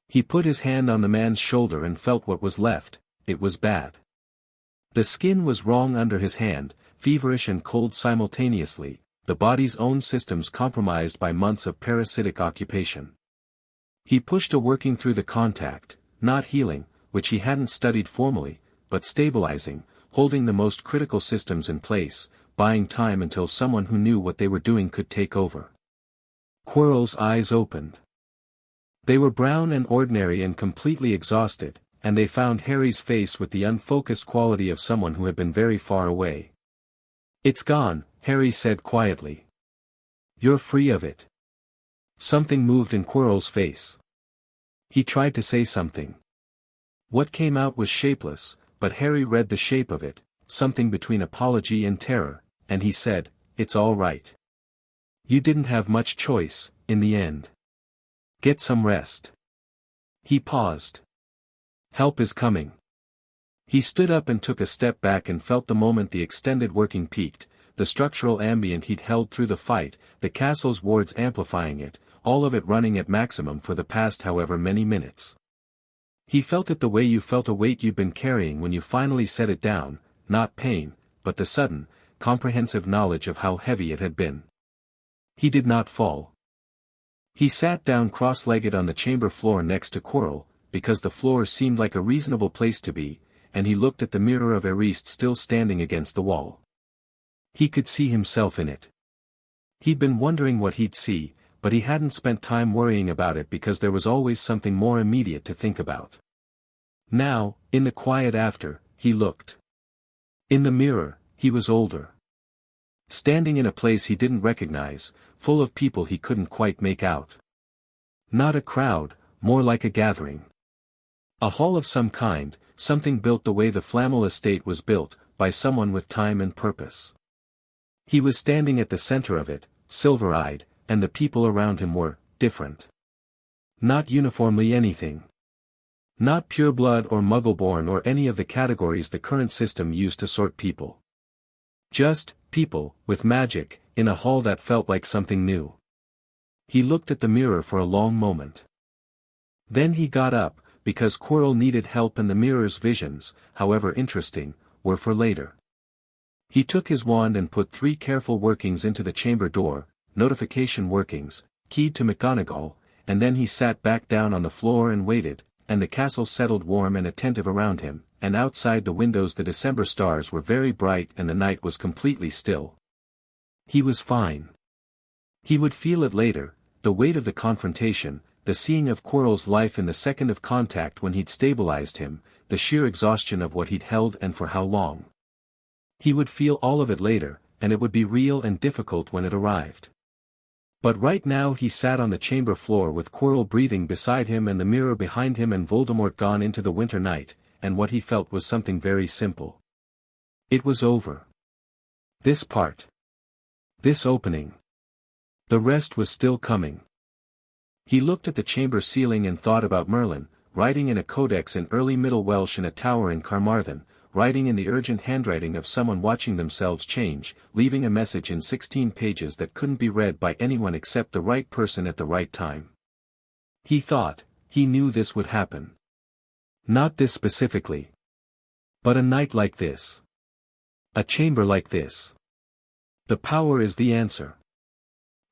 He put his hand on the man's shoulder and felt what was left. It was bad. The skin was wrong under his hand, feverish and cold simultaneously, the body's own systems compromised by months of parasitic occupation. He pushed a working through the contact, not healing, which he hadn't studied formally, but stabilizing, holding the most critical systems in place, buying time until someone who knew what they were doing could take over. Quirrell's eyes opened. They were brown and ordinary and completely exhausted, and they found Harry's face with the unfocused quality of someone who had been very far away. It's gone, Harry said quietly. You're free of it. Something moved in Quirrell's face. He tried to say something. What came out was shapeless, but Harry read the shape of it, something between apology and terror, and he said, "It's all right. You didn't have much choice, in the end. Get some rest." He paused. "Help is coming." He stood up and took a step back and felt the moment the extended working peaked, the structural ambient he'd held through the fight, the castle's wards amplifying it, all of it running at maximum for the past however many minutes. He felt it the way you felt a weight you'd been carrying when you finally set it down, not pain, but the sudden, comprehensive knowledge of how heavy it had been. He did not fall. He sat down cross-legged on the chamber floor next to Quirrell, because the floor seemed like a reasonable place to be, and he looked at the mirror of Erised still standing against the wall. He could see himself in it. He'd been wondering what he'd see, but he hadn't spent time worrying about it because there was always something more immediate to think about. Now, in the quiet after, he looked. In the mirror, he was older. Standing in a place he didn't recognize, full of people he couldn't quite make out. Not a crowd, more like a gathering. A hall of some kind, something built the way the Flamel estate was built, by someone with time and purpose. He was standing at the center of it, silver-eyed, and the people around him were different. Not uniformly anything. Not pureblood or Muggleborn or any of the categories the current system used to sort people. Just people, with magic, in a hall that felt like something new. He looked at the mirror for a long moment. Then he got up, because Quirrell needed help and the mirror's visions, however interesting, were for later. He took his wand and put 3 careful workings into the chamber door, notification workings, keyed to McGonagall, and then he sat back down on the floor and waited, and the castle settled warm and attentive around him, and outside the windows the December stars were very bright and the night was completely still. He was fine. He would feel it later, the weight of the confrontation, the seeing of Quirrell's life in the second of contact when he'd stabilized him, the sheer exhaustion of what he'd held and for how long. He would feel all of it later, and it would be real and difficult when it arrived. But right now he sat on the chamber floor with Quirrell breathing beside him and the mirror behind him and Voldemort gone into the winter night, and what he felt was something very simple. It was over. This part. This opening. The rest was still coming. He looked at the chamber ceiling and thought about Merlin, writing in a codex in early Middle Welsh in a tower in Carmarthen, writing in the urgent handwriting of someone watching themselves change, leaving a message in 16 pages that couldn't be read by anyone except the right person at the right time. He thought, he knew this would happen. Not this specifically. But a night like this. A chamber like this. The power is the answer.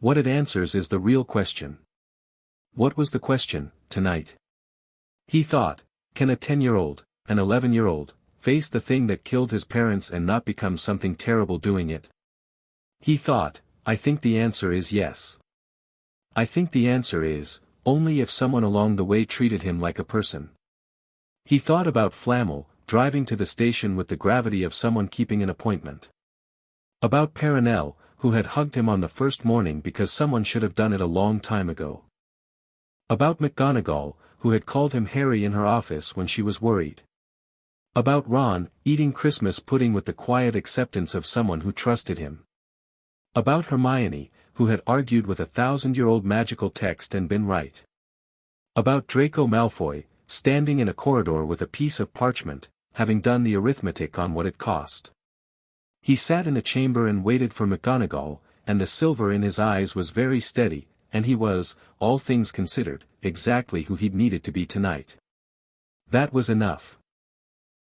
What it answers is the real question. What was the question, tonight? He thought, can a 10-year-old, an 11-year-old, face the thing that killed his parents and not become something terrible doing it? He thought, I think the answer is yes. I think the answer is, only if someone along the way treated him like a person. He thought about Flamel, driving to the station with the gravity of someone keeping an appointment. About Perenelle, who had hugged him on the first morning because someone should have done it a long time ago. About McGonagall, who had called him Harry in her office when she was worried. About Ron, eating Christmas pudding with the quiet acceptance of someone who trusted him. About Hermione, who had argued with a 1,000-year-old magical text and been right. About Draco Malfoy, standing in a corridor with a piece of parchment, having done the arithmetic on what it cost. He sat in the chamber and waited for McGonagall, and the silver in his eyes was very steady, and he was, all things considered, exactly who he'd needed to be tonight. That was enough.